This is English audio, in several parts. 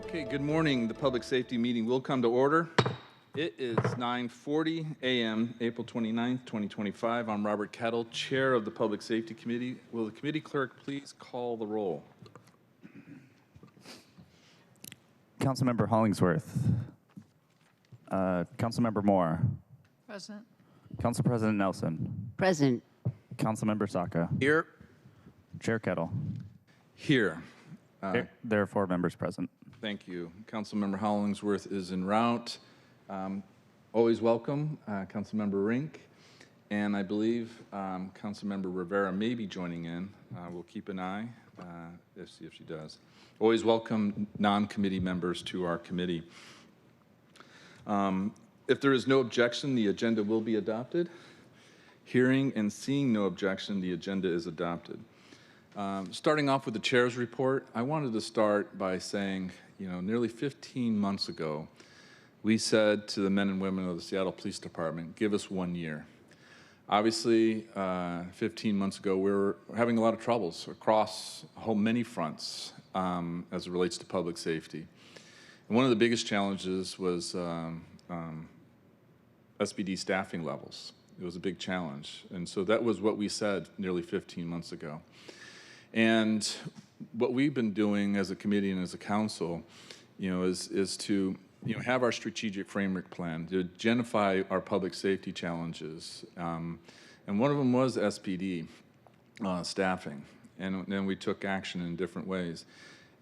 Okay, good morning. The public safety meeting will come to order. It is 9:40 a.m., April 29th, 2025. I'm Robert Kettle, Chair of the Public Safety Committee. Will the committee clerk please call the roll? Councilmember Hollingsworth. Councilmember Moore. Present. Council President Nelson. Present. Councilmember Saka. Here. Chair Kettle. Here. There are 4 members present. Thank you. Councilmember Hollingsworth is en route. Always welcome, Councilmember Rink. And I believe Councilmember Rivera may be joining in. We'll keep an eye, see if she does. Always welcome non-committee members to our committee. If there is no objection, the agenda will be adopted. Hearing and seeing no objection, the agenda is adopted. Starting off with the chair's report, I wanted to start by saying, nearly 15 months ago, we said to the men and women of the Seattle Police Department, give us 1 year. Obviously, 15 months ago, we were having a lot of troubles across many fronts as it relates to public safety. And one of the biggest challenges was SPD staffing levels. It was a big challenge. And so that was what we said nearly 15 months ago. And what we've been doing as a committee and as a council, is to have our strategic framework plan to identify our public safety challenges. And one of them was SPD staffing. And then we took action in different ways.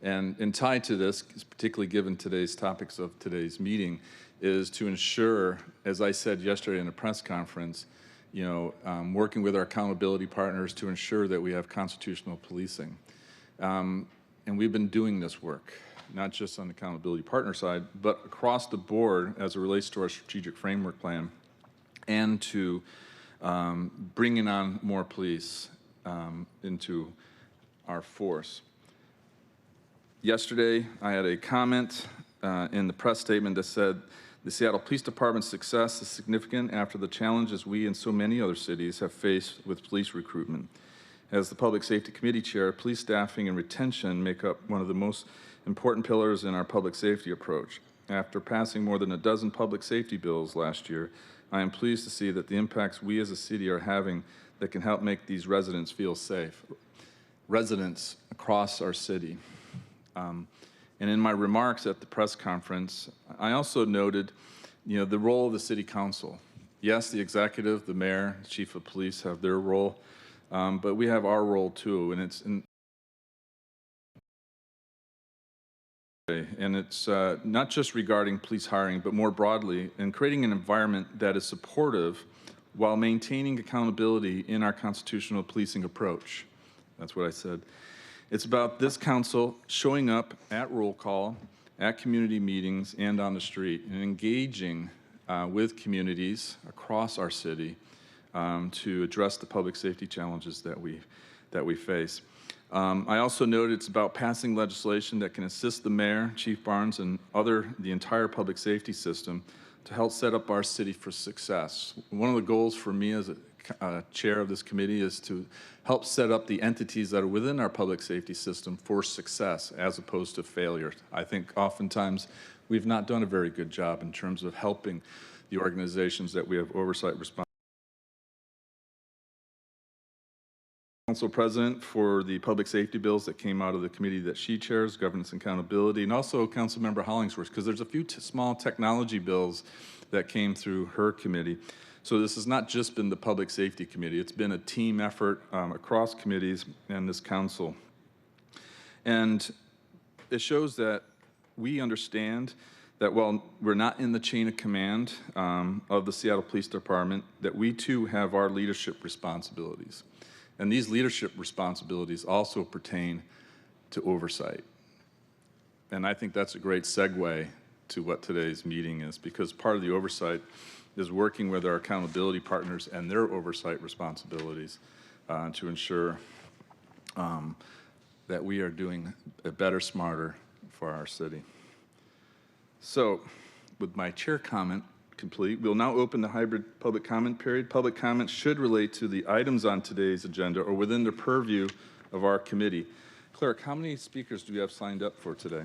And tied to this, particularly given today's topics of today's meeting, is to ensure, as I said yesterday in a press conference, working with our accountability partners to ensure that we have constitutional policing. And we've been doing this work, not just on the accountability partner side, but across the board as it relates to our strategic framework plan and to bringing on more police into our force. Yesterday, I had a comment in the press statement that said, the Seattle Police Department's success is significant after the challenges we and so many other cities have faced with police recruitment. As the Public Safety Committee Chair, police staffing and retention make up one of the most important pillars in our public safety approach. After passing more than a dozen public safety bills last year, I am pleased to see that the impacts we as a city are having that can help make these residents feel safe. Residents across our city. And in my remarks at the press conference, I also noted, the role of the city council. Yes, the executive, the mayor, the chief of police have their role, but we have our role too, and it's not just regarding police hiring, but more broadly, in creating an environment that is supportive while maintaining accountability in our constitutional policing approach. That's what I said. It's about this council showing up at roll call, at community meetings, and on the street, and engaging with communities across our city to address the public safety challenges that we face. I also noted it's about passing legislation that can assist the mayor, Chief Barnes, and the entire public safety system to help set up our city for success. One of the goals for me as a chair of this committee is to help set up the entities that are within our public safety system for success as opposed to failure. I think oftentimes we've not done a very good job in terms of helping the organizations that we have oversight responsibility. Council President for the public safety bills that came out of the committee that she chairs, Governance and Accountability, and also Councilmember Hollingsworth, because there's a few small technology bills that came through her committee. So this has not just been the Public Safety Committee. It's been a team effort across committees and this council. And it shows that we understand that while we're not in the chain of command of the Seattle Police Department, that we too have our leadership responsibilities. And these leadership responsibilities also pertain to oversight. And I think that's a great segue to what today's meeting is, because part of the oversight is working with our accountability partners and their oversight responsibilities to ensure that we are doing a better, smarter for our city. So, with my chair comment complete, we'll now open the hybrid public comment period. Public comments should relate to the items on today's agenda or within the purview of our committee. Clerk, how many speakers do we have signed up for today?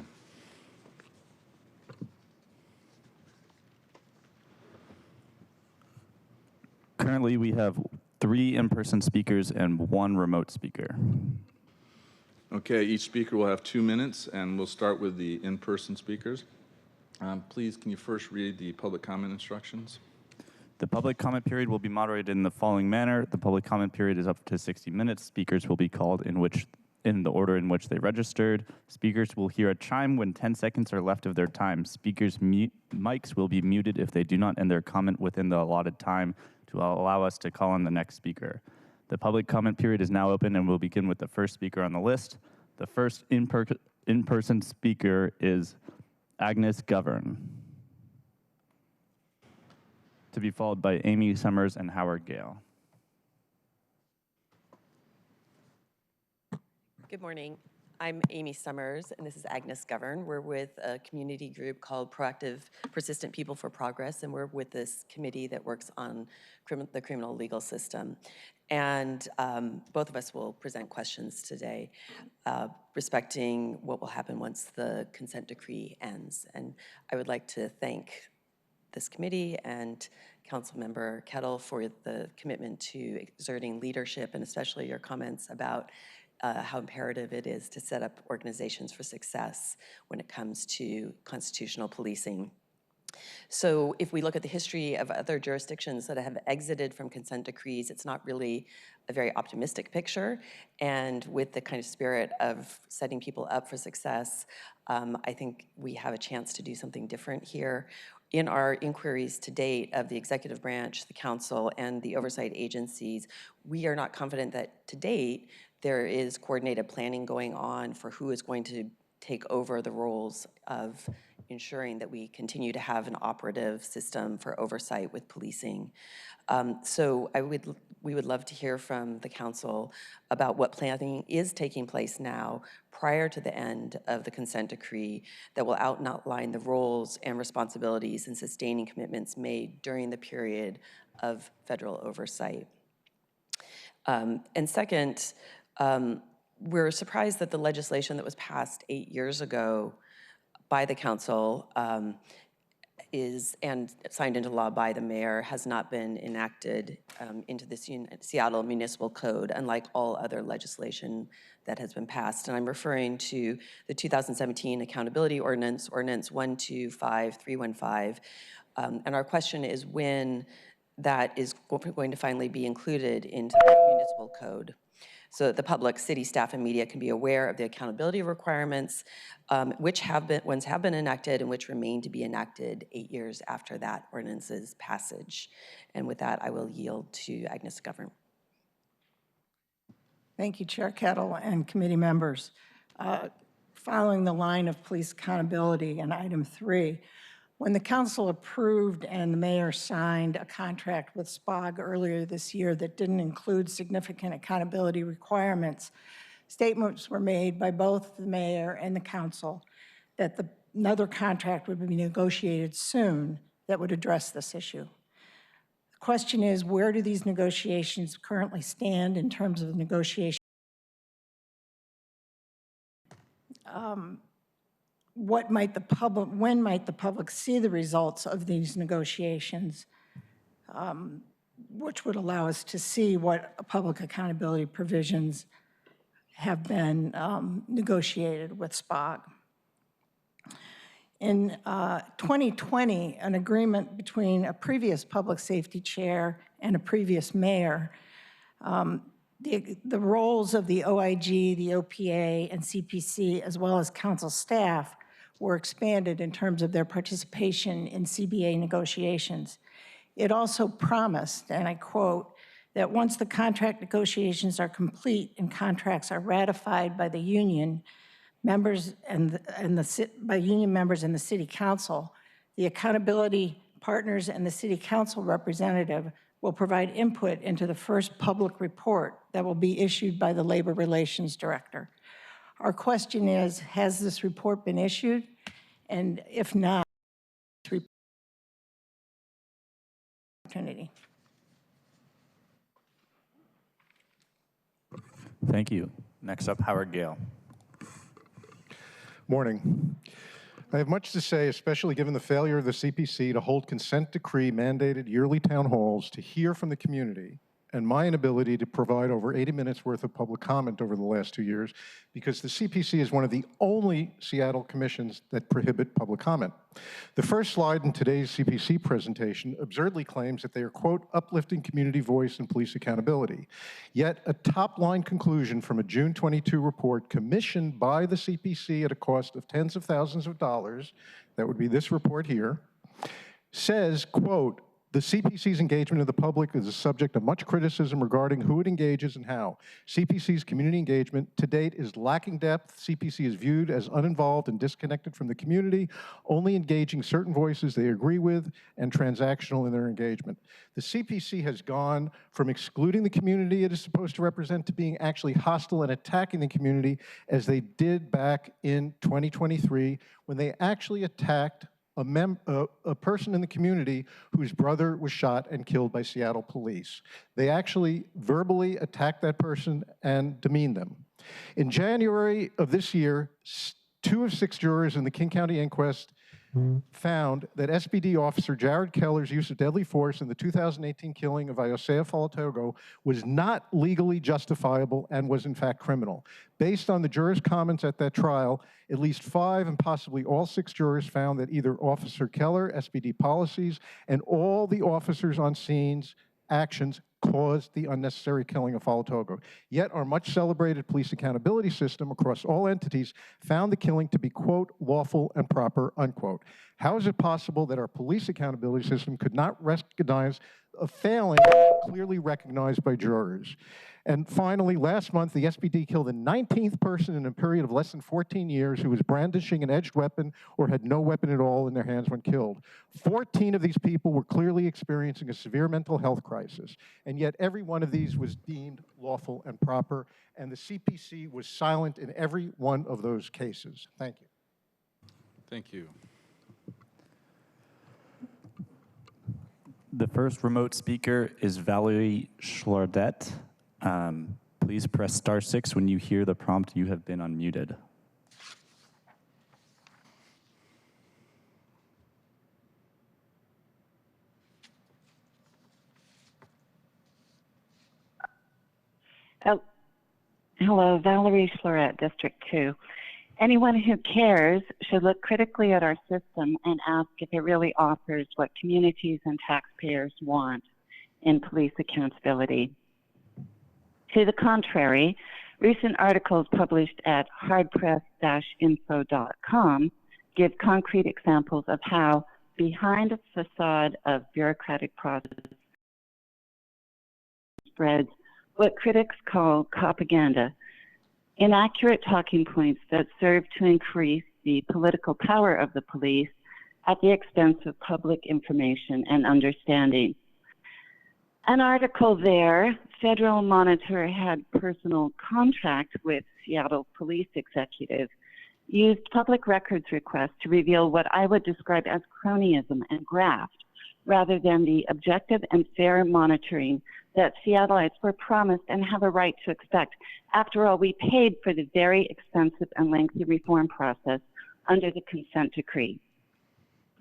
Currently, we have 3 in-person speakers and 1 remote speaker. Okay, each speaker will have 2 minutes, and we'll start with the in-person speakers. Please, can you first read the public comment instructions? The public comment period will be moderated in the following manner. The public comment period is up to 60 minutes. Speakers will be called in the order in which they registered. Speakers will hear a chime when 10 seconds are left of their time. Speakers' mics will be muted if they do not end their comment within the allotted time to allow us to call on the next speaker. The public comment period is now open and we'll begin with the first speaker on the list. The first in-person speaker is Agnes Govern, to be followed by Amy Summers and Howard Gale. Good morning. I'm Amy Summers, and this is Agnes Govern. We're with a community group called Proactive Persistent People for Progress, and we're with this committee that works on the criminal legal system. And both of us will present questions today respecting what will happen once the consent decree ends. And I would like to thank this committee and Councilmember Kettle for the commitment to exerting leadership, and especially your comments about how imperative it is to set up organizations for success when it comes to constitutional policing. So if we look at the history of other jurisdictions that have exited from consent decrees, it's not really a very optimistic picture. And with the kind of spirit of setting people up for success, I think we have a chance to do something different here. In our inquiries to date of the executive branch, the council, and the oversight agencies, we are not confident that to date there is coordinated planning going on for who is going to take over the roles of ensuring that we continue to have an operative system for oversight with policing. So we would love to hear from the council about what planning is taking place now prior to the end of the consent decree that will outline the roles and responsibilities and sustaining commitments made during the period of federal oversight. And second, we're surprised that the legislation that was passed 8 years ago by the council and signed into law by the mayor has not been enacted into the Seattle Municipal Code, unlike all other legislation that has been passed. And I'm referring to the 2017 Accountability Ordinance, Ordinance 125315. And our question is when that is going to finally be included into the municipal code, so that the public, city staff, and media can be aware of the accountability requirements, which have been enacted and which remain to be enacted 8 years after that ordinance's passage. And with that, I will yield to Agnes Govern. Thank you, Chair Kettle and committee members. Following the line of police accountability and item 3, when the council approved and the mayor signed a contract with SPOG earlier this year that didn't include significant accountability requirements, statements were made by both the mayor and the council that another contract would be negotiated soon that would address this issue. The question is, where do these negotiations currently stand in terms of negotiation? When might the public see the results of these negotiations, which would allow us to see what public accountability provisions have been negotiated with SPOG? In 2020, an agreement between a previous public safety chair and a previous mayor, the roles of the OIG, the OPA, and CPC, as well as council staff, were expanded in terms of their participation in CBA negotiations. It also promised, and I quote, that once the contract negotiations are complete and contracts are ratified by the union members by union members and the city council, the accountability partners and the city council representative will provide input into the first public report that will be issued by the labor relations director. Our question is, has this report been issued? And if not, opportunity. Thank you. Next up, Howard Gale. Morning. I have much to say, especially given the failure of the CPC to hold consent decree mandated yearly town halls to hear from the community, and my inability to provide over 80 minutes worth of public comment over the last 2 years, because the CPC is one of the only Seattle commissions that prohibit public comment. The first slide in today's CPC presentation absurdly claims that they are, quote, uplifting community voice and police accountability. Yet a top-line conclusion from a June 22 report commissioned by the CPC at a cost of tens of thousands of dollars, that would be this report here, says, quote, the CPC's engagement of the public is a subject of much criticism regarding who it engages and how. CPC's community engagement to date is lacking depth. CPC is viewed as uninvolved and disconnected from the community, only engaging certain voices they agree with and transactional in their engagement. The CPC has gone from excluding the community it is supposed to represent to being actually hostile and attacking the community, as they did back in 2023 when they actually attacked a person in the community whose brother was shot and killed by Seattle police. They actually verbally attacked that person and demeaned them. In January of this year, 2 of 6 jurors in the King County inquest found that SBD officer Jared Keller's use of deadly force in the 2018 killing of Iosea Falatogo was not legally justifiable and was in fact criminal. Based on the jurors' comments at that trial, at least 5 and possibly all 6 jurors found that either Officer Keller, SBD policies, and all the officers on scene's actions caused the unnecessary killing of Falatogo. Yet our much celebrated police accountability system across all entities found the killing to be, quote, lawful and proper, unquote. How is it possible that our police accountability system could not recognize a failing clearly recognized by jurors? And finally, last month, the SBD killed the 19th person in a period of less than 14 years who was brandishing an edged weapon or had no weapon at all in their hands when killed. 14 of these people were clearly experiencing a severe mental health crisis, and yet every one of these was deemed lawful and proper, and the CPC was silent in every one of those cases. Thank you. Thank you. The first remote speaker is Valerie Schlardet. Please press *6 when you hear the prompt. You have been unmuted. Oh, hello, Valerie Schlarette, District 2. Anyone who cares should look critically at our system and ask if it really offers what communities and taxpayers want in police accountability. To the contrary, recent articles published at hardpress-info.com give concrete examples of how, behind a facade of bureaucratic process, spreads what critics call propaganda, inaccurate talking points that serve to increase the political power of the police at the expense of public information and understanding. An article there, Federal Monitor had personal contact with Seattle police executive, used public records requests to reveal what I would describe as cronyism and graft, rather than the objective and fair monitoring that Seattleites were promised and have a right to expect. After all, we paid for the very expensive and lengthy reform process under the consent decree.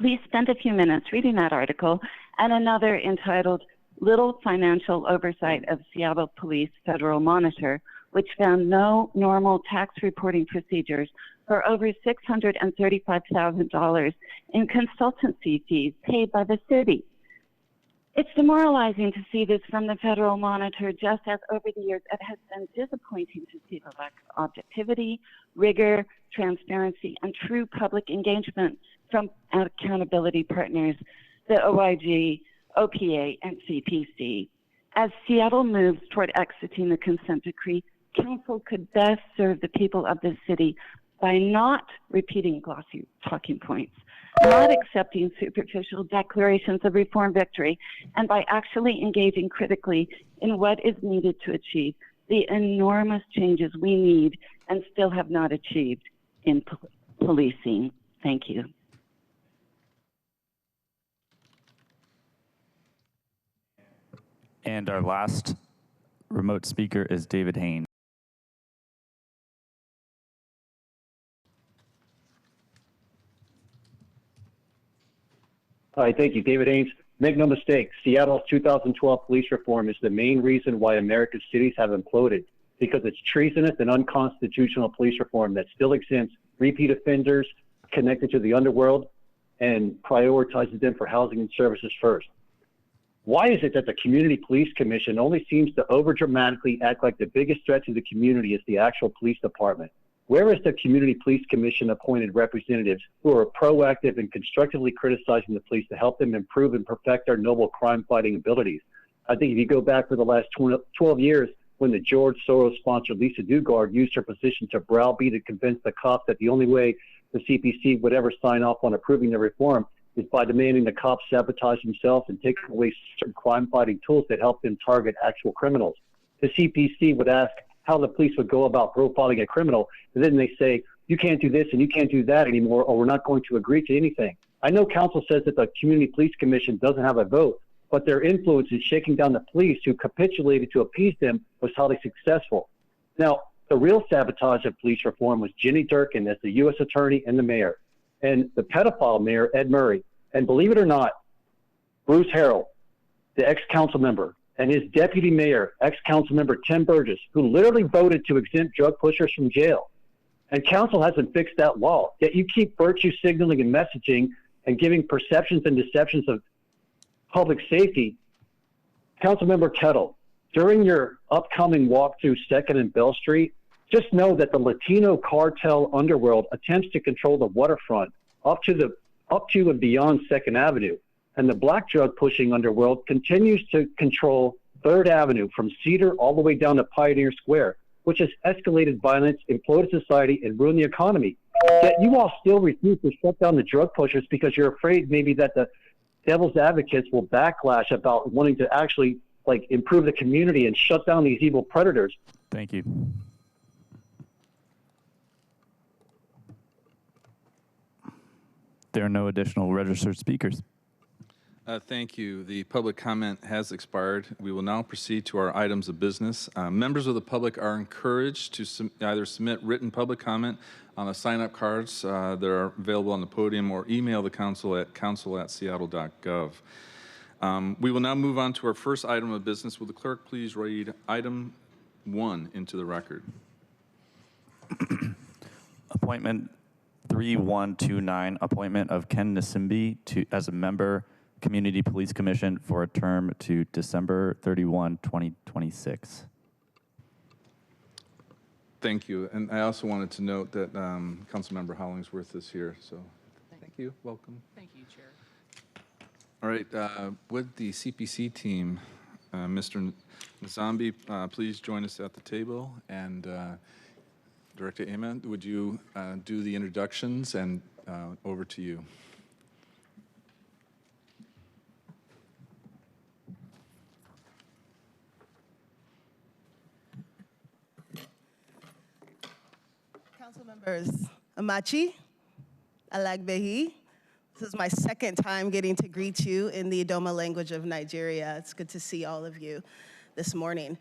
Please spend a few minutes reading that article and another entitled Little Financial Oversight of Seattle Police Federal Monitor, which found no normal tax reporting procedures for over $635,000 in consultancy fees paid by the city. It's demoralizing to see this from the Federal Monitor, just as over the years it has been disappointing to see the lack of objectivity, rigor, transparency, and true public engagement from accountability partners, the OIG, OPA, and CPC. As Seattle moves toward exiting the consent decree, council could best serve the people of the city by not repeating glossy talking points, not accepting superficial declarations of reform victory, and by actually engaging critically in what is needed to achieve the enormous changes we need and still have not achieved in policing. Thank you. And our last remote speaker is David Hain. Hi, thank you. David Ames. Make no mistake, Seattle's 2012 police reform is the main reason why America's cities have imploded, because it's treasonous and unconstitutional police reform that still exempts repeat offenders connected to the underworld and prioritizes them for housing and services first. Why is it that the Community Police Commission only seems to overdramatically act like the biggest threat to the community is the actual police department? Where is the Community Police Commission appointed representatives who are proactive in constructively criticizing the police to help them improve and perfect their noble crime-fighting abilities? I think if you go back for the last 12 years, when the George Soros-sponsored Lisa Dugard used her position to browbeat and convince the cops that the only way the CPC would ever sign off on approving the reform is by demanding the cops sabotage themselves and take away certain crime-fighting tools that help them target actual criminals. The CPC would ask how the police would go about profiling a criminal, and then they say, you can't do this and you can't do that anymore, or we're not going to agree to anything. I know council says that the Community Police Commission doesn't have a vote, but their influence in shaking down the police who capitulated to appease them was highly successful. Now, the real sabotage of police reform was Jenny Durkin as the U.S. attorney and the mayor, and the pedophile mayor, Ed Murray. And believe it or not, Bruce Harrell, the ex-council member, and his deputy mayor, ex-council member Tim Burgess, who literally voted to exempt drug pushers from jail. And council hasn't fixed that law, yet you keep virtue signaling and messaging and giving perceptions and deceptions of public safety. Councilmember Kettle, during your upcoming walk through 2nd and Bell Street, just know that the Latino cartel underworld attempts to control the waterfront up to and beyond 2nd Avenue. And the black drug pushing underworld continues to control 3rd Avenue from Cedar all the way down to Pioneer Square, which has escalated violence, imploded society, and ruined the economy. Yet you all still refuse to shut down the drug pushers because you're afraid maybe that the devil's advocates will backlash about wanting to actually improve the community and shut down these evil predators. Thank you. There are no additional registered speakers. Thank you. The public comment has expired. We will now proceed to our items of business. Members of the public are encouraged to either submit written public comment on the sign-up cards that are available on the podium or email the council at council@seattle.gov. We will now move on to our first item of business. Will the clerk please read item 1 into the record? Appointment 3129, appointment of Ken Nsimbi as a member, Community Police Commission for a term to December 31, 2026. Thank you. And I also wanted to note that Councilmember Hollingsworth is here. So thank you. Welcome. Thank you, Chair. All right. Would the CPC team, Mr. Nsimbi, please join us at the table? And Director Ameh, would you do the introductions? And over to you. Council members Amachi, Alagbehi. This is my second time getting to greet you in the Idoma language of Nigeria. It's good to see all of you this morning.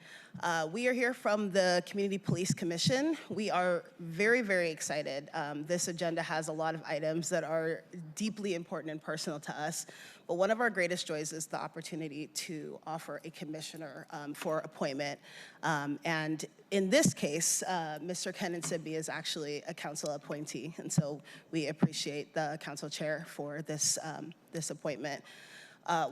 We are here from the Community Police Commission. We are very, very excited. This agenda has a lot of items that are deeply important and personal to us, but one of our greatest joys is the opportunity to offer a commissioner for appointment. And in this case, Mr. Ken Nsimbi is actually a council appointee, and so we appreciate the council chair for this appointment.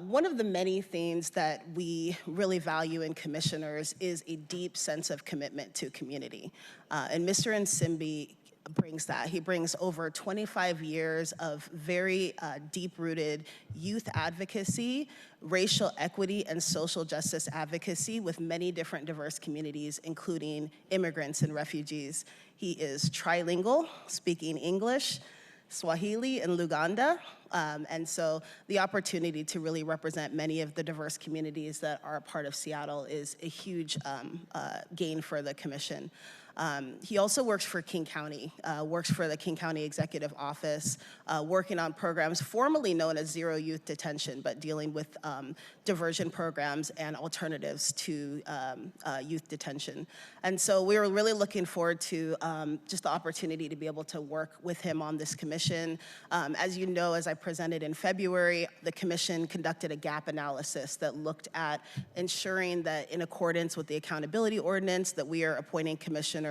One of the many things that we really value in commissioners is a deep sense of commitment to community. And Mr. Nsimbi brings that. He brings over 25 years of very deep-rooted youth advocacy, racial equity, and social justice advocacy with many different diverse communities, including immigrants and refugees. He is trilingual, speaking English, Swahili, and Luganda. And so the opportunity to really represent many of the diverse communities that are a part of Seattle is a huge gain for the commission. He also works for King County, works for the King County Executive Office, working on programs formerly known as Zero Youth Detention, but dealing with diversion programs and alternatives to youth detention. And so we were really looking forward to just the opportunity to be able to work with him on this commission. As you know, as I presented in February, the commission conducted a gap analysis that looked at ensuring that in accordance with the accountability ordinance that we are appointing commissioners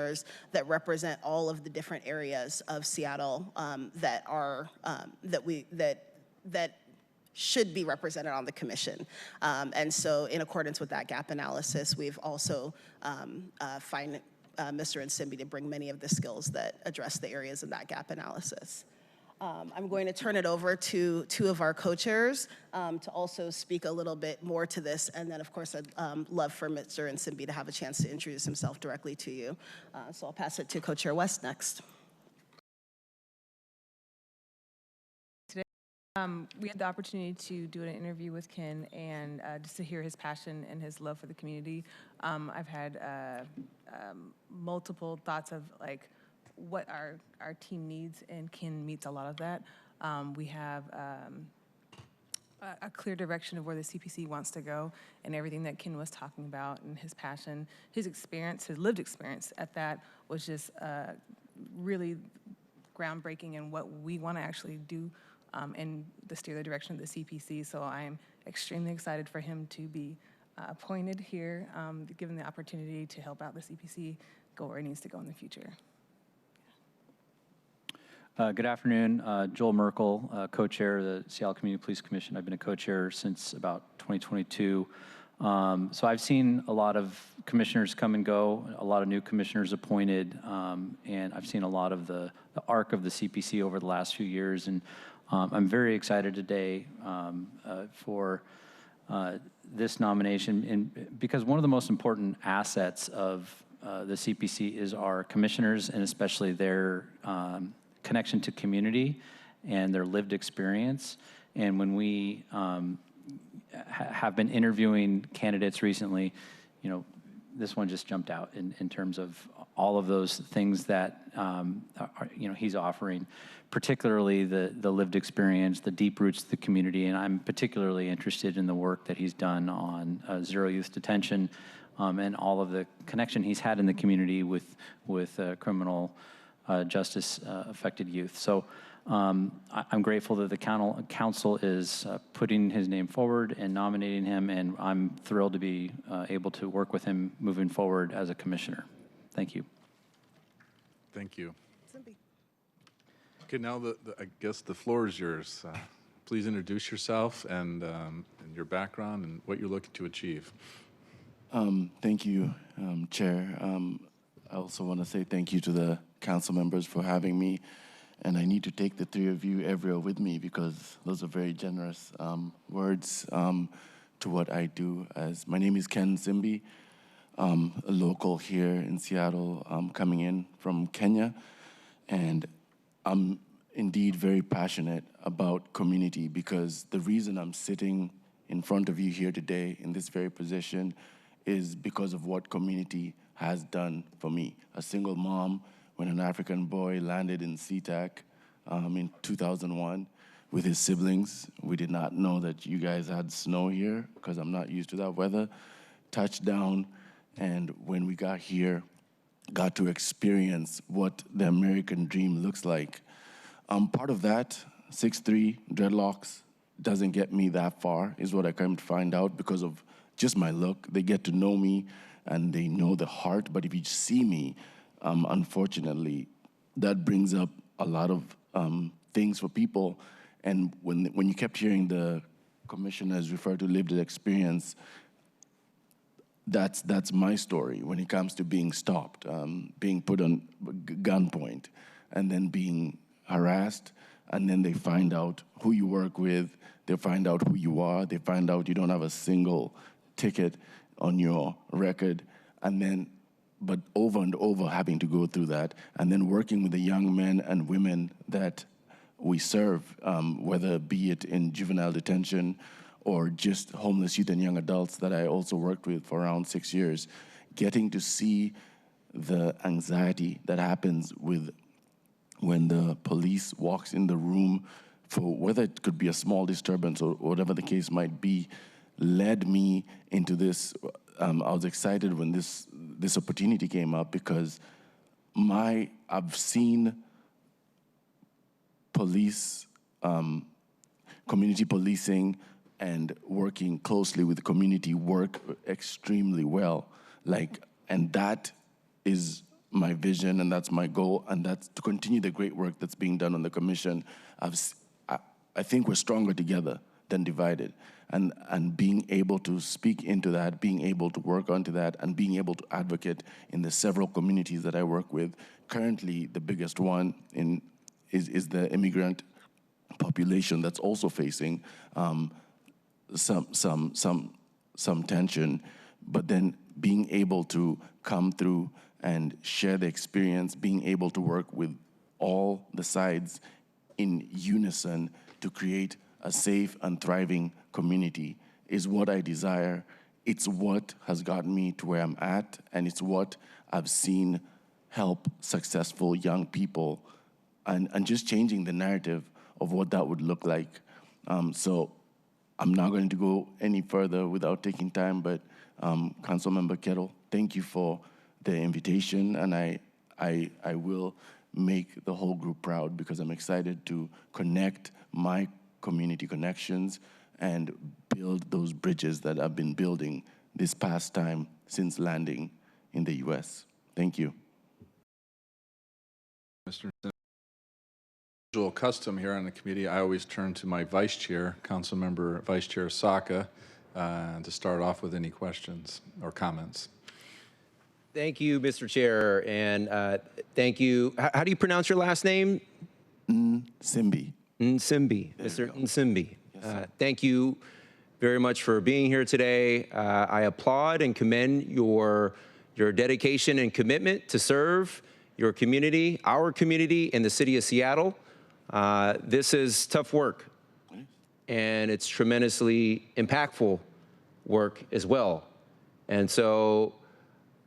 that represent all of the different areas of Seattle that are that should be represented on the commission. And so in accordance with that gap analysis, we've also find Mr. Nsimbi to bring many of the skills that address the areas of that gap analysis. I'm going to turn it over to two of our co-chairs to also speak a little bit more to this. And then, of course, I'd love for Mr. Nsimbi to have a chance to introduce himself directly to you. So I'll pass it to Co-Chair West next. Today, we had the opportunity to do an interview with Ken and just to hear his passion and his love for the community. I've had multiple thoughts of like, what our team needs, and Ken meets a lot of that. We have a clear direction of where the CPC wants to go, and everything that Ken was talking about and his passion, his experience, his lived experience at that was just really groundbreaking in what we want to actually do and to steer the direction of the CPC. So I'm extremely excited for him to be appointed here, given the opportunity to help out the CPC go where it needs to go in the future. Good afternoon, Joel Merkel, co-chair of the Seattle Community Police Commission. I've been a co-chair since about 2022. So I've seen a lot of commissioners come and go, a lot of new commissioners appointed, and I've seen a lot of the arc of the CPC over the last few years. And I'm very excited today for this nomination, and because one of the most important assets of the CPC is our commissioners, and especially their connection to community and their lived experience. And when we have been interviewing candidates recently, you know, this one just jumped out in terms of all of those things that you know, he's offering, particularly the lived experience, the deep roots to the community. And I'm particularly interested in the work that he's done on zero youth detention and all of the connection he's had in the community with criminal justice affected youth. So I'm grateful that the council is putting his name forward and nominating him, and I'm thrilled to be able to work with him moving forward as a commissioner. Thank you. Thank you. Okay, now I guess the floor is yours. Please introduce yourself and your background and what you're looking to achieve. Thank you, Chair. I also want to say thank you to the council members for having me. And I need to take the three of you everywhere with me because those are very generous words to what I do. As my name is Ken Nsimbi, a local here in Seattle, coming in from Kenya. And I'm indeed very passionate about community because the reason I'm sitting in front of you here today in this very position is because of what community has done for me. A single mom when an African boy landed in SeaTac in 2001 with his siblings. We did not know that you guys had snow here because I'm not used to that weather. Touchdown, and when we got here, got to experience what the American dream looks like. Part of that, 6'3", dreadlocks, doesn't get me that far, is what I come to find out because of just my look. They get to know me and they know the heart, but if you see me, unfortunately, that brings up a lot of things for people. And when you kept hearing the commissioners refer to lived experience, that's my story when it comes to being stopped, being put on gunpoint, and then being harassed, and then they find out who you work with, they find out who you are, they find out you don't have a single ticket on your record, and then, but over and over having to go through that, and then working with the young men and women that we serve, whether be it in juvenile detention or just homeless youth and young adults that I also worked with for around 6 years, getting to see the anxiety that happens with when the police walks in the room, for whether it could be a small disturbance or whatever the case might be, led me into this. I was excited when this opportunity came up because I've seen police, community policing and working closely with the community work extremely well. And that is my vision, and that's my goal, and that's to continue the great work that's being done on the commission. I think we're stronger together than divided, and being able to speak into that, being able to work onto that, and being able to advocate in the several communities that I work with. Currently, the biggest one is the immigrant population that's also facing some tension, but then being able to come through and share the experience, being able to work with all the sides in unison to create a safe and thriving community is what I desire. It's what has gotten me to where I'm at, and it's what I've seen help successful young people and just changing the narrative of what that would look like. So I'm not going to go any further without taking time, but Councilmember Kettle, thank you for the invitation, and I will make the whole group proud because I'm excited to connect my community connections and build those bridges that I've been building this past time since landing in the US. Thank you. Mr. Nsimbi. Usual custom here on the committee, I always turn to my vice chair, Councilmember Vice Chair Saka, to start off with any questions or comments. Thank you, Mr. Chair, and thank you. How do you pronounce your last name? Nsimbi. Nsimbi, Mr. Nsimbi. Yes, thank you very much for being here today. I applaud and commend your dedication and commitment to serve your community, our community in the city of Seattle. This is tough work, and it's tremendously impactful work as well. And so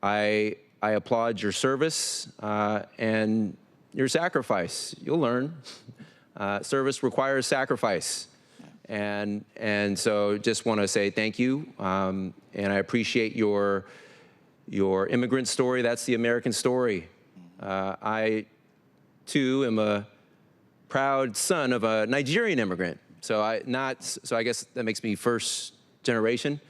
I applaud your service and your sacrifice. You'll learn. Service requires sacrifice. And so just want to say thank you. And I appreciate your immigrant story. That's the American story. I, too, am a proud son of a Nigerian immigrant. So I guess that makes me first generation.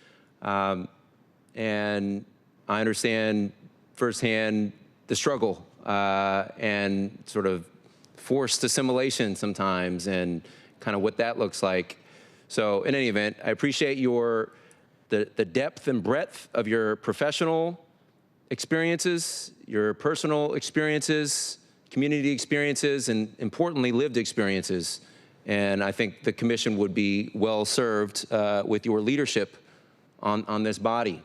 And I understand firsthand the struggle and sort of forced assimilation sometimes and kind of what that looks like. So in any event, I appreciate the depth and breadth of your professional experiences, your personal experiences, community experiences, and importantly, lived experiences. And I think the commission would be well served with your leadership on this body,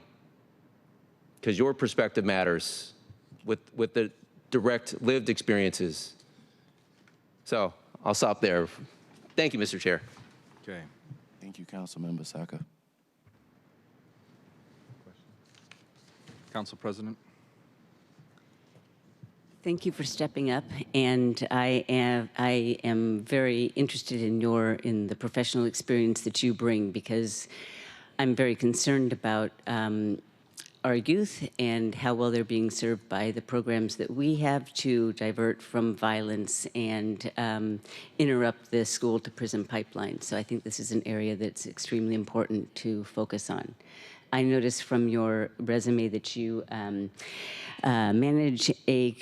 because your perspective matters with the direct lived experiences. So I'll stop there. Thank you, Mr. Chair. Okay. Thank you, Councilmember Saka. Council President. Thank you for stepping up, and I am very interested in the professional experience that you bring, because I'm very concerned about our youth and how well they're being served by the programs that we have to divert from violence and interrupt the school to prison pipeline. So I think this is an area that's extremely important to focus on. I noticed from your resume that you manage a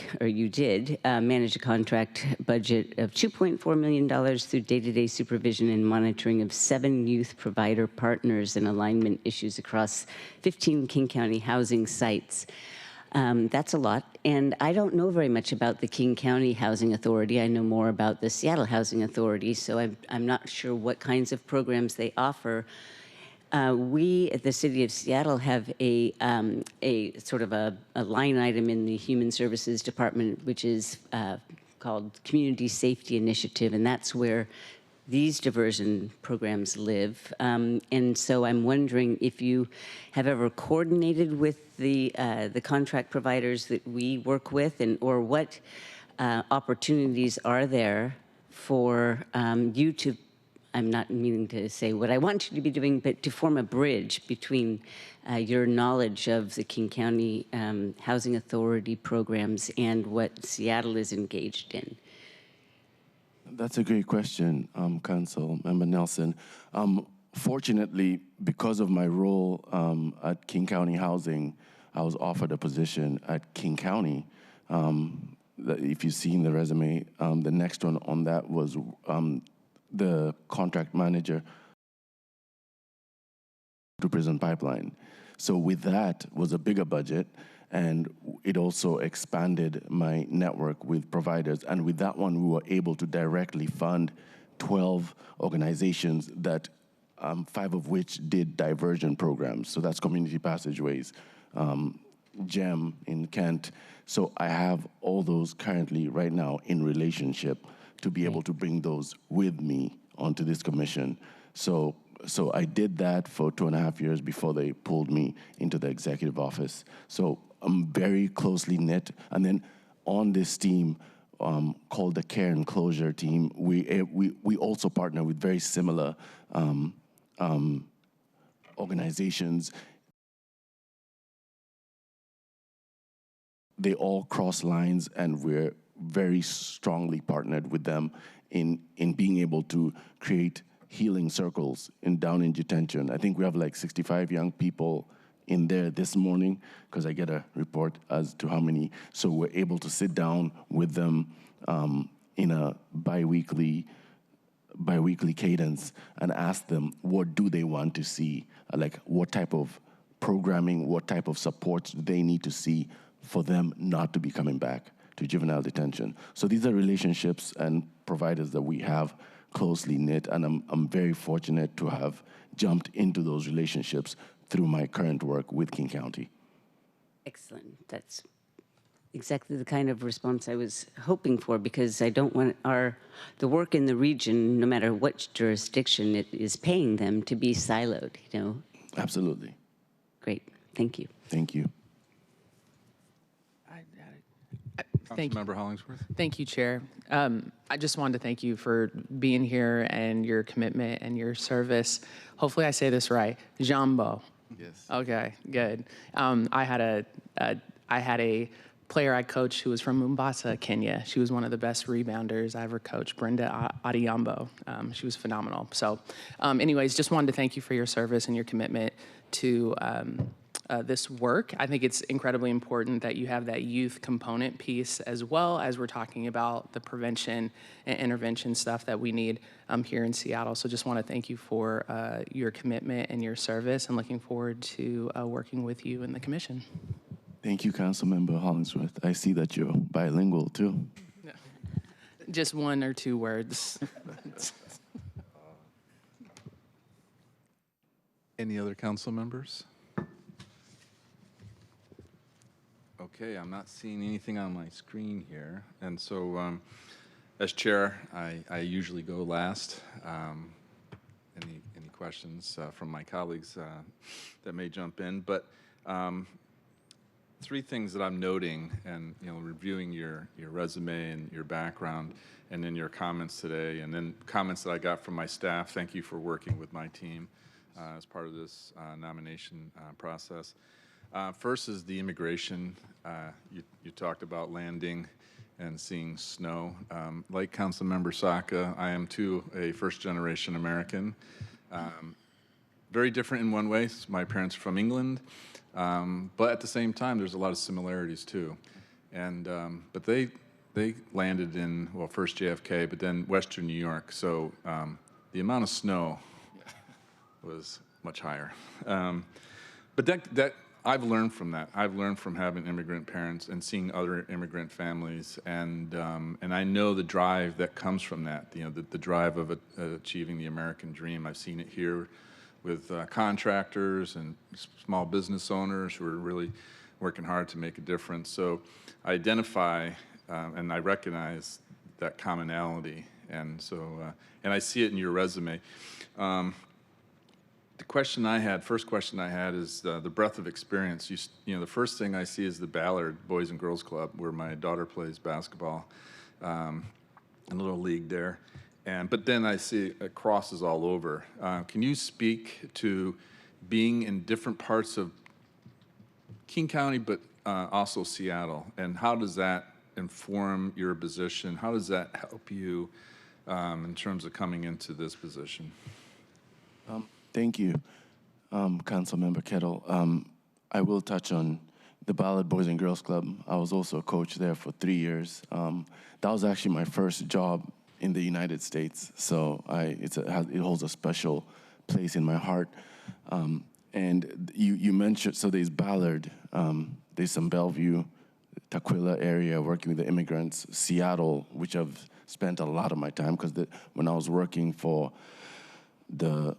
contract budget of $2.4 million through day-to-day supervision and monitoring of 7 youth provider partners and alignment issues across 15 King County housing sites. That's a lot, and I don't know very much about the King County Housing Authority. I know more about the Seattle Housing Authority, so I'm not sure what kinds of programs they offer. We at the City of Seattle have a sort of a line item in the Human Services Department, which is called Community Safety Initiative, and that's where these diversion programs live. And so I'm wondering if you have ever coordinated with the contract providers that we work with, or what opportunities are there for you to, I'm not meaning to say what I want you to be doing, but to form a bridge between your knowledge of the King County Housing Authority programs and what Seattle is engaged in. That's a great question, Council Member Nelson. Fortunately, because of my role at King County Housing, I was offered a position at King County. If you've seen the resume, the next one on that was the contract manager to Prison Pipeline. So with that was a bigger budget, and it also expanded my network with providers. And with that one, we were able to directly fund 12 organizations that 5 of which did diversion programs. So that's Community Passageways, GEM in Kent. So I have all those currently right now in relationship to be able to bring those with me onto this commission. So I did that for 2.5 years before they pulled me into the executive office. So I'm very closely knit. And then on this team called the Care and Closure team, we also partner with very similar organizations. They all cross lines, and we're very strongly partnered with them in being able to create healing circles down in detention. I think we have like 65 young people in there this morning, because I get a report as to how many. So we're able to sit down with them in a bi-weekly cadence and ask them what do they want to see, like what type of programming, what type of support do they need to see for them not to be coming back to juvenile detention. So these are relationships and providers that we have closely knit, and I'm very fortunate to have jumped into those relationships through my current work with King County. Excellent. That's exactly the kind of response I was hoping for, because I don't want the work in the region, no matter what jurisdiction it is paying them, to be siloed, you know? Absolutely. Great. Thank you. Thank you. Councilmember Hollingsworth. Thank you, Chair. I just wanted to thank you for being here and your commitment and your service. Hopefully I say this right. Jambo. Yes. Okay, good. I had a player I coached who was from Mombasa, Kenya. She was one of the best rebounders I ever coached, Brenda Adiambo. She was phenomenal. So anyways, just wanted to thank you for your service and your commitment to this work. I think it's incredibly important that you have that youth component piece, as well as we're talking about the prevention and intervention stuff that we need here in Seattle. So just want to thank you for your commitment and your service, and looking forward to working with you in the commission. Thank you, Councilmember Hollingsworth. I see that you're bilingual too. Just 1 or 2 words. Any other council members? Okay, I'm not seeing anything on my screen here. And so as chair, I usually go last. Any questions from my colleagues that may jump in? But 3 things that I'm noting, and reviewing your resume and your background, and then your comments today, and then comments that I got from my staff. Thank you for working with my team as part of this nomination process. First is the immigration. You talked about landing and seeing snow. Like Councilmember Saka, I am too a first-generation American. Very different in one way. My parents are from England, but at the same time, there's a lot of similarities too. And but they landed in, well, first JFK, but then Western New York. So the amount of snow was much higher. But that I've learned from that. I've learned from having immigrant parents and seeing other immigrant families, and I know the drive that comes from that. The drive of achieving the American dream. I've seen it here with contractors and small business owners who are really working hard to make a difference. So I identify and I recognize that commonality, And so, and I see it in your resume. The question I had, first question I had is the breadth of experience. You know, the first thing I see is the Ballard Boys and Girls Club, where my daughter plays basketball, in a little league there. But then I see it crosses all over. Can you speak to being in different parts of King County, but also Seattle, and how does that inform your position? How does that help you in terms of coming into this position? Thank you, Councilmember Kettle. I will touch on the Ballard Boys and Girls Club. I was also a coach there for 3 years. That was actually my first job in the United States, so it holds a special place in my heart. And you mentioned, so there's Ballard, there's some Bellevue, Tukwila area, working with the immigrants, Seattle, which I've spent a lot of my time, because when I was working for the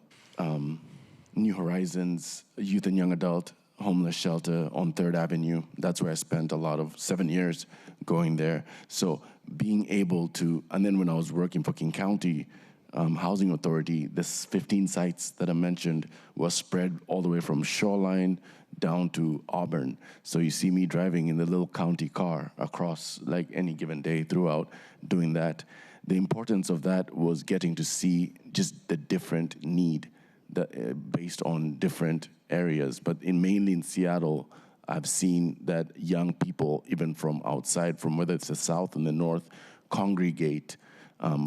New Horizons Youth and Young Adult Homeless Shelter on 3rd Avenue, that's where I spent a lot of 7 years going there. So being able to, and then when I was working for King County Housing Authority, this 15 sites that I mentioned was spread all the way from Shoreline down to Auburn. So you see me driving in the little county car across like any given day throughout doing that. The importance of that was getting to see just the different need based on different areas. But mainly in Seattle, I've seen that young people, even from outside, from whether it's the South and the North, congregate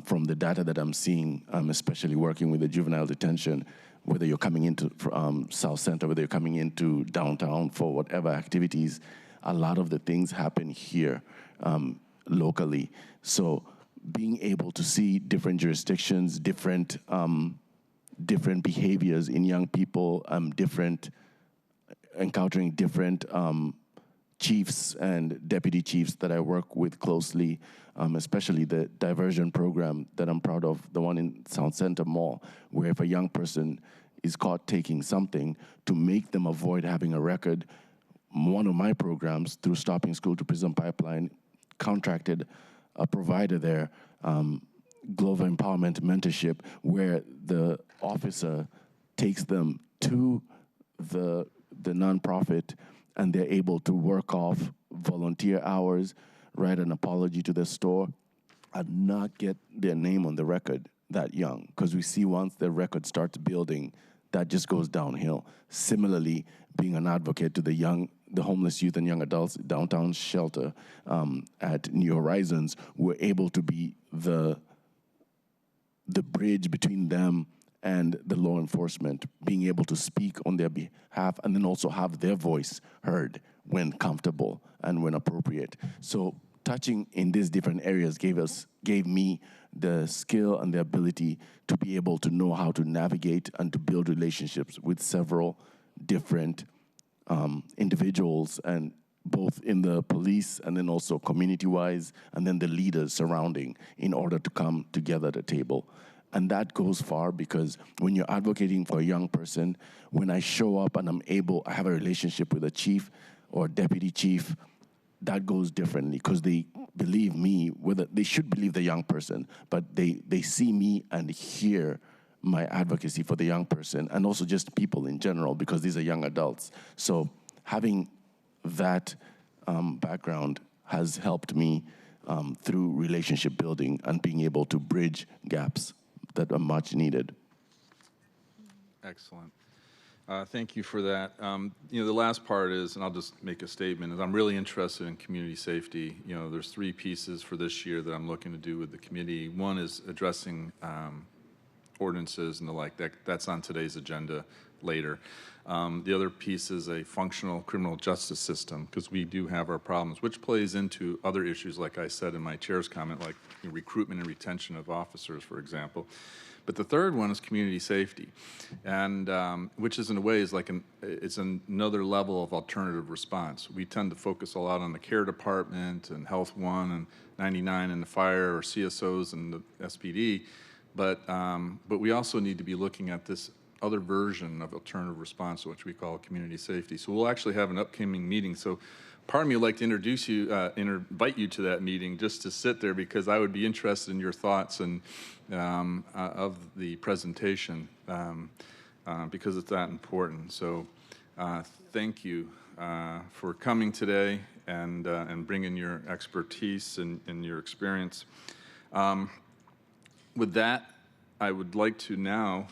from the data that I'm seeing, especially working with the juvenile detention, whether you're coming into South Center, whether you're coming into downtown for whatever activities, a lot of the things happen here locally. So being able to see different jurisdictions, different behaviors in young people, encountering different chiefs and deputy chiefs that I work with closely, especially the diversion program that I'm proud of, the one in South Center Mall, where if a young person is caught taking something, to make them avoid having a record, one of my programs, through Stopping School to Prison Pipeline, contracted a provider there, Global Empowerment Mentorship, where the officer takes them to the nonprofit, and they're able to work off volunteer hours, write an apology to the store, and not get their name on the record that young. Because we see once the record starts building, that just goes downhill. Similarly, being an advocate to the homeless youth and young adults downtown shelter at New Horizons, we're able to be the bridge between them and the law enforcement, being able to speak on their behalf and then also have their voice heard when comfortable and when appropriate. So touching in these different areas gave me the skill and the ability to be able to know how to navigate and to build relationships with several different individuals, and both in the police and then also community-wise, and then the leaders surrounding, in order to come together at a table. And that goes far, because when you're advocating for a young person, when I show up and I have a relationship with a chief or a deputy chief, that goes differently, because they believe me, whether they should believe the young person, but they see me and hear my advocacy for the young person, and also just people in general, because these are young adults. So having that background has helped me through relationship building and being able to bridge gaps that are much needed. Excellent. Thank you for that. You know, the last part is, and I'll just make a statement, is I'm really interested in community safety. You know, there's 3 pieces for this year that I'm looking to do with the committee. One is addressing ordinances and the like. That's on today's agenda later. The other piece is a functional criminal justice system, because we do have our problems, which plays into other issues, like I said in my chair's comment, like recruitment and retention of officers, for example. But the third one is community safety, and which is in a way is like it's another level of alternative response. We tend to focus a lot on the care department and Health 1 and 99 and the fire, or CSOs and the SPD, but we also need to be looking at this other version of alternative response, which we call community safety. So we'll actually have an upcoming meeting. So part of me would like to introduce you, invite you to that meeting just to sit there, because I would be interested in your thoughts and of the presentation because it's that important. So thank you for coming today and bringing your expertise and your experience. With that, I would like to now,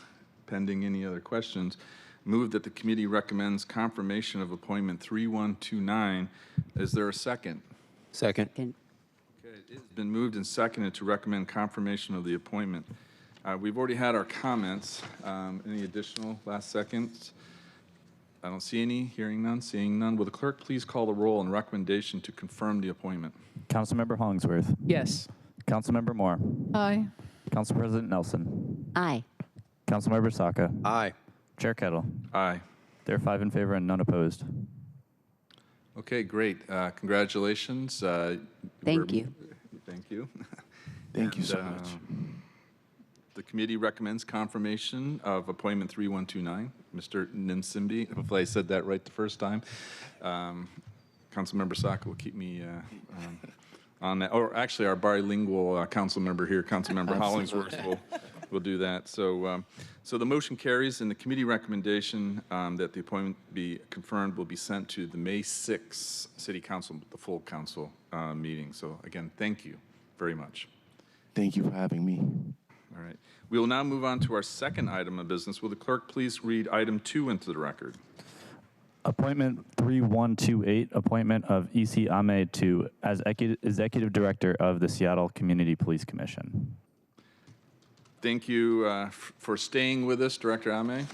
pending any other questions, move that the committee recommends confirmation of appointment 3129. Is there a second? Second. Okay, it's been moved and seconded to recommend confirmation of the appointment. We've already had our comments. Any additional last seconds? I don't see any. Hearing none, seeing none. Will the clerk please call the roll on recommendation to confirm the appointment? Councilmember Hollingsworth. Yes. Councilmember Moore. Aye. Council President Nelson. Aye. Councilmember Saka. Aye. Chair Kettle. Aye. There are 5 in favor and none opposed. Okay, great. Congratulations. Thank you. Thank you. Thank you so much. The committee recommends confirmation of appointment 3129. Mr. Nsimbi, hopefully I said that right the first time. Councilmember Saka will keep me on that. Or actually, our bilingual council member here, Councilmember Hollingsworth, will do that. So, so the motion carries, and the committee recommendation that the appointment be confirmed will be sent to the May 6th City Council, the full council meeting. So again, thank you very much. Thank you for having me. All right. We will now move on to our second item of business. Will the clerk please read item 2 into the record? Appointment 3128, appointment of Eci Ameh to as Executive Director of the Seattle Community Police Commission. Thank you for staying with us, Director Ameh.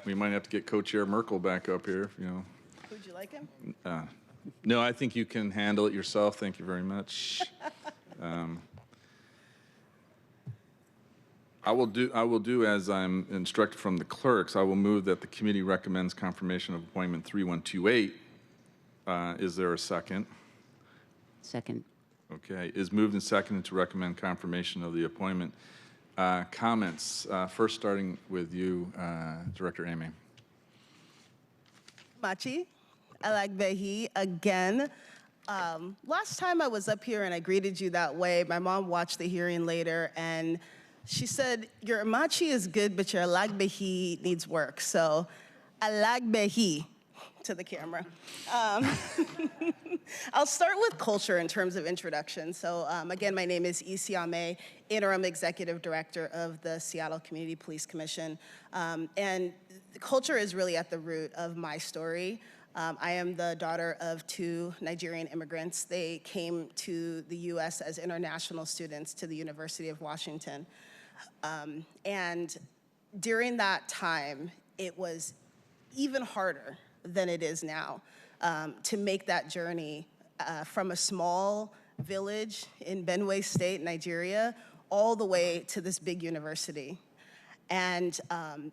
We might have to get Co-Chair Merkel back up here, you know. Would you like him? No, I think you can handle it yourself. Thank you very much. I will do as I'm instructed from the clerks. I will move that the committee recommends confirmation of appointment 3128. Is there a second? Second. Okay, is moved and seconded to recommend confirmation of the appointment. Comments, first starting with you, Director Ameh. Machi, Alagbehi, again. Last time I was up here and I greeted you that way, my mom watched the hearing later and she said, your Machi is good, but your Alagbehi needs work. So, Alagbehi to the camera. I'll start with culture in terms of introduction. So again, my name is Eci Ameh, Interim Executive Director of the Seattle Community Police Commission. And culture is really at the root of my story. I am the daughter of 2 Nigerian immigrants. They came to the US as international students to the University of Washington. And during that time, it was even harder than it is now to make that journey from a small village in Benue State, Nigeria, all the way to this big university. And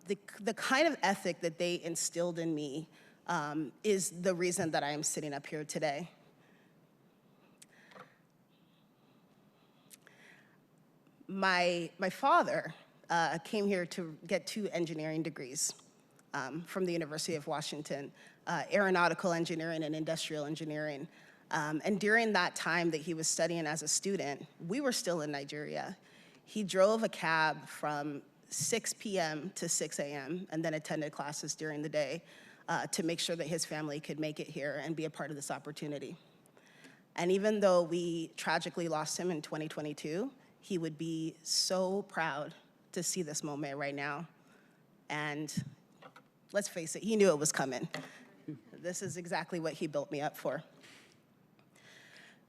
the kind of ethic that they instilled in me is the reason that I am sitting up here today. My father came here to get 2 engineering degrees from the University of Washington, aeronautical engineering and industrial engineering. And during that time that he was studying as a student, we were still in Nigeria. He drove a cab from 6 p.m. to 6 a.m. and then attended classes during the day to make sure that his family could make it here and be a part of this opportunity. And even though we tragically lost him in 2022, he would be so proud to see this moment right now. And let's face it, he knew it was coming. This is exactly what he built me up for.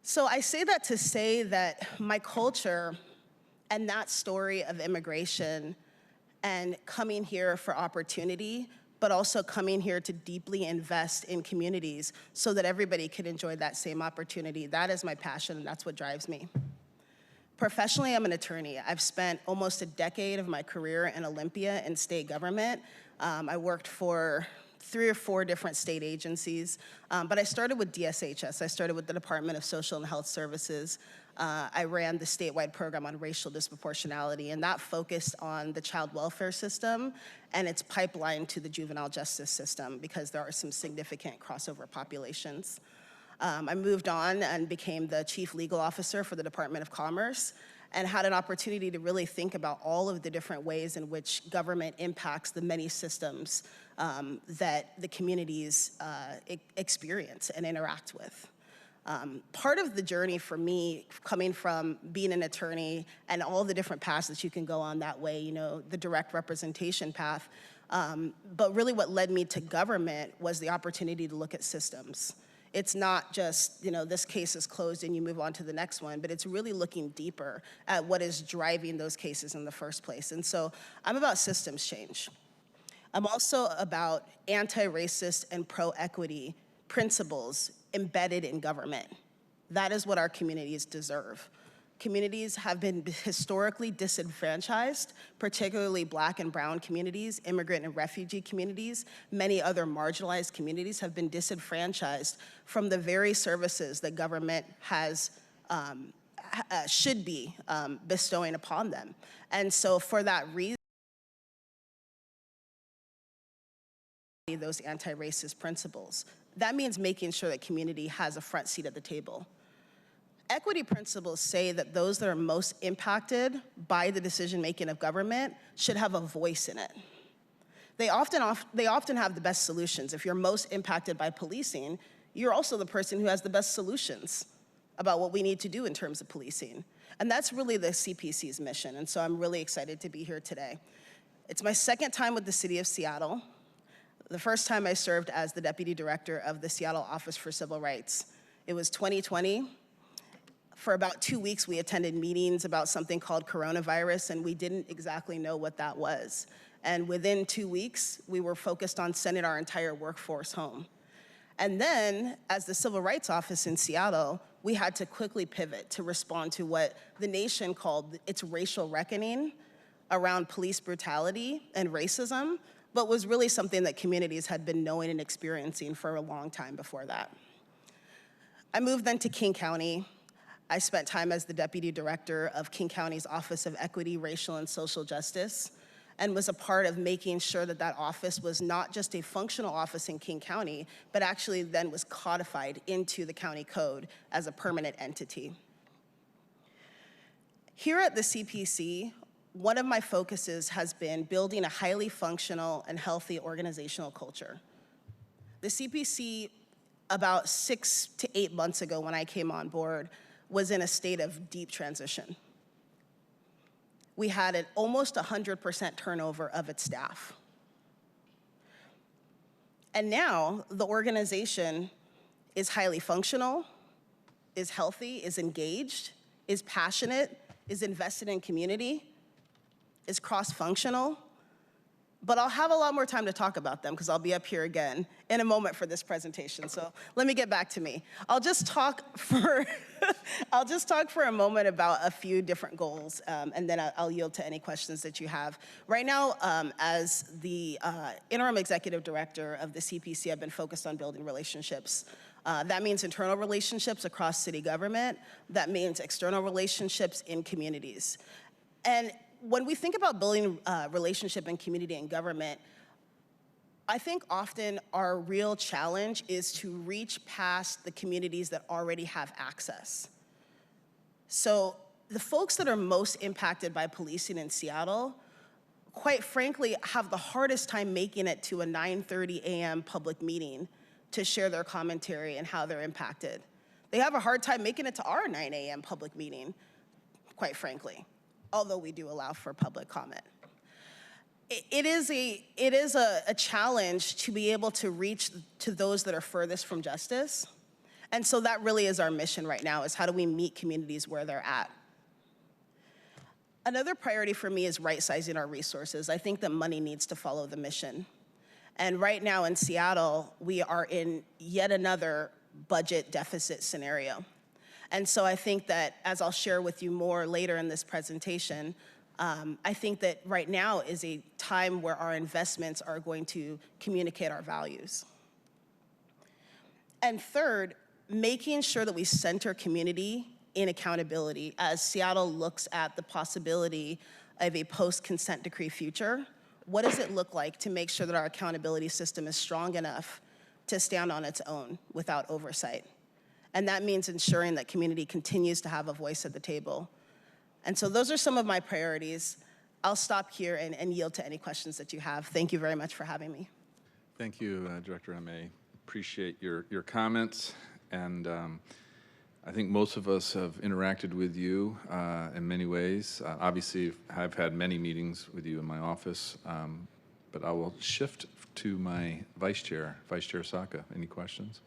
So I say that to say that my culture and that story of immigration and coming here for opportunity, but also coming here to deeply invest in communities so that everybody can enjoy that same opportunity, that is my passion and that's what drives me. Professionally, I'm an attorney. I've spent almost a decade of my career in Olympia and state government. I worked for 3 or 4 different state agencies, but I started with DSHS. I started with the Department of Social and Health Services. I ran the statewide program on racial disproportionality, and that focused on the child welfare system and its pipeline to the juvenile justice system, because there are some significant crossover populations. I moved on and became the chief legal officer for the Department of Commerce, and had an opportunity to really think about all of the different ways in which government impacts the many systems that the communities experience and interact with. Part of the journey for me, coming from being an attorney and all the different paths that you can go on that way, the direct representation path, but really what led me to government was the opportunity to look at systems. It's not just, this case is closed and you move on to the next one, but it's really looking deeper at what is driving those cases in the first place. And so I'm about systems change. I'm also about anti-racist and pro-equity principles embedded in government. That is what our communities deserve. Communities have been historically disenfranchised, particularly Black and brown communities, immigrant and refugee communities. Many other marginalized communities have been disenfranchised from the very services that government has, should be bestowing upon them. And so for that reason, those anti-racist principles, that means making sure that community has a front seat at the table. Equity principles say that those that are most impacted by the decision-making of government should have a voice in it. They often have the best solutions. If you're most impacted by policing, you're also the person who has the best solutions about what we need to do in terms of policing. And that's really the CPC's mission, and so I'm really excited to be here today. It's my second time with the City of Seattle. The first time I served as the Deputy Director of the Seattle Office for Civil Rights. It was 2020. For about 2 weeks, we attended meetings about something called coronavirus, and we didn't exactly know what that was. And within 2 weeks, we were focused on sending our entire workforce home. And then, as the Civil Rights Office in Seattle, we had to quickly pivot to respond to what the nation called its racial reckoning around police brutality and racism, but was really something that communities had been knowing and experiencing for a long time before that. I moved then to King County. I spent time as the Deputy Director of King County's Office of Equity, Racial, and Social Justice, and was a part of making sure that that office was not just a functional office in King County, but actually then was codified into the county code as a permanent entity. Here at the CPC, one of my focuses has been building a highly functional and healthy organizational culture. The CPC, about 6 to 8 months ago when I came on board, was in a state of deep transition. We had an almost 100% turnover of its staff. And now the organization is highly functional, is healthy, is engaged, is passionate, is invested in community, is cross-functional. But I'll have a lot more time to talk about them because I'll be up here again in a moment for this presentation. So let me get back to me. I'll just talk for a moment about a few different goals, and then I'll yield to any questions that you have. Right now, as the interim executive director of the CPC, I've been focused on building relationships. That means internal relationships across city government. That means external relationships in communities. And when we think about building relationship in community and government, I think often our real challenge is to reach past the communities that already have access. So the folks that are most impacted by policing in Seattle, quite frankly, have the hardest time making it to a 9:30 a.m. public meeting to share their commentary and how they're impacted. They have a hard time making it to our 9 a.m. public meeting, quite frankly, although we do allow for public comment. It is a challenge to be able to reach to those that are furthest from justice. And so that really is our mission right now, is how do we meet communities where they're at. Another priority for me is right-sizing our resources. I think that money needs to follow the mission. And right now in Seattle, we are in yet another budget deficit scenario. And so I think that, as I'll share with you more later in this presentation, I think that right now is a time where our investments are going to communicate our values. And third, making sure that we center community in accountability. As Seattle looks at the possibility of a post-consent decree future, what does it look like to make sure that our accountability system is strong enough to stand on its own without oversight? And that means ensuring that community continues to have a voice at the table. And so those are some of my priorities. I'll stop here and yield to any questions that you have. Thank you very much for having me. Thank you, Director Ameh. Appreciate your comments. And I think most of us have interacted with you in many ways. Obviously, I've had many meetings with you in my office, but I will shift to my Vice Chair Saka. Any questions?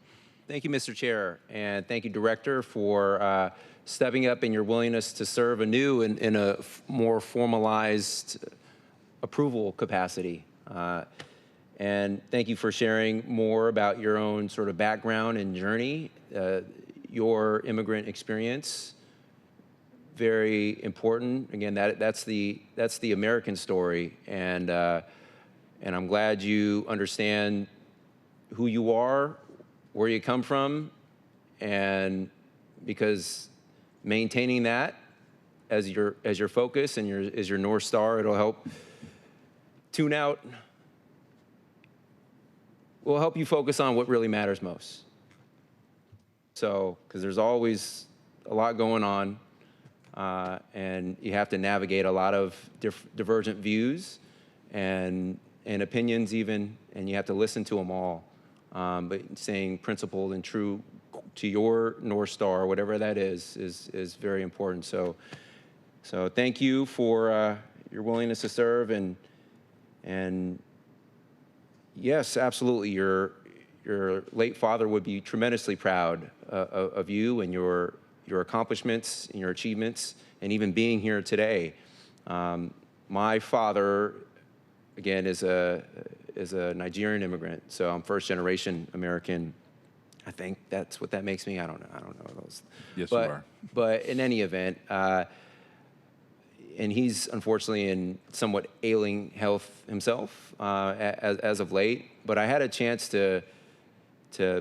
Thank you, Mr. Chair, and thank you, Director, for stepping up in your willingness to serve anew in a more formalized approval capacity. And thank you for sharing more about your own sort of background and journey, your immigrant experience. Very important. Again, that's the American story, and I'm glad you understand who you are, where you come from, and because maintaining that as your focus and as your North Star, it'll help tune out. Will help you focus on what really matters most. So, because there's always a lot going on, and you have to navigate a lot of divergent views and opinions even, and you have to listen to them all. But staying principled and true to your North Star, whatever that is very important. So thank you for your willingness to serve, and yes, absolutely, your late father would be tremendously proud of you and your accomplishments and your achievements, and even being here today. My father, again, is a Nigerian immigrant, so I'm first-generation American. I think that's what that makes me. I don't know those. Yes, you are. But in any event, and he's unfortunately in somewhat ailing health himself as of late. But I had a chance to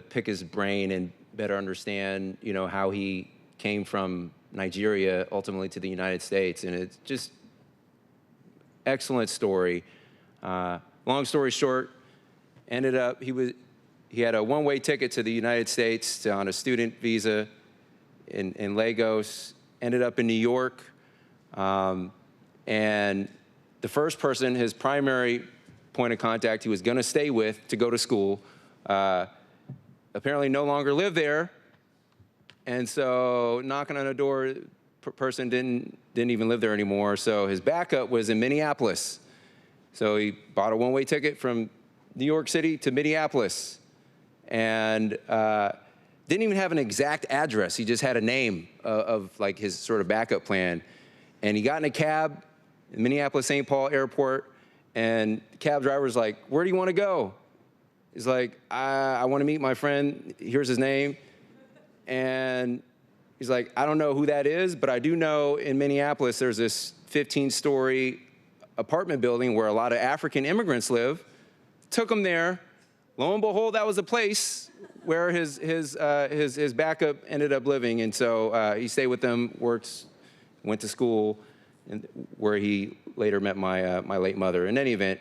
pick his brain and better understand, how he came from Nigeria ultimately to the United States, and it's just excellent story. Long story short, ended up he had a one-way ticket to the United States on a student visa in Lagos. Ended up in New York. And the first person, his primary point of contact he was going to stay with to go to school, apparently no longer lived there. And so knocking on the door, person didn't even live there anymore. So his backup was in Minneapolis. So he bought a one-way ticket from New York City to Minneapolis, and didn't even have an exact address. He just had a name of like his sort of backup plan. And he got in a cab in Minneapolis-St. Paul Airport, and the cab driver's like, "Where do you want to go?" He's like, I want to meet my friend. Here's his name. And he's like, "I don't know who that is, but I do know in Minneapolis there's this 15-story apartment building where a lot of African immigrants live." Took him there. Lo and behold, that was a place where his backup ended up living. And so he stayed with them, went to school, and where he later met my late mother. In any event,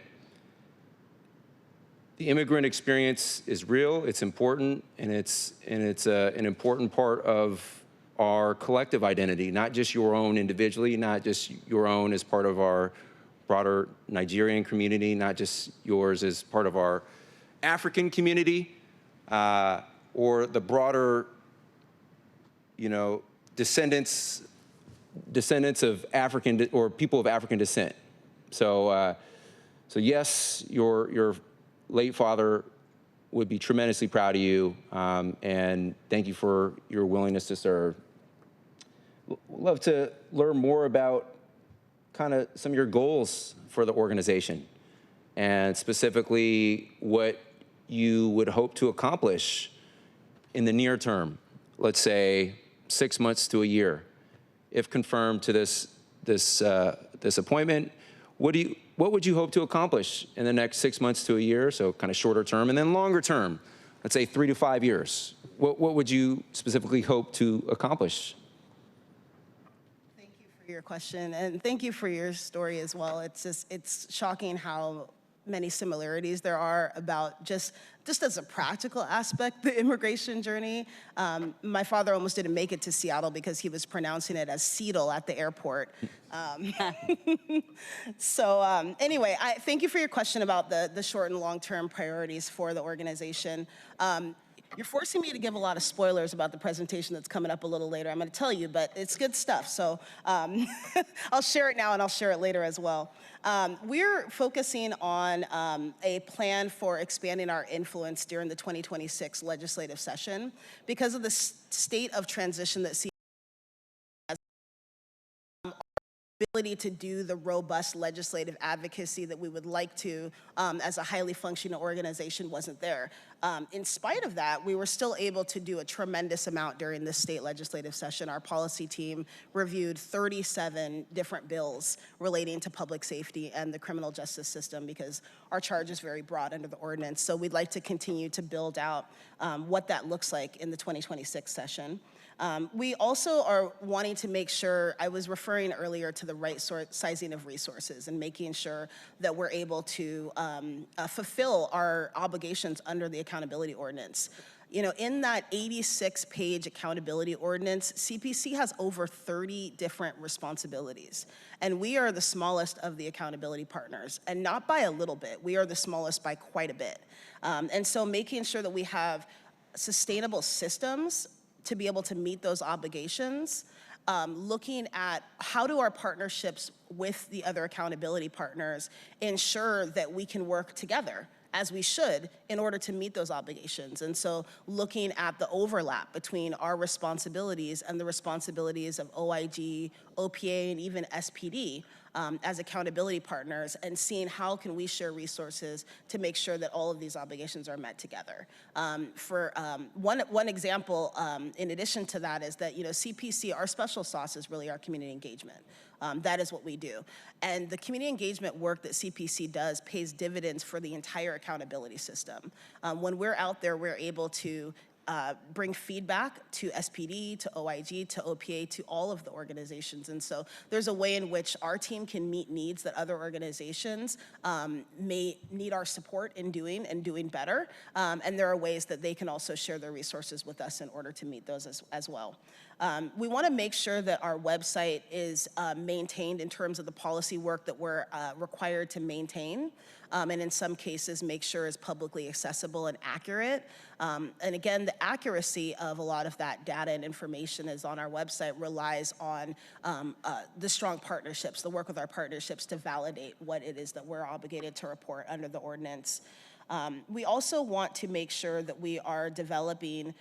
the immigrant experience is real, it's important, and it's an important part of our collective identity, not just your own individually, not just your own as part of our broader Nigerian community, not just yours as part of our African community, or the broader, descendants of African or people of African descent. So yes, your late father would be tremendously proud of you, and thank you for your willingness to serve. Love to learn more about kind of some of your goals for the organization, and specifically what you would hope to accomplish in the near term, let's say 6 months to a year. If confirmed to this appointment, what would you hope to accomplish in the next 6 months to a year? So kind of shorter term, and then longer term, let's say 3 to 5 years. What would you specifically hope to accomplish? your question, and thank you for your story as well. It's shocking how many similarities there are about just as a practical aspect, the immigration journey. My father almost didn't make it to Seattle because he was pronouncing it as Seattle at the airport. Anyway, thank you for your question about the short and long-term priorities for the organization. You're forcing me to give a lot of spoilers about the presentation that's coming up a little later. I'm going to tell you, but it's good stuff. So I'll share it now and I'll share it later as well. We're focusing on a plan for expanding our influence during the 2026 legislative session because of the state of transition that ability to do the robust legislative advocacy that we would like to as a highly functioning organization wasn't there. In spite of that, we were still able to do a tremendous amount during this state legislative session. Our policy team reviewed 37 different bills relating to public safety and the criminal justice system because our charge is very broad under the ordinance. So we'd like to continue to build out what that looks like in the 2026 session. We also are wanting to make sure, I was referring earlier to the right sizing of resources and making sure that we're able to fulfill our obligations under the accountability ordinance. You know, in that 86-page accountability ordinance, CPC has over 30 different responsibilities. And we are the smallest of the accountability partners, and not by a little bit. We are the smallest by quite a bit. And so making sure that we have sustainable systems to be able to meet those obligations, looking at how do our partnerships with the other accountability partners ensure that we can work together as we should in order to meet those obligations. And so looking at the overlap between our responsibilities and the responsibilities of OIG, OPA, and even SPD as accountability partners, and seeing how can we share resources to make sure that all of these obligations are met together. One example, in addition to that, is that CPC, our special sauce is really our community engagement. That is what we do. And the community engagement work that CPC does pays dividends for the entire accountability system. When we're out there, we're able to bring feedback to SPD, to OIG, to OPA, to all of the organizations. And so there's a way in which our team can meet needs that other organizations may need our support in doing better. And there are ways that they can also share their resources with us in order to meet those as well. We want to make sure that our website is maintained in terms of the policy work that we're required to maintain, and in some cases make sure is publicly accessible and accurate. And again, the accuracy of a lot of that data and information is on our website relies on the strong partnerships, the work with our partnerships to validate what it is that we're obligated to report under the ordinance. We also want to make sure that we are developing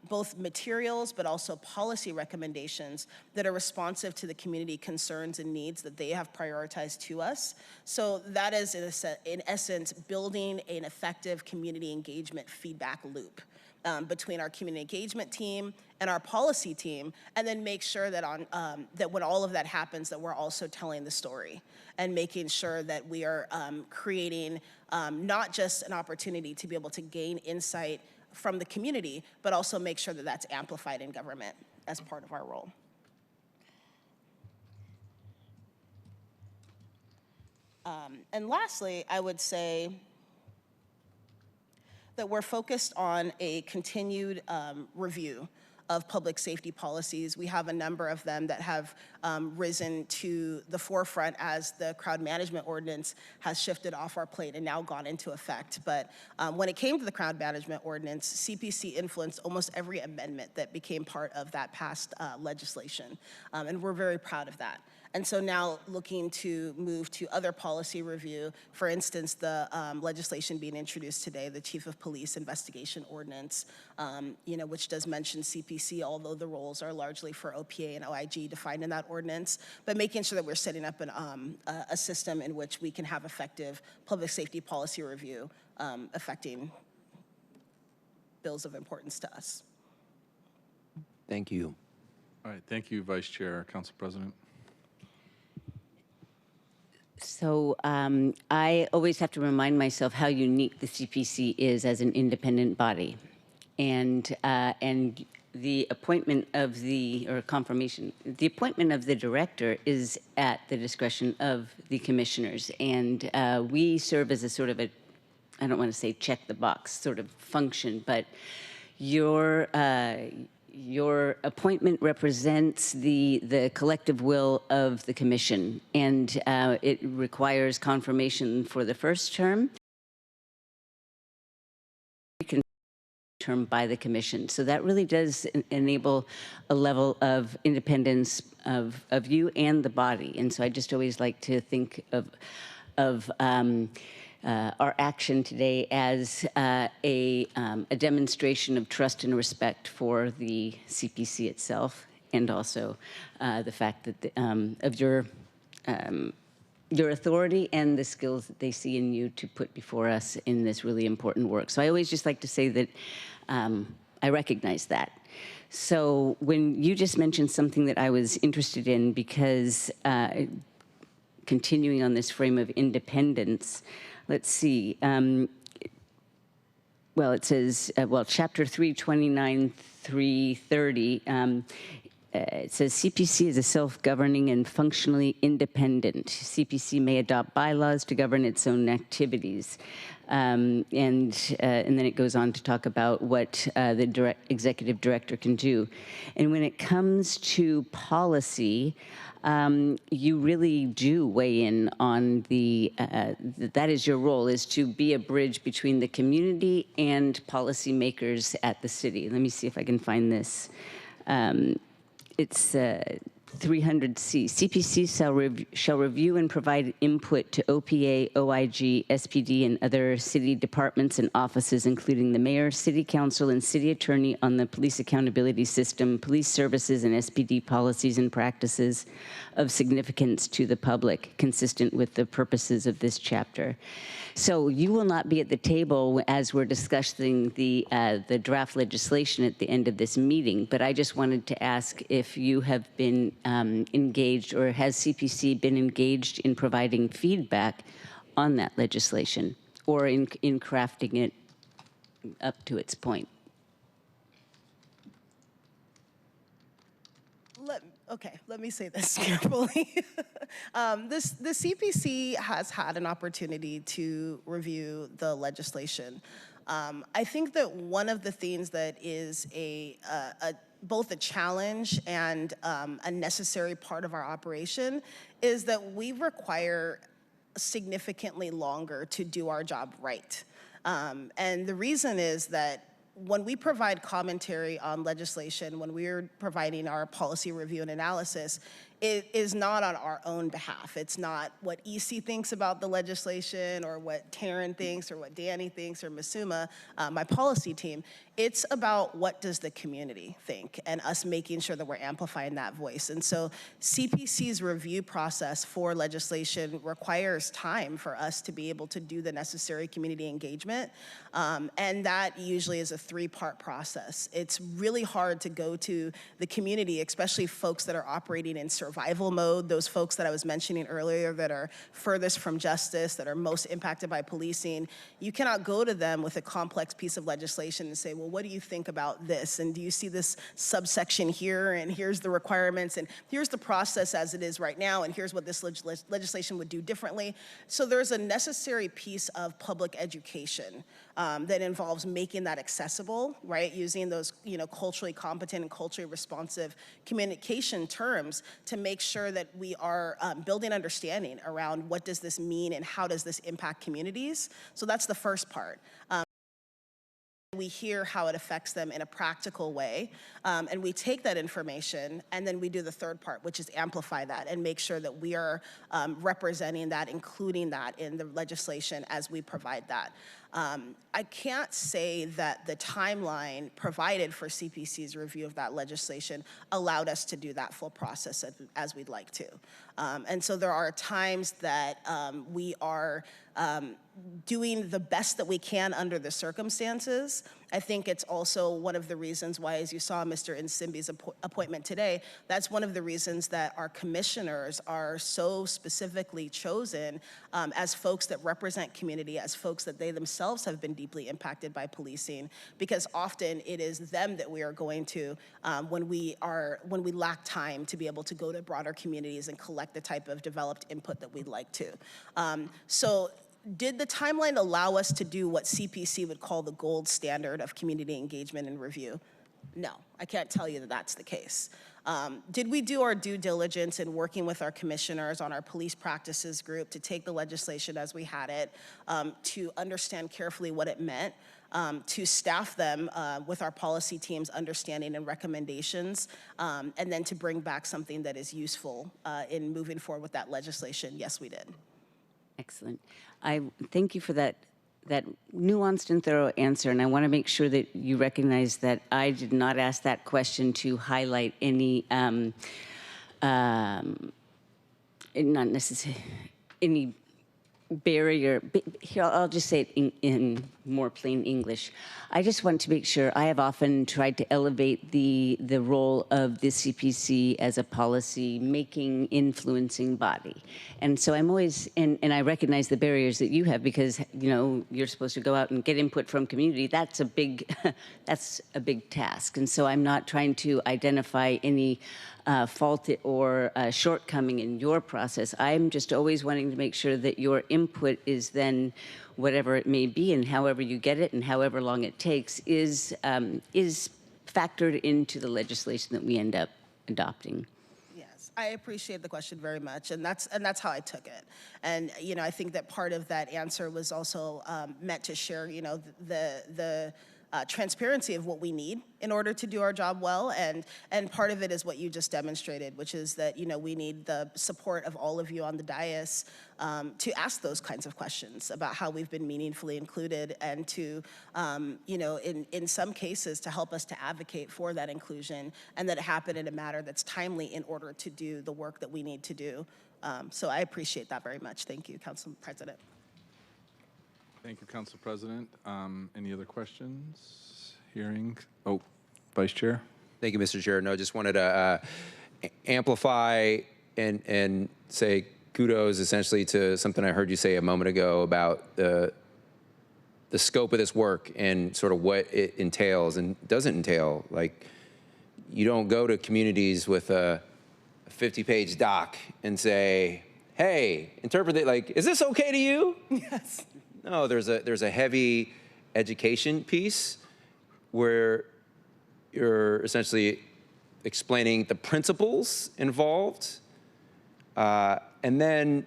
both materials but also policy recommendations that are responsive to the community concerns and needs that they have prioritized to us. So that is, in essence, building an effective community engagement feedback loop between our community engagement team and our policy team, and then make sure that that when all of that happens, that we're also telling the story and making sure that we are creating not just an opportunity to be able to gain insight from the community, but also make sure that that's amplified in government as part of our role. And lastly, I would say that we're focused on a continued review of public safety policies. We have a number of them that have risen to the forefront as the crowd management ordinance has shifted off our plate and now gone into effect. But when it came to the crowd management ordinance, CPC influenced almost every amendment that became part of that past legislation. And we're very proud of that. And so now looking to move to other policy review, for instance, the legislation being introduced today, the Chief of Police Investigation Ordinance, which does mention CPC, although the roles are largely for OPA and OIG defined in that ordinance, but making sure that we're setting up a system in which we can have effective public safety policy review affecting bills of importance to us. Thank you. All right, thank you, Vice Chair. Council President. So I always have to remind myself how unique the CPC is as an independent body. And the appointment of or confirmation, the appointment of the director is at the discretion of the commissioners. And we serve as a sort of I don't want to say check the box sort of function, but your appointment represents the collective will of the commission, and it requires confirmation for the first term, term by the commission. So that really does enable a level of independence of you and the body. And so I just always like to think of our action today as a demonstration of trust and respect for the CPC itself, and also the fact that of your authority and the skills that they see in you to put before us in this really important work. So I always just like to say that I recognize that. So when you just mentioned something that I was interested in, because continuing on this frame of independence, let's see. Well, it says, Chapter 3, 29, 330, it says CPC is a self-governing and functionally independent. CPC may adopt bylaws to govern its own activities. And then it goes on to talk about what the executive director can do. And when it comes to policy, you really do weigh in on that is your role, is to be a bridge between the community and policymakers at the city. Let me see if I can find this. It's 300C. CPC shall review and provide input to OPA, OIG, SPD, and other city departments and offices, including the mayor, city council, and city attorney, on the police accountability system, police services, and SPD policies and practices of significance to the public, consistent with the purposes of this chapter. So you will not be at the table as we're discussing the draft legislation at the end of this meeting, but I just wanted to ask if you have been engaged, or has CPC been engaged in providing feedback on that legislation, or in crafting it up to its point? Let me say this carefully. The CPC has had an opportunity to review the legislation. I think that one of the things that is both a challenge and a necessary part of our operation is that we require significantly longer to do our job right. And the reason is that when we provide commentary on legislation, when we're providing our policy review and analysis, it is not on our own behalf. It's not what Eci thinks about the legislation, or what Taryn thinks, or what Danny thinks, or Masuma, my policy team. It's about what does the community think, and us making sure that we're amplifying that voice. And so CPC's review process for legislation requires time for us to be able to do the necessary community engagement. And that usually is a 3-part process. It's really hard to go to the community, especially folks that are operating in survival mode, those folks that I was mentioning earlier that are furthest from justice, that are most impacted by policing. You cannot go to them with a complex piece of legislation and say, well, what do you think about this? And do you see this subsection here? And here's the requirements, and here's the process as it is right now, and here's what this legislation would do differently. So there's a necessary piece of public education that involves making that accessible, right? Using those, culturally competent and culturally responsive communication terms to make sure that we are building understanding around what does this mean and how does this impact communities. So that's the first part. We hear how it affects them in a practical way, and we take that information, and then we do the third part, which is amplify that and make sure that we are representing that, including that in the legislation as we provide that. I can't say that the timeline provided for CPC's review of that legislation allowed us to do that full process as we'd like to. And so there are times that we are doing the best that we can under the circumstances, I think it's also one of the reasons why, as you saw Mr. Nsimbi's appointment today, that's one of the reasons that our commissioners are so specifically chosen as folks that represent community, as folks that they themselves have been deeply impacted by policing, because often it is them that we are going to when we lack time to be able to go to broader communities and collect the type of developed input that we'd like to. So did the timeline allow us to do what CPC would call the gold standard of community engagement and review? No, I can't tell you that that's the case. Did we do our due diligence in working with our commissioners on our police practices group to take the legislation as we had it, to understand carefully what it meant, to staff them with our policy team's understanding and recommendations, and then to bring back something that is useful in moving forward with that legislation? Yes, we did. Excellent. I thank you for that nuanced and thorough answer, and I want to make sure that you recognize that I did not ask that question to highlight any, not necessarily, any barrier. Here, I'll just say it in more plain English. I just want to make sure. I have often tried to elevate the role of the CPC as a policy-making, influencing body. And so I'm always, and I recognize the barriers that you have because, you know, you're supposed to go out and get input from community. That's a big, that's a big task. And so I'm not trying to identify any fault or shortcoming in your process. I'm just always wanting to make sure that your input is then, whatever it may be and however you get it and however long it takes, is factored into the legislation that we end up adopting. Yes, I appreciate the question very much, and that's how I took it. And you know, I think that part of that answer was also meant to share, you know, the transparency of what we need in order to do our job well, and part of it is what you just demonstrated, which is that, you know, we need the support of all of you on the dais to ask those kinds of questions about how we've been meaningfully included, and to, you know, in some cases to help us to advocate for that inclusion, and that it happen in a manner that's timely in order to do the work that we need to do. So I appreciate that very much. Thank you, Council President. Thank you, Council President. Any other questions? Hearing, oh, Vice Chair. Thank you, Mr. Chair. No, just wanted to amplify and say kudos essentially to something I heard you say a moment ago about the scope of this work and sort of what it entails and doesn't entail. Like, you don't go to communities with a 50-page doc and say, hey, interpret it, like, is this okay to you? Yes. No, there's a heavy education piece where you're essentially explaining the principles involved, and then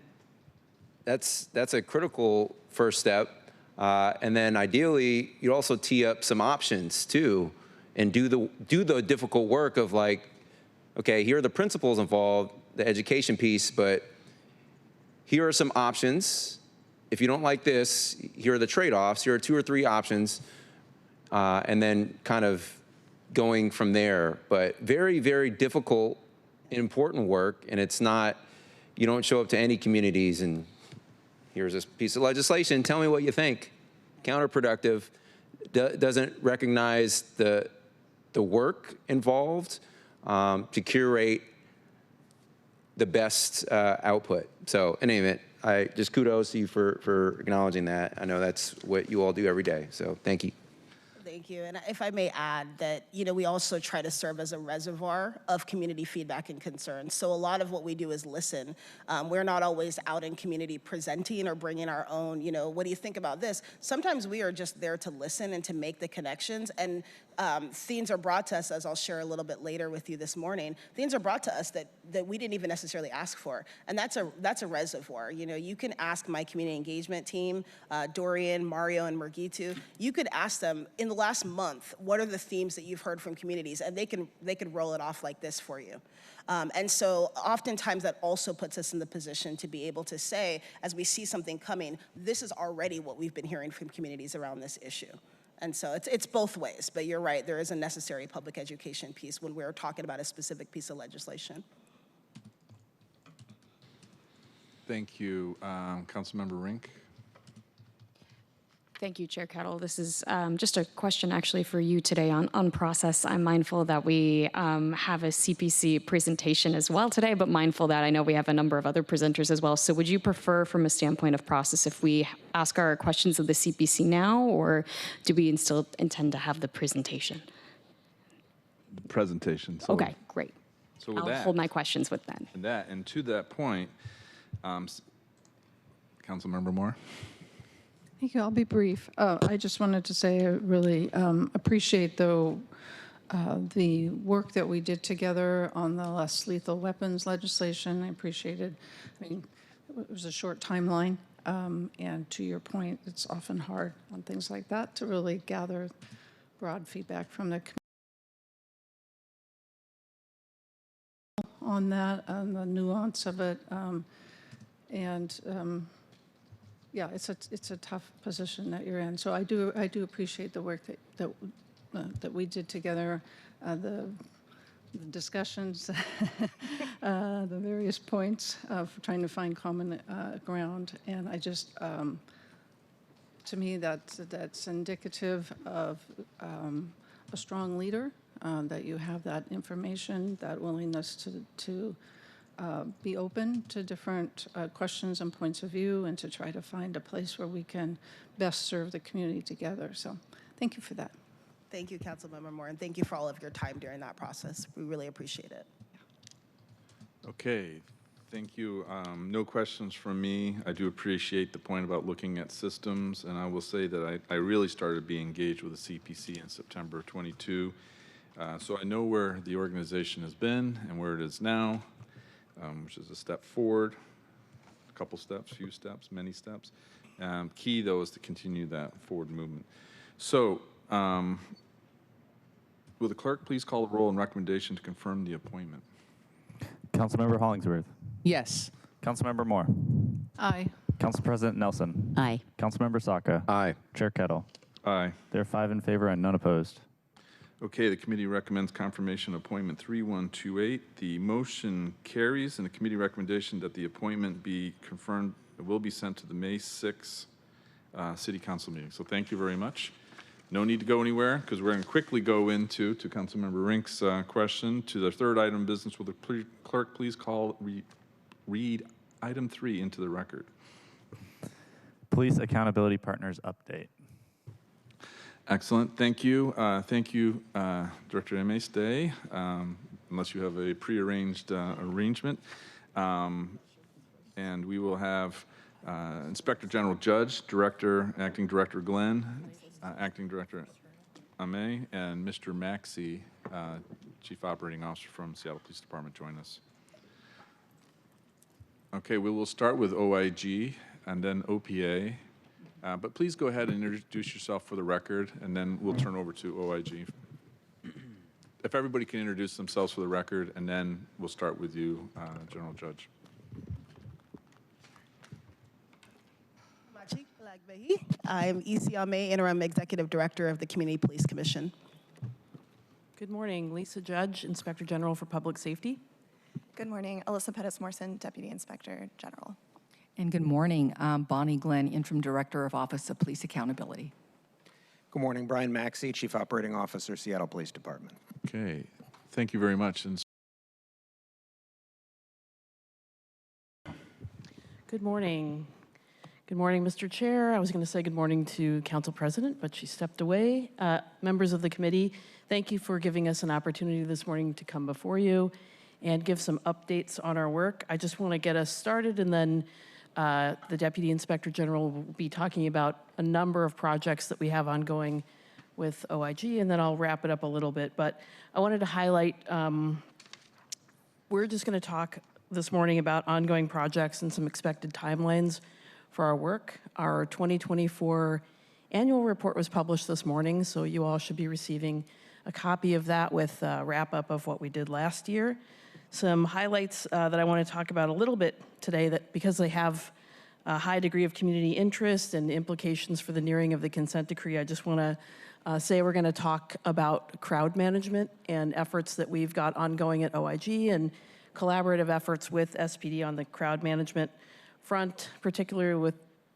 that's a critical first step. And then ideally, you also tee up some options too, and do the difficult work of, like, okay, here are the principles involved, the education piece, but here are some options. If you don't like this, here are the trade-offs. Here are 2 or 3 options, and then kind of going from there. But very, very difficult, important work, and it's not, you don't show up to any communities and here's this piece of legislation, tell me what you think. Counterproductive, doesn't recognize the work involved to curate the best output. So in any event, I just kudos to you for acknowledging that. I know that's what you all do every day, so thank you. Thank you. And if I may add that, you know, we also try to serve as a reservoir of community feedback and concerns. So a lot of what we do is listen. We're not always out in community presenting or bringing our own, you know, what do you think about this? Sometimes we are just there to listen and to make the connections. And things are brought to us, as I'll share a little bit later with you this morning, things are brought to us that we didn't even necessarily ask for. And that's a reservoir. You know, you can ask my community engagement team, Dorian, Mario, and Murgitu, you could ask them, in the last month, what are the themes that you've heard from communities? And they can roll it off like this for you. And so oftentimes that also puts us in the position to be able to say, as we see something coming, this is already what we've been hearing from communities around this issue. And so it's both ways, but you're right, there is a necessary public education piece when we're talking about a specific piece of legislation. Thank you. Councilmember Rink. Thank you, Chair Kettle. This is just a question actually for you today on process. I'm mindful that we have a CPC presentation as well today, but mindful that I know we have a number of other presenters as well. So would you prefer from a standpoint of process if we ask our questions of the CPC now, or do we still intend to have the presentation? Presentation. So, okay, great. So with I'll that, hold my questions with then. And to that point, Councilmember Moore. Thank you. I'll be brief. I just wanted to say I really appreciate, though, the work that we did together on the less lethal weapons legislation. I appreciated. I mean, it was a short timeline, and to your point, it's often hard on things like that to really gather broad feedback from the community on that, on the nuance of it, yeah, it's a tough position that you're in. So I do appreciate the work that we did together, the discussions, the various points of trying to find common ground. And I just, to me, that's indicative of a strong leader, that you have that information, that willingness to be open to different questions and points of view, and to try to find a place where we can best serve the community together. So thank you for that. Thank you, Councilmember Moore, and thank you for all of your time during that process. We really appreciate it. Okay, thank you. No questions from me. I do appreciate the point about looking at systems, and I will say that I really started being engaged with the CPC in September 22. So I know where the organization has been and where it is now. Which is a step forward, a couple steps, few steps, many steps. Key, though, is to continue that forward movement. So, will the clerk please call the roll and recommendation to confirm the appointment? Councilmember Hollingsworth. Yes. Councilmember Moore. Aye. Council President Nelson. Aye. Councilmember Saka. Aye. Chair Kettle. Aye. There are 5 in favor and none opposed. Okay, the committee recommends confirmation of appointment 3128. The motion carries, and the committee recommendation that the appointment be confirmed will be sent to the May 6th City Council meeting. So thank you very much. No need to go anywhere, because we're going to quickly go into, to Councilmember Rink's question, to the third item of business. Will the clerk please read item 3 into the record? Police Accountability Partners update. Excellent. Thank you. Thank you, Director Ameh, unless you have a prearranged arrangement. And we will have Inspector General Judge, Acting Director Glenn, Acting Director Ameh, and Mr. Maxey, Chief Operating Officer from Seattle Police Department, join us. Okay, we will start with OIG and then OPA. But please go ahead and introduce yourself for the record, and then we'll turn over to OIG. If everybody can introduce themselves for the record, and then we'll start with you, General Judge. I'm Eci Ameh, Interim Executive Director of the Community Police Commission. Good morning, Lisa Judge, Inspector General for Public Safety. Good morning, Alyssa Pettis-Morrison, Deputy Inspector General. And good morning, Bonnie Glenn, Interim Director of Office of Police Accountability. Good morning, Brian Maxey, Chief Operating Officer, Seattle Police Department. Okay, thank you very much. And good morning. Good morning, Mr. Chair. I was going to say good morning to Council President, but she stepped away. Members of the committee, thank you for giving us an opportunity this morning to come before you and give some updates on our work. I just want to get us started, and then the Deputy Inspector General will be talking about a number of projects that we have ongoing with OIG, and then I'll wrap it up a little bit. But I wanted to highlight, we're just going to talk this morning about ongoing projects and some expected timelines for our work. Our 2024 annual report was published this morning, so you all should be receiving a copy of that with a wrap-up of what we did last year. Some highlights that I want to talk about a little bit today, that because they have a high degree of community interest and implications for the nearing of the consent decree, I just want to say we're going to talk about crowd management and efforts that we've got ongoing at OIG, and collaborative efforts with SPD on the crowd management front, particularly with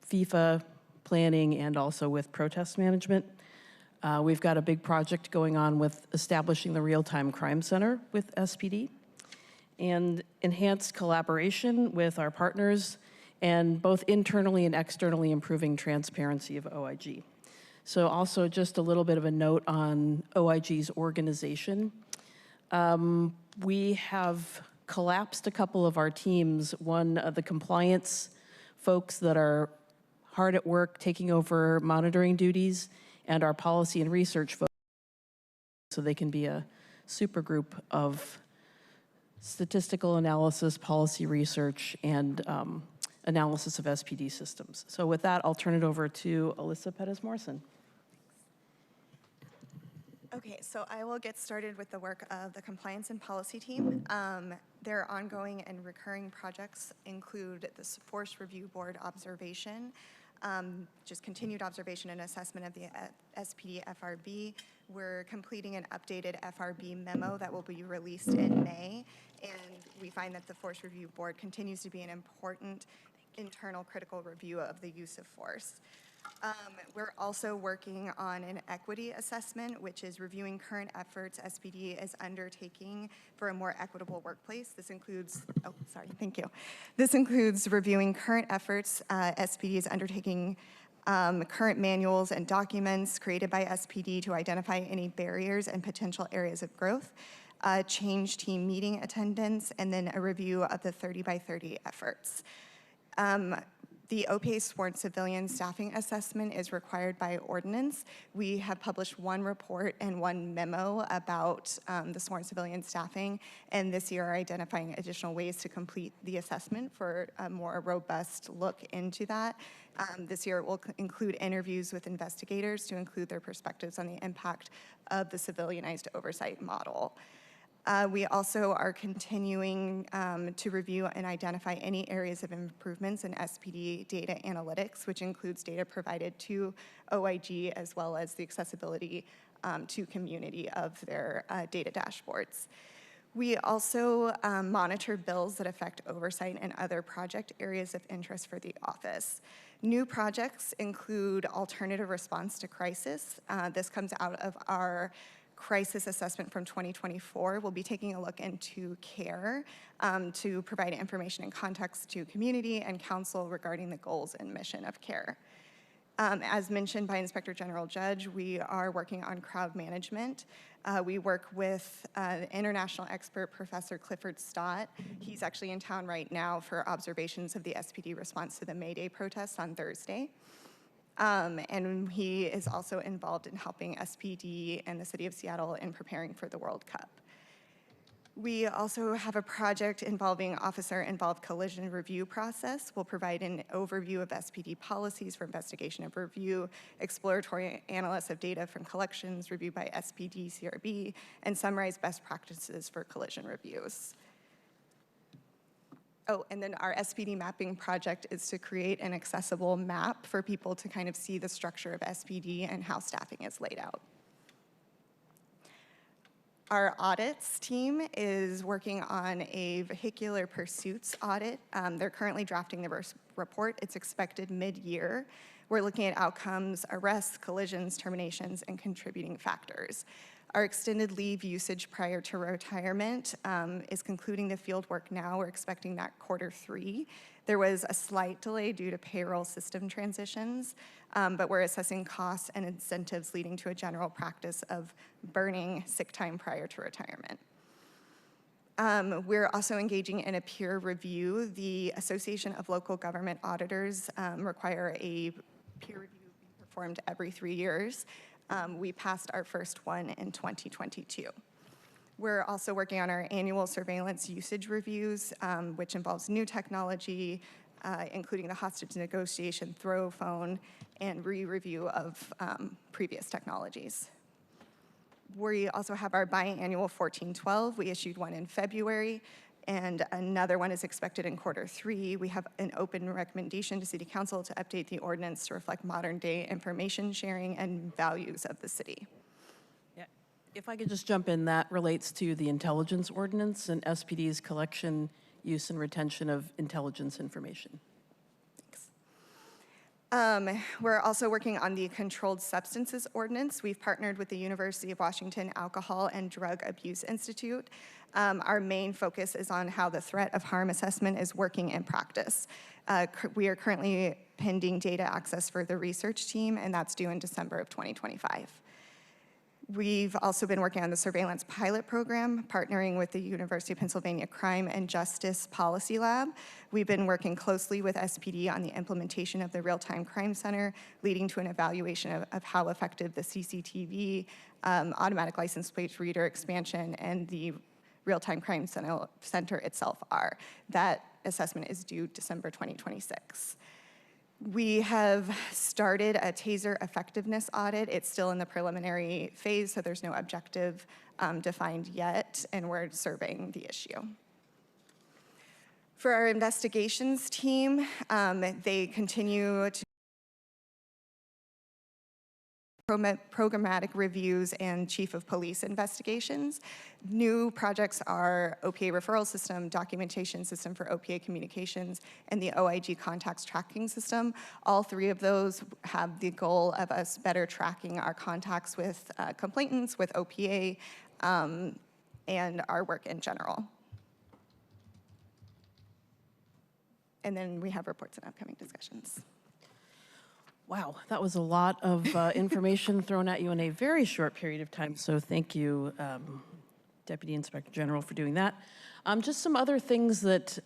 FIFA, planning and also with protest management. We've got a big project going on with establishing the Real-Time Crime Center with SPD and enhanced collaboration with our partners and both internally and externally improving transparency of OIG. So also just a little bit of a note on OIG's organization. We have collapsed a couple of our teams. One of the compliance folks that are hard at work taking over monitoring duties, and our policy and research folks, so they can be a super group of statistical analysis, policy research, and analysis of SPD systems. So with that, I'll turn it over to Alyssa Pettis-Morrison. Okay, so I will get started with the work of the compliance and policy team. Their ongoing and recurring projects include the Force Review Board observation, just continued observation and assessment of the SPD FRB. We're completing an updated FRB memo that will be released in May, and we find that the Force Review Board continues to be an important internal critical review of the use of force. We're also working on an equity assessment, which is reviewing current efforts SPD is undertaking for a more equitable workplace. This includes, This includes reviewing current efforts SPD is undertaking, current manuals and documents created by SPD to identify any barriers and potential areas of growth, change team meeting attendance, and then a review of the 30 by 30 efforts. The OPA sworn civilian staffing assessment is required by ordinance. We have published one report and one memo about the sworn civilian staffing, and this year are identifying additional ways to complete the assessment for a more robust look into that. This year it will include interviews with investigators to include their perspectives on the impact of the civilianized oversight model. We also are continuing to review and identify any areas of improvements in SPD data analytics, which includes data provided to OIG as well as the accessibility to community of their data dashboards. We also monitor bills that affect oversight and other project areas of interest for the office. New projects include alternative response to crisis. This comes out of our crisis assessment from 2024. We'll be taking a look into CARE to provide information and context to community and council regarding the goals and mission of CARE. As mentioned by Inspector General Judge, we are working on crowd management. We work with international expert Professor Clifford Stott. He's actually in town right now for observations of the SPD response to the May Day protests on Thursday. And he is also involved in helping SPD and the City of Seattle in preparing for the World Cup. We also have a project involving officer-involved collision review process. We'll provide an overview of SPD policies for investigation of review, exploratory analysis of data from collections reviewed by SPD CRB, and summarize best practices for collision reviews. Oh, and then our SPD mapping project is to create an accessible map for people to kind of see the structure of SPD and how staffing is laid out. Our audits team is working on a vehicular pursuits audit. They're currently drafting the report. It's expected mid-year. We're looking at outcomes, arrests, collisions, terminations, and contributing factors. Our extended leave usage prior to retirement is concluding the field work now. We're expecting that Q3. There was a slight delay due to payroll system transitions, but we're assessing costs and incentives leading to a general practice of burning sick time prior to retirement. We're also engaging in a peer review. The Association of Local Government Auditors require a peer review be performed every 3 years. We passed our first one in 2022. We're also working on our annual surveillance usage reviews, which involves new technology, including the hostage negotiation throw phone and re-review of previous technologies. We also have our biannual 1412. We issued one in February, and another one is expected in Q3. We have an open recommendation to City Council to update the ordinance to reflect modern day information sharing and values of the city. Yeah, if I could just jump in, that relates to the intelligence ordinance and SPD's collection, use, and retention of intelligence information. We're also working on the Controlled Substances Ordinance. We've partnered with the University of Washington Alcohol and Drug Abuse Institute. Our main focus is on how the threat of harm assessment is working in practice. We are currently pending data access for the research team, and that's due in December of 2025. We've also been working on the surveillance pilot program, partnering with the University of Pennsylvania Crime and Justice Policy Lab. We've been working closely with SPD on the implementation of the Real-Time Crime Center, leading to an evaluation of how effective the CCTV, automatic license plate reader expansion, and the Real-Time Crime Center itself are. That assessment is due December 2026. We have started a TASER effectiveness audit. It's still in the preliminary phase, so there's no objective defined yet, and we're surveying the issue. For our investigations team, they continue to programmatic reviews and chief of police investigations. New projects are OPA referral system, documentation system for OPA communications, and the OIG contacts tracking system. All three of those have the goal of us better tracking our contacts with complainants, with OPA, and our work in general. And then we have reports and upcoming discussions. Wow, that was a lot of information thrown at you in a very short period of time, so thank you, Deputy Inspector General, for doing that. Just some other things that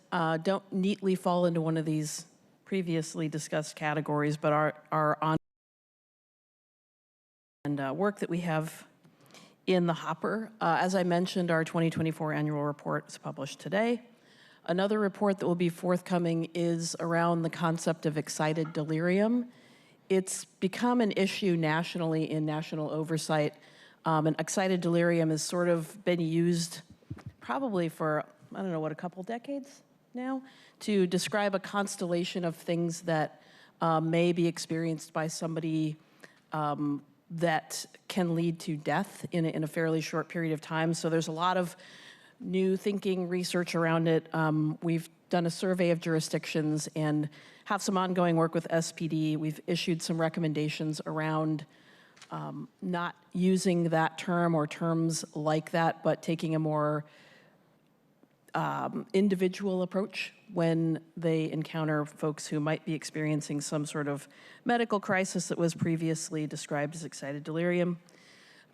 don't neatly fall into one of these previously discussed categories, but are on and work that we have in the hopper. As I mentioned, our 2024 annual report is published today. Another report that will be forthcoming is around the concept of excited delirium. It's become an issue nationally in national oversight, and excited delirium has sort of been used probably for, I don't know, what, a couple decades now, to describe a constellation of things that may be experienced by somebody that can lead to death in a fairly short period of time. So there's a lot of new thinking, research around it. We've done a survey of jurisdictions and have some ongoing work with SPD. We've issued some recommendations around not using that term or terms like that, but taking a more individual approach when they encounter folks who might be experiencing some sort of medical crisis that was previously described as excited delirium.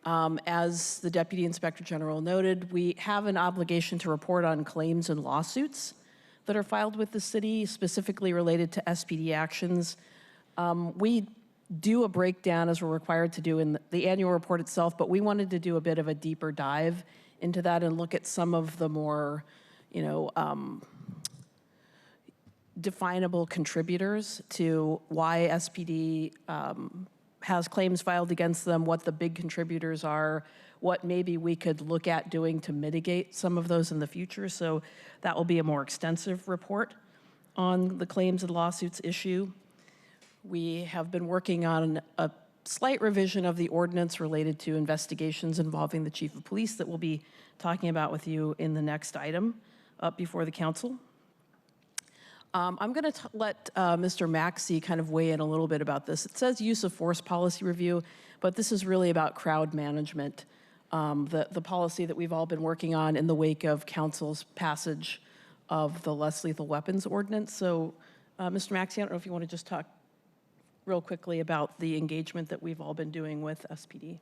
As the Deputy Inspector General noted, we have an obligation to report on claims and lawsuits that are filed with the city, specifically related to SPD actions. We do a breakdown, as we're required to do in the annual report itself, but we wanted to do a bit of a deeper dive into that and look at some of the more, definable contributors to why SPD has claims filed against them, what the big contributors are, what maybe we could look at doing to mitigate some of those in the future. So that will be a more extensive report on the claims and lawsuits issue. We have been working on a slight revision of the ordinance related to investigations involving the chief of police that we'll be talking about with you in the next item up before the council. I'm going to let Mr. Maxey kind of weigh in a little bit about this. It says use of force policy review, but this is really about crowd management, the policy that we've all been working on in the wake of council's passage of the less lethal weapons ordinance. So, Mr. Maxey, I don't know if you want to just talk real quickly about the engagement that we've all been doing with SPD.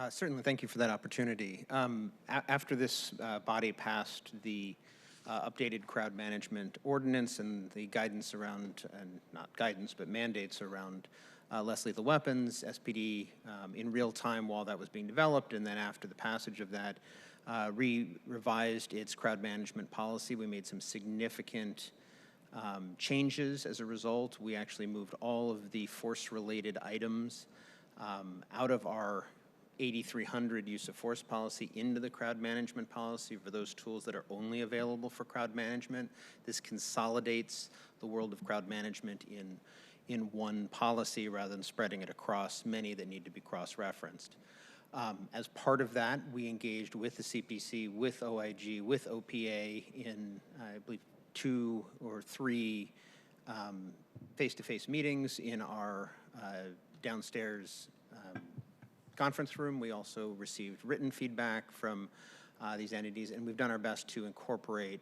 Certainly, thank you for that opportunity. After this body passed the updated crowd management ordinance and the guidance around, and not guidance, but mandates around less lethal weapons, SPD in real time while that was being developed, and then after the passage of that, revised its crowd management policy. We made some significant changes as a result. We actually moved all of the force-related items out of our 8300 use of force policy into the crowd management policy for those tools that are only available for crowd management. This consolidates the world of crowd management in one policy rather than spreading it across many that need to be cross-referenced. As part of that, we engaged with the CPC, with OIG, with OPA in, I believe, 2 or 3 face-to-face meetings in our downstairs conference room. We also received written feedback from these entities, and we've done our best to incorporate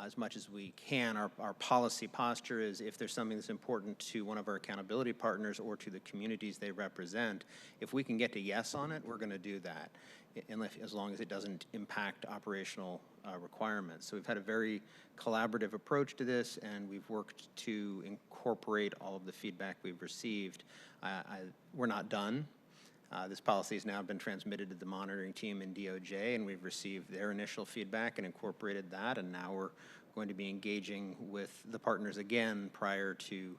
as much as we can. Our policy posture is if there's something that's important to one of our accountability partners or to the communities they represent, if we can get to yes on it, we're going to do that, as long as it doesn't impact operational requirements. So we've had a very collaborative approach to this, and we've worked to incorporate all of the feedback we've received. We're not done. This policy has now been transmitted to the monitoring team in DOJ, and we've received their initial feedback and incorporated that, and now we're going to be engaging with the partners again prior to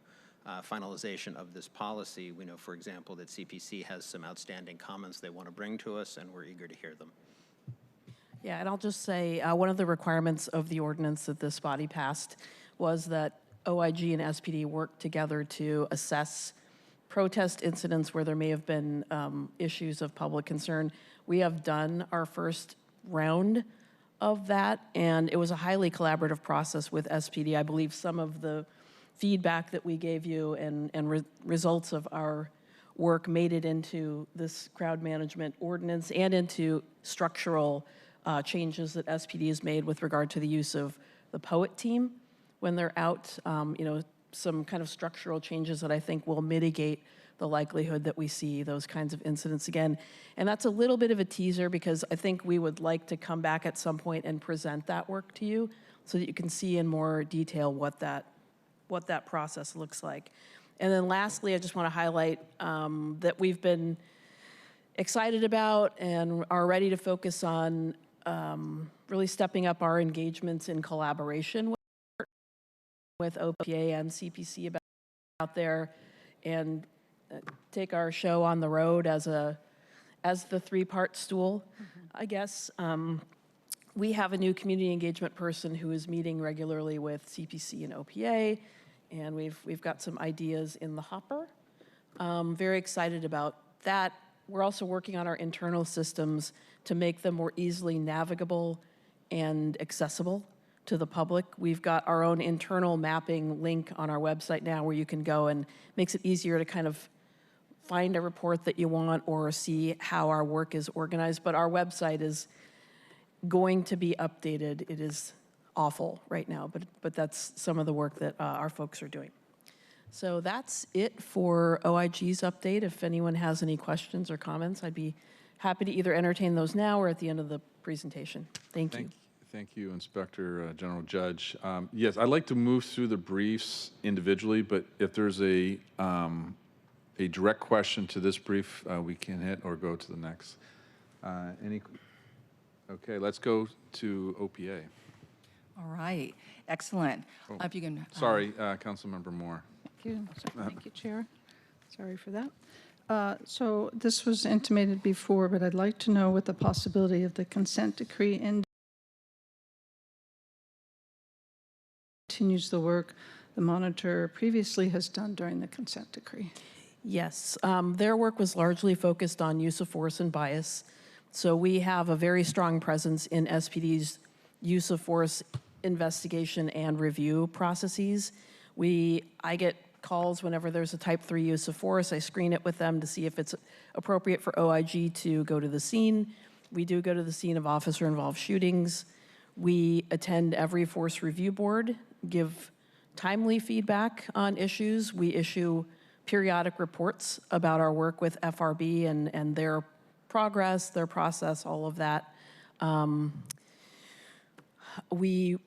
finalization of this policy. We know, for example, that CPC has some outstanding comments they want to bring to us, and we're eager to hear them. Yeah, and I'll just say one of the requirements of the ordinance that this body passed was that OIG and SPD work together to assess protest incidents where there may have been issues of public concern. We have done our first round of that, and it was a highly collaborative process with SPD. I believe some of the feedback that we gave you and results of our work made it into this crowd management ordinance and into structural changes that SPD has made with regard to the use of the POET team when they're out, some kind of structural changes that I think will mitigate the likelihood that we see those kinds of incidents again. And that's a little bit of a teaser because I think we would like to come back at some point and present that work to you so that you can see in more detail what that process looks like. And then lastly, I just want to highlight that we've been excited about and are ready to focus on really stepping up our engagements in collaboration with OPA and CPC out there and take our show on the road as the three-part stool, I guess. We have a new community engagement person who is meeting regularly with CPC and OPA, and we've got some ideas in the hopper. Very excited about that. We're also working on our internal systems to make them more easily navigable and accessible to the public. We've got our own internal mapping link on our website now where you can go, and makes it easier to kind of find a report that you want or see how our work is organized. But our website is going to be updated. It is awful right now, but that's some of the work that our folks are doing. So that's it for OIG's update. If anyone has any questions or comments, I'd be happy to either entertain those now or at the end of the presentation. Thank you. Thank you, Inspector General Judge. Yes, I'd like to move through the briefs individually, but if there's a direct question to this brief, we can hit or go to the next. Okay, let's go to OPA. All right, excellent. If you can. Sorry, Councilmember Moore. Thank you. Thank you, Chair. Sorry for that. So this was intimated before, but I'd like to know what the possibility of the consent decree continues the work the monitor previously has done during the consent decree. Yes, their work was largely focused on use of force and bias. So we have a very strong presence in SPD's use of force investigation and review processes. I get calls whenever there's a type 3 use of force. I screen it with them to see if it's appropriate for OIG to go to the scene. We do go to the scene of officer-involved shootings. We attend every force review board, give timely feedback on issues. We issue periodic reports about our work with FRB and their progress, their process, all of that. We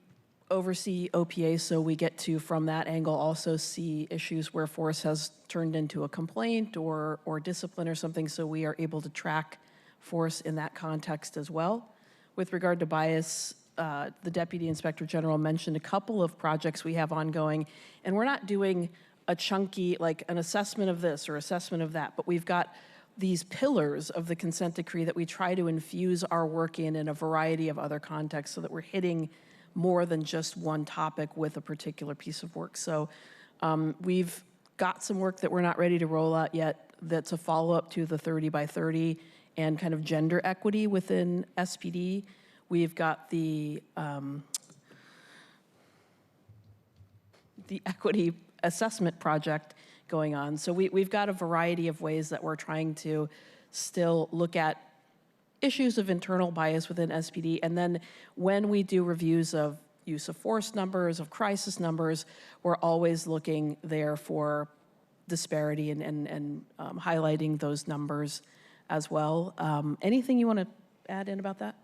oversee OPA, so we get to, from that angle, also see issues where force has turned into a complaint or discipline or something, so we are able to track force in that context as well. With regard to bias, the Deputy Inspector General mentioned a couple of projects we have ongoing, and we're not doing a chunky, like an assessment of this or assessment of that, but we've got these pillars of the consent decree that we try to infuse our work in a variety of other contexts so that we're hitting more than just one topic with a particular piece of work. So we've got some work that we're not ready to roll out yet that's a follow-up to the 30 by 30 and kind of gender equity within SPD. We've got the equity assessment project going on. So we've got a variety of ways that we're trying to still look at issues of internal bias within SPD. And then when we do reviews of use of force numbers, of crisis numbers, we're always looking there for disparity and highlighting those numbers as well. Anything you want to add in about that?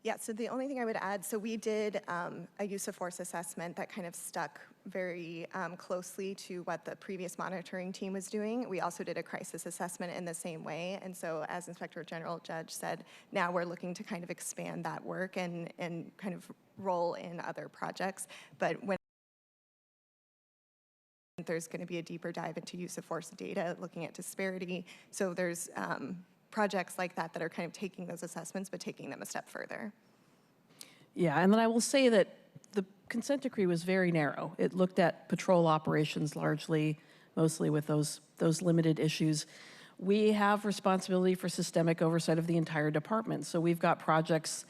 Yeah, so the only thing I would add, so we did a use of force assessment that kind of stuck very closely to what the previous monitoring team was doing. We also did a crisis assessment in the same way. And so as Inspector General Judge said, now we're looking to kind of expand that work and kind of roll in other projects. But when there's going to be a deeper dive into use of force data, looking at disparity. So there's projects like that that are kind of taking those assessments, but taking them a step further. Yeah, and then I will say that the consent decree was very narrow. It looked at patrol operations largely, mostly with those limited issues. We have responsibility for systemic oversight of the entire department. So we've got projects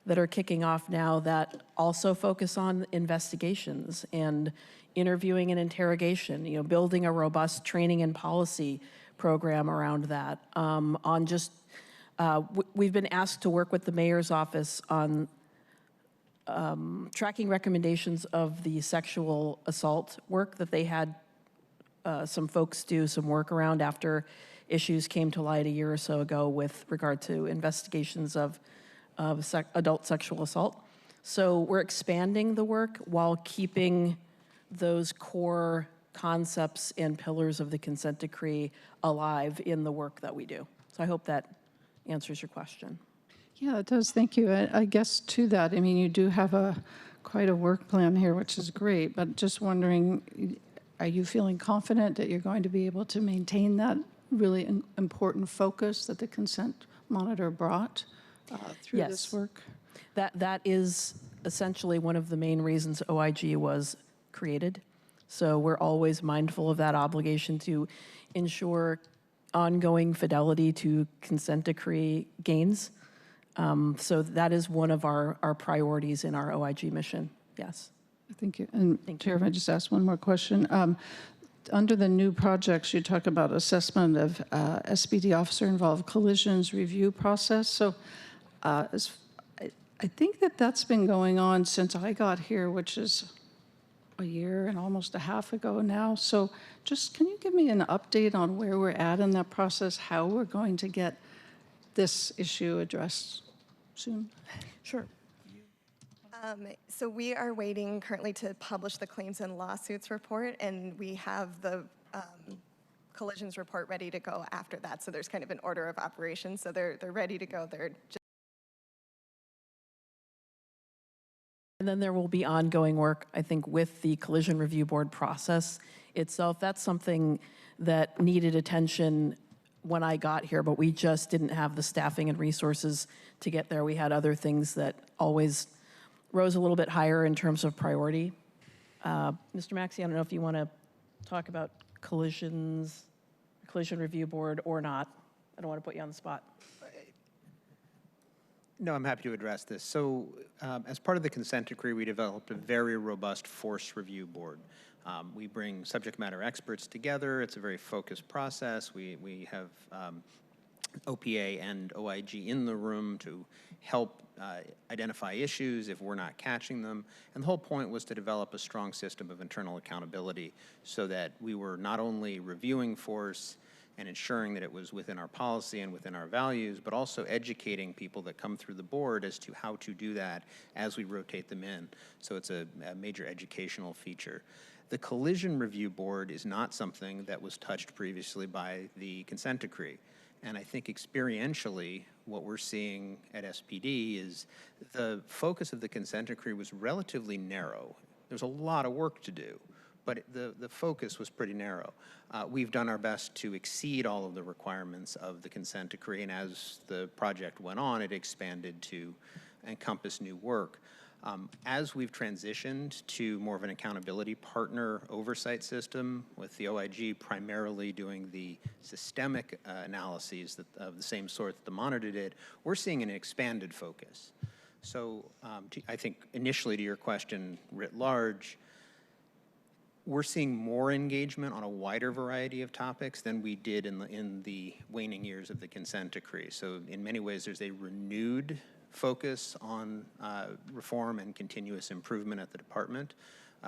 that are kicking off now that also focus on investigations and interviewing and interrogation, you know, building a robust training and policy program around that. We've been asked to work with the mayor's office on tracking recommendations of the sexual assault work that they had some folks do some work around after issues came to light a year or so ago with regard to investigations of adult sexual assault. So we're expanding the work while keeping those core concepts and pillars of the consent decree alive in the work that we do. So I hope that answers your question. Yeah, it does. Thank you. I guess to that, I mean, you do have quite a work plan here, which is great, but just wondering, are you feeling confident that you're going to be able to maintain that really important focus that the consent monitor brought through this work? That is essentially one of the main reasons OIG was created. So we're always mindful of that obligation to ensure ongoing fidelity to consent decree gains. So that is one of our priorities in our OIG mission, yes. Thank you. And Chair, if I just ask one more question. Under the new projects, you talk about assessment of SPD officer-involved collisions review process. So I think that's been going on since I got here, which is a year and almost a half ago now. So just can you give me an update on where we're at in that process, how we're going to get this issue addressed soon? Sure. So we are waiting currently to publish the claims and lawsuits report, and we have the collisions report ready to go after that. So there's kind of an order of operations. So they're ready to go. They're just And then there will be ongoing work, I think, with the collision review board process itself. That's something that needed attention when I got here, but we just didn't have the staffing and resources to get there. We had other things that always rose a little bit higher in terms of priority. Mr. Maxey, I don't know if you want to talk about collision review board or not. I don't want to put you on the spot. No, I'm happy to address this. So as part of the consent decree, we developed a very robust force review board. We bring subject matter experts together. It's a very focused process. We have OPA and OIG in the room to help identify issues if we're not catching them. And the whole point was to develop a strong system of internal accountability so that we were not only reviewing force and ensuring that it was within our policy and within our values, but also educating people that come through the board as to how to do that as we rotate them in. So it's a major educational feature. The collision review board is not something that was touched previously by the consent decree. And I think experientially, what we're seeing at SPD is the focus of the consent decree was relatively narrow. There's a lot of work to do, but the focus was pretty narrow. We've done our best to exceed all of the requirements of the consent decree, and as the project went on, it expanded to encompass new work. As we've transitioned to more of an accountability partner oversight system, with the OIG primarily doing the systemic analyses of the same sort that the monitor did, we're seeing an expanded focus. So I think initially to your question writ large, we're seeing more engagement on a wider variety of topics than we did in the waning years of the consent decree. So in many ways, there's a renewed focus on reform and continuous improvement at the department,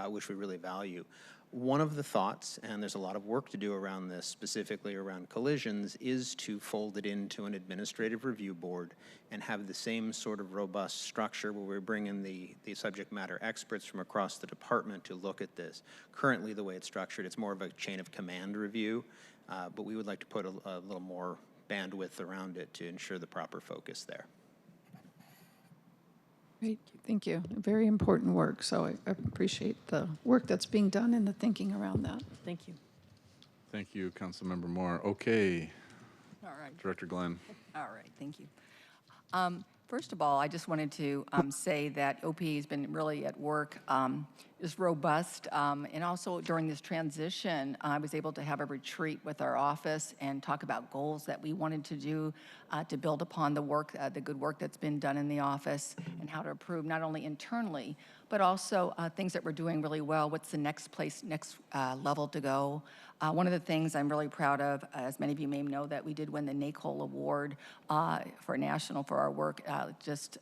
which we really value. One of the thoughts, and there's a lot of work to do around this, specifically around collisions, is to fold it into an administrative review board and have the same sort of robust structure where we bring in the subject matter experts from across the department to look at this. Currently, the way it's structured, it's more of a chain of command review, but we would like to put a little more bandwidth around it to ensure the proper focus there. Great, thank you. Very important work, so I appreciate the work that's being done and the thinking around that. Thank you. Thank you, Councilmember Moore. Okay. All right. Director Glenn. All right, thank you. First of all, I just wanted to say that OPA has been really at work, is robust, and also during this transition, I was able to have a retreat with our office and talk about goals that we wanted to do to build upon the work, the good work that's been done in the office, and how to improve not only internally, but also things that we're doing really well. What's the next level to go? One of the things I'm really proud of, as many of you may know, that we did win the NACOL Award for national for our work just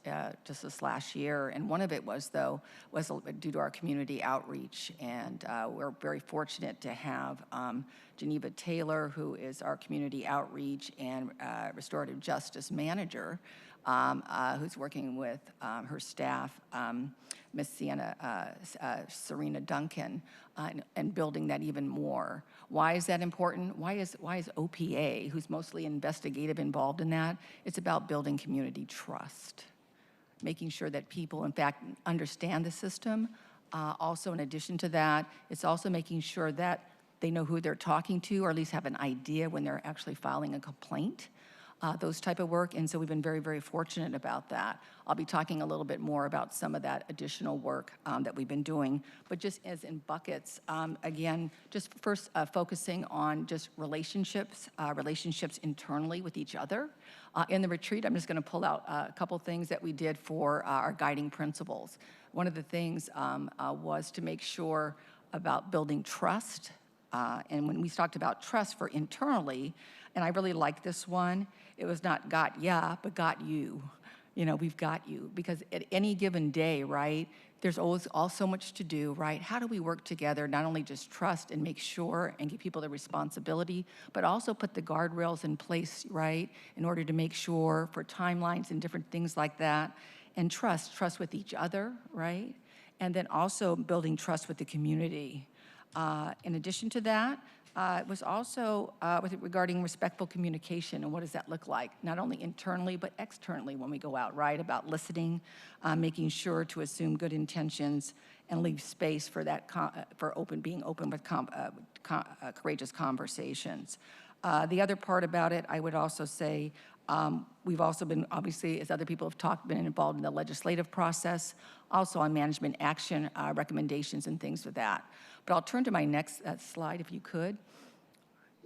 this last year. And one of it was due to our community outreach. And we're very fortunate to have Geneva Taylor, who is our community outreach and restorative justice manager, who's working with her staff, Miss Serena Duncan, and building that even more. Why is that important? Why is OPA, who's mostly investigative, involved in that? It's about building community trust, making sure that people, in fact, understand the system. Also, in addition to that, it's also making sure that they know who they're talking to, or at least have an idea when they're actually filing a complaint. Those type of work, and so we've been very, very fortunate about that. I'll be talking a little bit more about some of that additional work that we've been doing, but just as in buckets, again, just first focusing on just relationships internally with each other. In the retreat, I'm just gonna pull out a couple things that we did for our guiding principles. One of the things was to make sure about building trust, and when we talked about trust for internally, and I really like this one, it was not got ya, but got you. You know, we've got you. Because at any given day, right, there's always so much to do, right? How do we work together, not only just trust and make sure and give people the responsibility, but also put the guardrails in place, right, in order to make sure for timelines and different things like that, and trust with each other, right? And then also building trust with the community. In addition to that, it was also regarding respectful communication and what does that look like, not only internally but externally when we go out, right? About listening, making sure to assume good intentions and leave space for that being open with courageous conversations. The other part about it, I would also say, we've also been, obviously, as other people have talked, been involved in the legislative process, also on management action recommendations and things with that. But I'll turn to my next slide, if you could.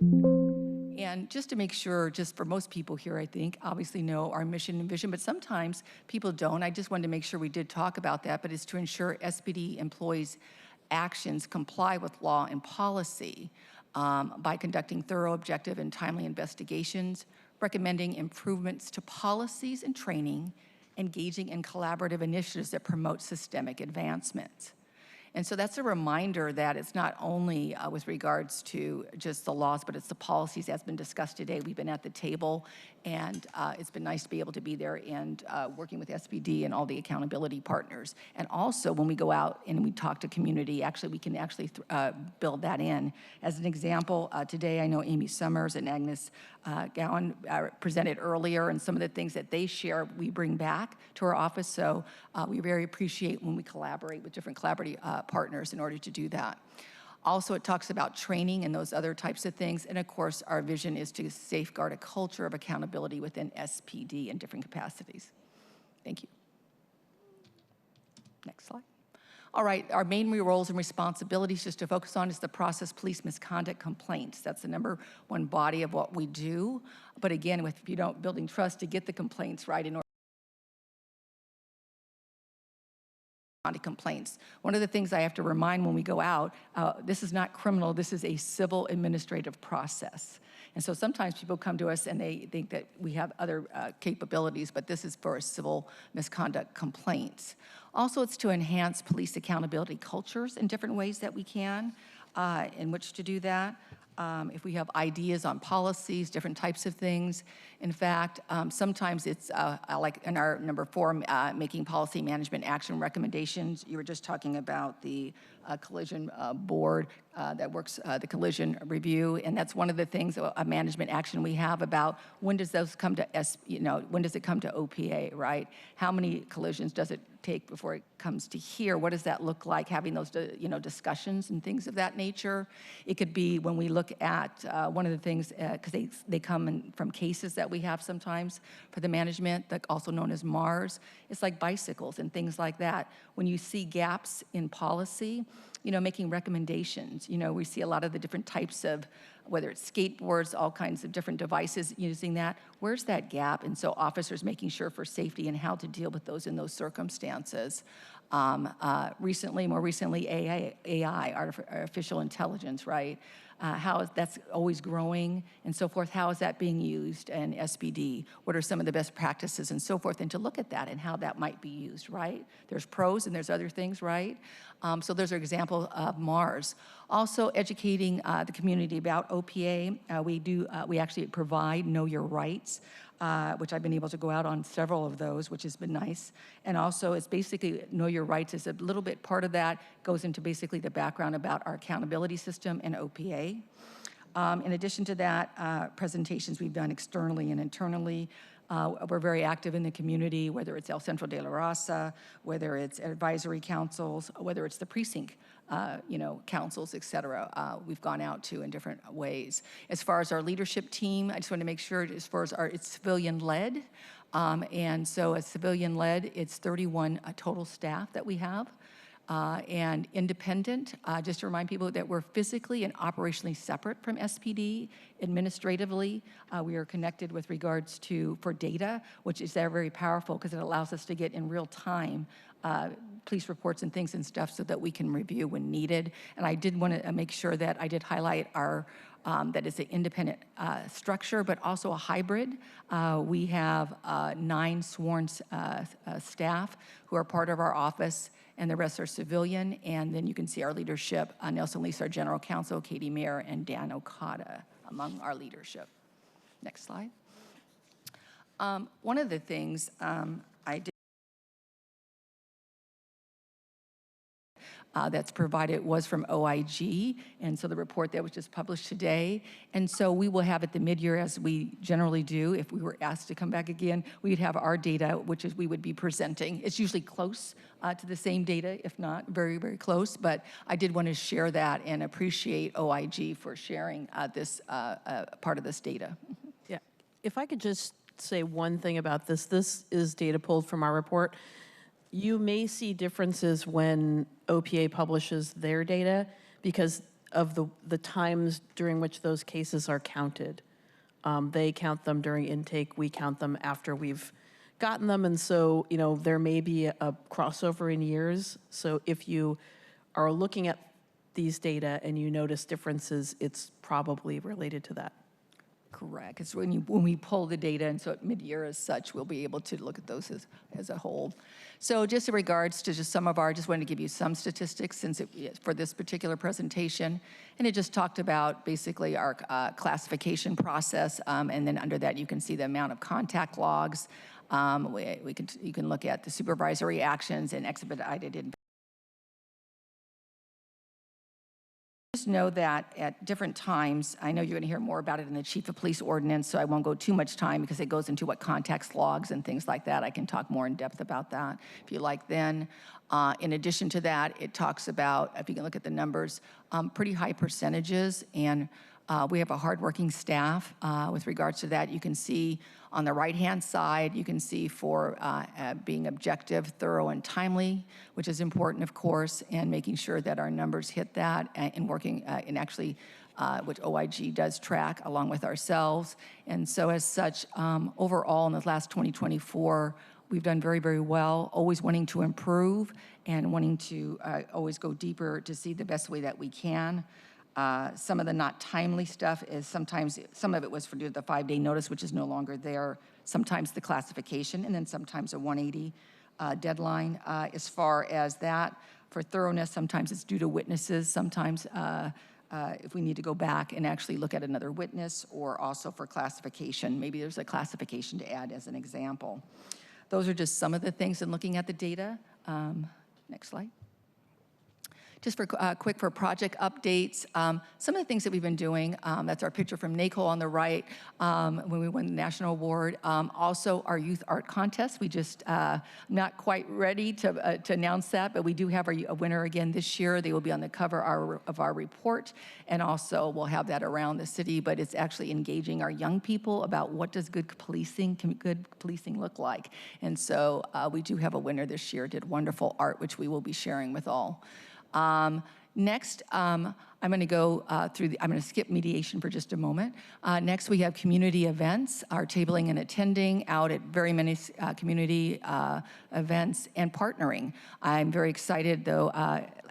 And just to make sure, just for most people here, I think, obviously know our mission and vision, but sometimes people don't. I just wanted to make sure we did talk about that, but it's to ensure SPD employees' actions comply with law and policy by conducting thorough, objective, and timely investigations, recommending improvements to policies and training, engaging in collaborative initiatives that promote systemic advancements. And so that's a reminder that it's not only with regards to just the laws, but it's the policies that's been discussed today. We've been at the table, and it's been nice to be able to be there and working with SPD and all the accountability partners. And also, when we go out and we talk to community, actually, we can actually build that in. As an example, today I know Amy Summers and Agnes Gowan presented earlier, and some of the things that they share, we bring back to our office. So we very appreciate when we collaborate with different collaborative partners in order to do that. Also, it talks about training and those other types of things. And of course, our vision is to safeguard a culture of accountability within SPD in different capacities. Thank you. Next slide. All right, our main roles and responsibilities just to focus on is the process police misconduct complaints. That's the #1 body of what we do. But again, if you don't building trust to get the complaints right in order complaints. One of the things I have to remind when we go out, this is not criminal, this is a civil administrative process. And so sometimes people come to us and they think that we have other capabilities, but this is for civil misconduct complaints. Also, it's to enhance police accountability cultures in different ways that we can, in which to do that. If we have ideas on policies, different types of things. In fact, sometimes it's like in our number 4, making policy management action recommendations. You were just talking about the collision board that works the collision review, and that's one of the things, a management action we have about when does those come to when does it come to OPA, right? How many collisions does it take before it comes to here? What does that look like, having those discussions and things of that nature? It could be when we look at one of the things, because they come from cases that we have sometimes for the management, that also known as MARS. It's like bicycles and things like that. When you see gaps in policy, making recommendations. We see a lot of the different types of, whether it's skateboards, all kinds of different devices using that. Where's that gap? And so officers making sure for safety and how to deal with those in those circumstances. More recently, AI, artificial intelligence, right? How that's always growing and so forth. How is that being used in SPD? What are some of the best practices and so forth? And to look at that and how that might be used, right? There's pros and there's other things, right? So those are examples of MARS. Also educating the community about OPA. We actually provide Know Your Rights, which I've been able to go out on several of those, which has been nice. And also it's basically Know Your Rights is a little bit part of that, goes into basically the background about our accountability system and OPA. In addition to that, presentations we've done externally and internally. We're very active in the community, whether it's El Centro de la Raza, whether it's advisory councils, whether it's the precinct councils, et cetera, we've gone out to in different ways. As far as our leadership team, I just want to make sure as far as it's civilian-led. And so as civilian-led, it's 31 total staff that we have. And independent, just to remind people that we're physically and operationally separate from SPD. Administratively, we are connected with regards to, for data, which is very powerful because it allows us to get in real time police reports and things and stuff so that we can review when needed. And I did want to make sure that I did highlight our that is an independent structure, but also a hybrid. We have 9 sworn staff who are part of our office, and the rest are civilian. And then you can see our leadership, Nelson Lisa, our general counsel, Katie Mayer, and Dan Okada among our leadership. Next slide. One of the things I did that's provided was from OIG, and so the report that was just published today. And so we will have at the mid-year, as we generally do, if we were asked to come back again, we'd have our data, which is we would be presenting. It's usually close to the same data, if not very, very close, but I did want to share that and appreciate OIG for sharing this part of this data. Yeah, if I could just say one thing about this. This is data pulled from our report. You may see differences when OPA publishes their data because of the times during which those cases are counted. They count them during intake, we count them after we've gotten them, and so there may be a crossover in years. So if you are looking at these data and you notice differences, it's probably related to that. Correct. It's when we pull the data, and so at mid-year as such, we'll be able to look at those as a whole. So just in regards to just some of our, just wanted to give you some statistics since for this particular presentation, and it just talked about basically our classification process, and then under that you can see the amount of contact logs. You can look at the supervisory actions and expedited. Just know that at different times, I know you're going to hear more about it in the Chief of Police Ordinance, so I won't go too much time because it goes into what context logs and things like that. I can talk more in depth about that if you like then. In addition to that, it talks about, if you can look at the numbers, pretty high percentages, and we have a hardworking staff with regards to that. You can see on the right-hand side, you can see for being objective, thorough, and timely, which is important, of course, and making sure that our numbers hit that and working and actually which OIG does track along with ourselves. And so as such, overall in the last 2024, we've done very, very well, always wanting to improve and wanting to always go deeper to see the best way that we can. Some of the not timely stuff is sometimes, some of it was for the 5-day notice, which is no longer there. Sometimes the classification, and then sometimes a 180 deadline. As far as that, for thoroughness, sometimes it's due to witnesses. Sometimes if we need to go back and actually look at another witness, or also for classification. Maybe there's a classification to add as an example. Those are just some of the things in looking at the data. Next slide. Just for quick for project updates, some of the things that we've been doing, that's our picture from NACO on the right when we won the national award. Also our youth art contest, we just not quite ready to announce that, but we do have a winner again this year. They will be on the cover of our report, and also we'll have that around the city, but it's actually engaging our young people about what does good policing look like. And so we do have a winner this year, did wonderful art, which we will be sharing with all. Next, I'm going to go through I'm going to skip mediation for just a moment. Next, we have community events, our tabling and attending out at very many community events, and partnering. I'm very excited, though,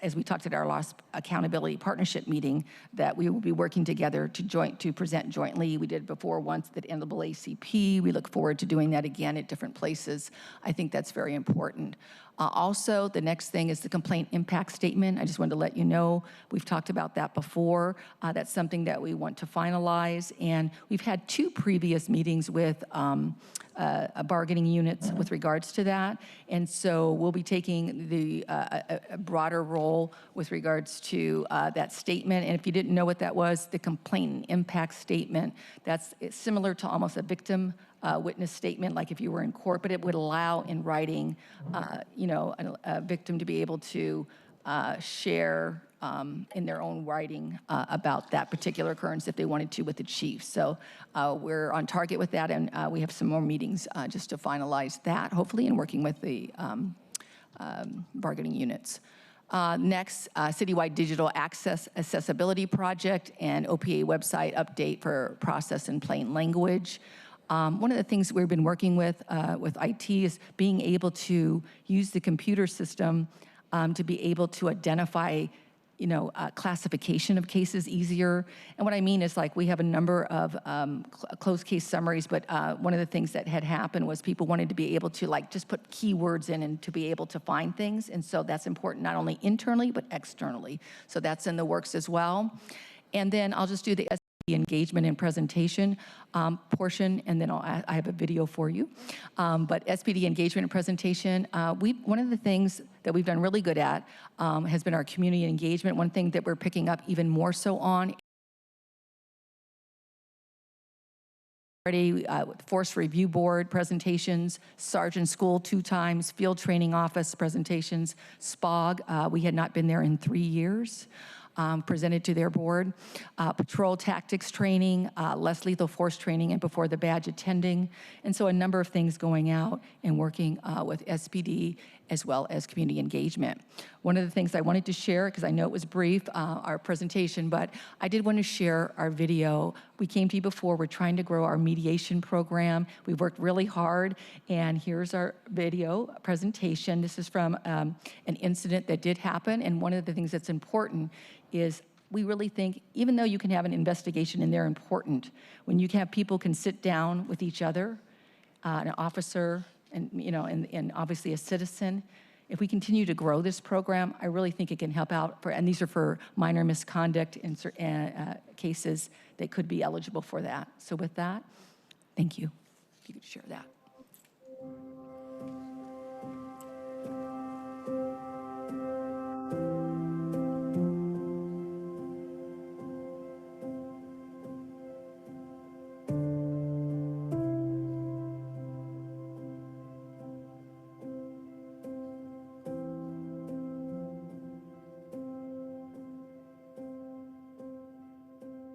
as we talked at our last accountability partnership meeting, that we will be working together to present jointly. We did before once at NAACP. We look forward to doing that again at different places. I think that's very important. Also, the next thing is the complaint impact statement. I just wanted to let you know, we've talked about that before. That's something that we want to finalize, and we've had 2 previous meetings with bargaining units with regards to that, and so we'll be taking the a broader role with regards to that statement. And if you didn't know what that was, the complaint impact statement, it's similar to almost a victim witness statement, like if you were in court, but it would allow in writing, a victim to be able to share in their own writing about that particular occurrence if they wanted to with the chief. So we're on target with that, and we have some more meetings just to finalize that, hopefully, and working with the bargaining units. Next, citywide digital accessibility project and OPA website update for process in plain language. One of the things we've been working with IT is being able to use the computer system to be able to identify, classification of cases easier. And what I mean is, like, we have a number of closed case summaries, but one of the things that had happened was people wanted to be able to, like, just put keywords in and to be able to find things. And so that's important not only internally, but externally. So that's in the works as well. And then I'll just do the engagement and presentation portion, and then I have a video for you. But SPD engagement and presentation, one of the things that we've done really good at has been our community engagement. One thing that we're picking up even more so on force review board presentations, sergeant school 2 times, field training office presentations, SPOG, we had not been there in 3 years. Presented to their board, patrol tactics training, less lethal force training, and before the badge attending. And so a number of things going out and working with SPD as well as community engagement. One of the things I wanted to share, because I know it was brief, our presentation, but I did want to share our video. We came to you before, we're trying to grow our mediation program. We've worked really hard, and here's our video presentation. This is from an incident that did happen, and one of the things that's important is we really think, even though you can have an investigation and they're important, when you can have people can sit down with each other, an officer, and and obviously a citizen, if we continue to grow this program, I really think it can help out and these are for minor misconduct and cases that could be eligible for that. So with that, thank you. If you could share that.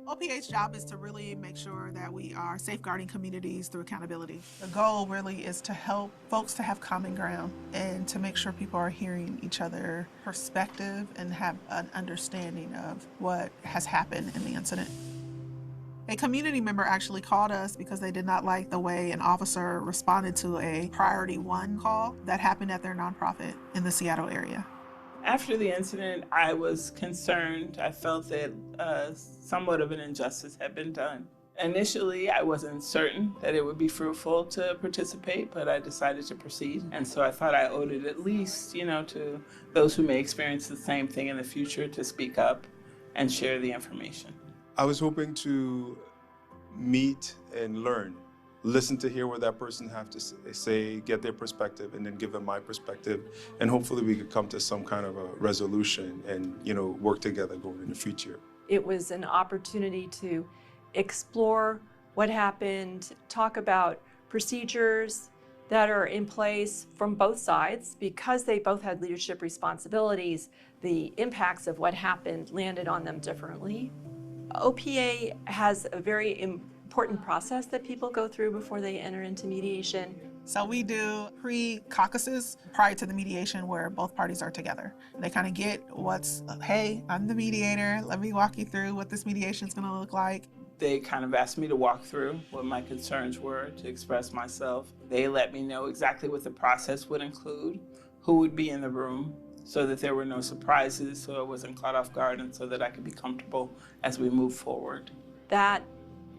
OPA's job is to really make sure that we are safeguarding communities through accountability. The goal really is to help folks to have common ground and to make sure people are hearing each other's perspective and have an understanding of what has happened in the incident. A community member actually called us because they did not like the way an officer responded to a priority 1 call that happened at their nonprofit in the Seattle area. After the incident, I was concerned. I felt that somewhat of an injustice had been done. Initially, I wasn't certain that it would be fruitful to participate, but I decided to proceed. And so I thought I owed it at least, to those who may experience the same thing in the future to speak up and share the information. I was hoping to meet and learn, listen to hear what that person have to say, get their perspective, and then give them my perspective. And hopefully we could come to some kind of a resolution and, work together going in the future. It was an opportunity to explore what happened, talk about procedures that are in place from both sides. Because they both had leadership responsibilities, the impacts of what happened landed on them differently. OPA has a very important process that people go through before they enter into mediation. So we do pre-caucuses prior to the mediation where both parties are together. They kind of get hey, I'm the mediator, let me walk you through what this mediation is going to look like. They kind of asked me to walk through what my concerns were, to express myself. They let me know exactly what the process would include, who would be in the room, so that there were no surprises, so I wasn't caught off guard, and so that I could be comfortable as we move forward. That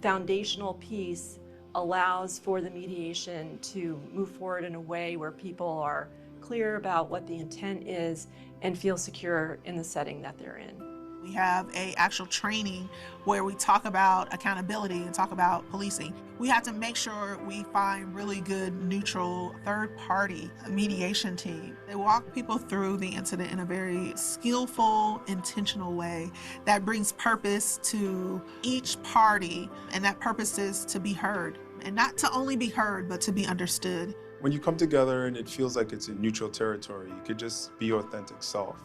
foundational piece allows for the mediation to move forward in a way where people are clear about what the intent is and feel secure in the setting that they're in. We have a actual training where we talk about accountability and talk about policing. We have to make sure we find really good, neutral, third-party mediation team. They walk people through the incident in a very skillful, intentional way that brings purpose to each party, and that purpose is to be heard. And not to only be heard, but to be understood. When you come together and it feels like it's a neutral territory, you could just be your authentic self.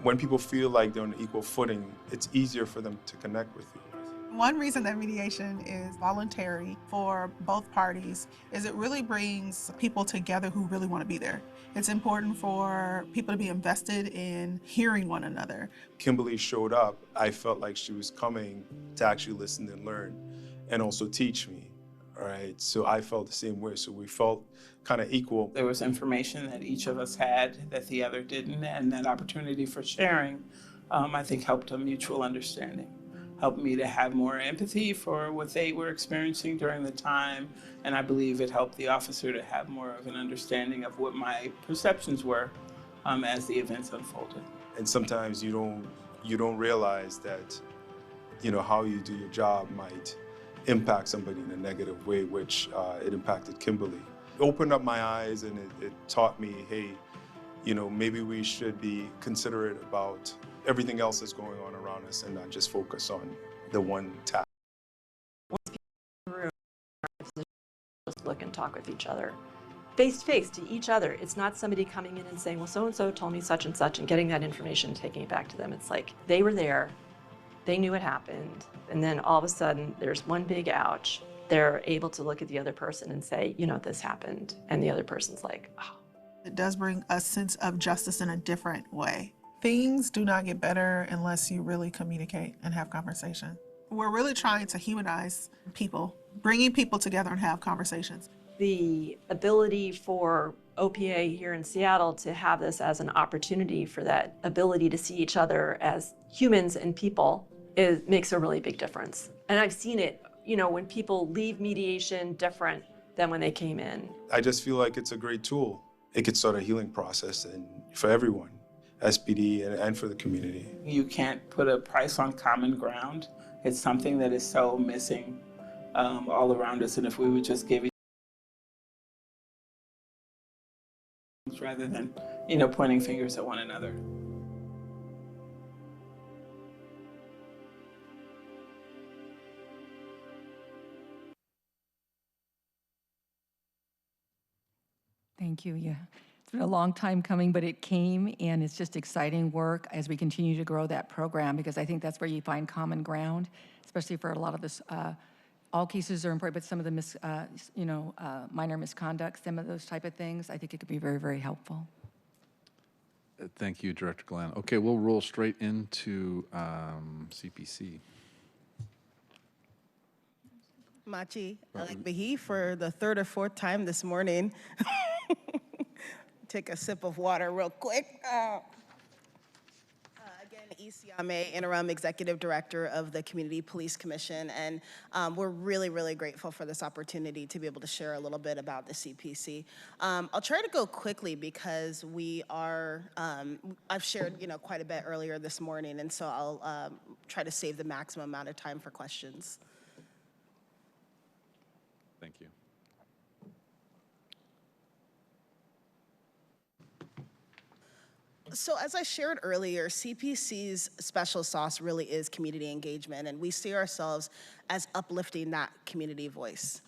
When people feel like they're on an equal footing, it's easier for them to connect with you. One reason that mediation is voluntary for both parties is it really brings people together who really want to be there. It's important for people to be invested in hearing one another. Kimberly showed up. I felt like she was coming to actually listen and learn and also teach me. All right, so I felt the same way. So we felt kind of equal. There was information that each of us had that the other didn't, and that opportunity for sharing, I think, helped a mutual understanding. Helped me to have more empathy for what they were experiencing during the time, and I believe it helped the officer to have more of an understanding of what my perceptions were as the events unfolded. And sometimes you don't realize that, how you do your job might impact somebody in a negative way, which it impacted Kimberly. It opened up my eyes, and it taught me, hey, maybe we should be considerate about everything else that's going on around us and not just focus on the one task. Once people in the room just look and talk with each other, face to face to each other. It's not somebody coming in and saying, well, so-and-so told me such and such, and getting that information and taking it back to them. It's like they were there, they knew what happened, and then all of a sudden there's one big ouch. They're able to look at the other person and say, this happened, and the other person's like, oh. It does bring a sense of justice in a different way. Things do not get better unless you really communicate and have conversation. We're really trying to humanize people, bringing people together and have conversations. The ability for OPA here in Seattle to have this as an opportunity for that ability to see each other as humans and people makes a really big difference. And I've seen it, when people leave mediation different than when they came in. I just feel like it's a great tool. It could start a healing process and for everyone, SPD and for the community. You can't put a price on common ground. It's something that is so missing all around us, and if we would just give rather than, pointing fingers at one another. Thank you. Yeah, it's been a long time coming, but it came, and it's just exciting work as we continue to grow that program, because I think that's where you find common ground, especially for a lot of this. All cases are important, but some of the minor misconduct, some of those type of things, I think it could be very, very helpful. Thank you, Director Glenn. Okay, we'll roll straight into CPC. Machi Alekbehi for the third or fourth time this morning. Take a sip of water real quick. Again, Eci Ameh, Interim Executive Director of the Community Police Commission, and we're really, really grateful for this opportunity to be able to share a little bit about the CPC. I'll try to go quickly because we are, I've shared, quite a bit earlier this morning, and so I'll try to save the maximum amount of time for questions. Thank you. So as I shared earlier, CPC's special sauce really is community engagement, and we see ourselves as uplifting that community voice.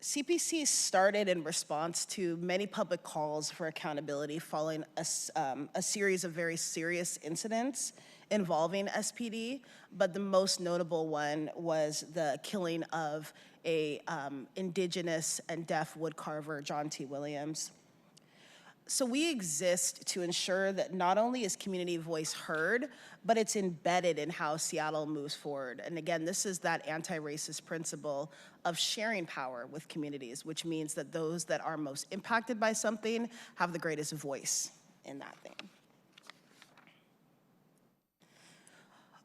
CPC started in response to many public calls for accountability following a series of very serious incidents involving SPD, but the most notable one was the killing of a Indigenous and deaf woodcarver, John T. Williams. So we exist to ensure that not only is community voice heard, but it's embedded in how Seattle moves forward. And again, this is that anti-racist principle of sharing power with communities, which means that those that are most impacted by something have the greatest voice in that thing.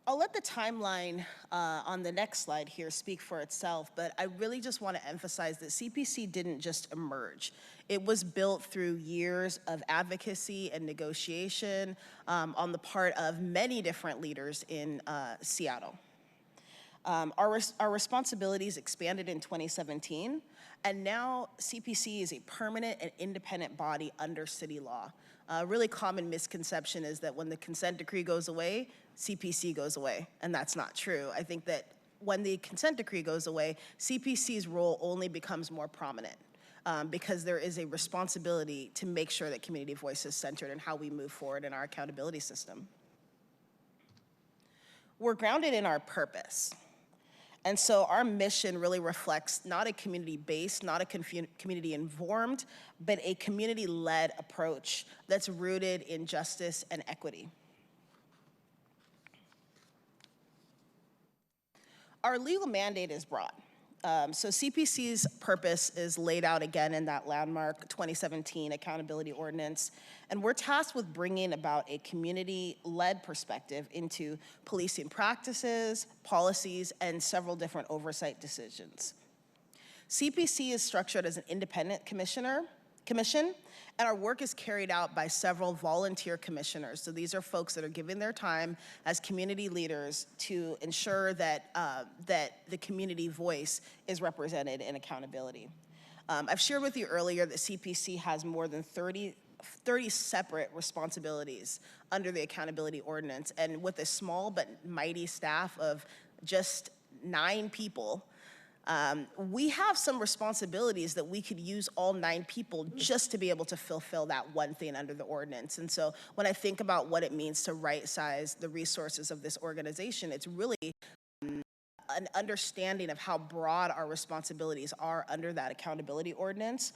I'll let the timeline on the next slide here speak for itself, but I really just want to emphasize that CPC didn't just emerge. It was built through years of advocacy and negotiation on the part of many different leaders in Seattle. Our responsibilities expanded in 2017, and now CPC is a permanent and independent body under city law. A really common misconception is that when the consent decree goes away, CPC goes away, and that's not true. I think that when the consent decree goes away, CPC's role only becomes more prominent because there is a responsibility to make sure that community voice is centered in how we move forward in our accountability system. We're grounded in our purpose. And so our mission really reflects not a community-based, not a community-informed, but a community-led approach that's rooted in justice and equity. Our legal mandate is broad. So CPC's purpose is laid out again in that landmark 2017 accountability ordinance, and we're tasked with bringing about a community-led perspective into policing practices, policies, and several different oversight decisions. CPC is structured as an independent commission, and our work is carried out by several volunteer commissioners. So these are folks that are giving their time as community leaders to ensure that, that the community voice is represented in accountability. I've shared with you earlier that CPC has more than 30 separate responsibilities under the accountability ordinance, and with a small but mighty staff of just 9 people, we have some responsibilities that we could use all 9 people just to be able to fulfill that one thing under the ordinance. And so when I think about what it means to right-size the resources of this organization, it's really an understanding of how broad our responsibilities are under that accountability ordinance.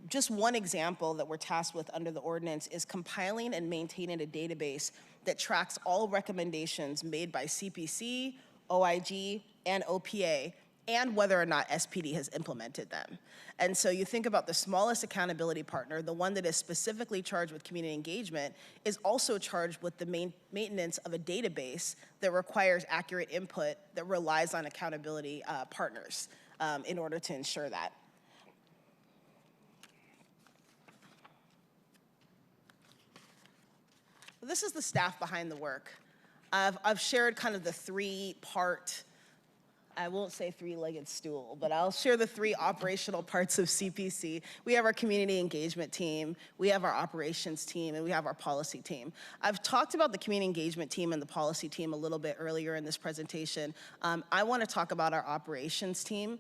Just one example that we're tasked with under the ordinance is compiling and maintaining a database that tracks all recommendations made by CPC, OIG, and OPA, and whether or not SPD has implemented them. And so you think about the smallest accountability partner, the one that is specifically charged with community engagement, is also charged with the maintenance of a database that requires accurate input that relies on accountability partners in order to ensure that. This is the staff behind the work. I've shared kind of the 3-part, I won't say 3-legged stool, but I'll share the 3 operational parts of CPC. We have our community engagement team, we have our operations team, and we have our policy team. I've talked about the community engagement team and the policy team a little bit earlier in this presentation. I want to talk about our operations team.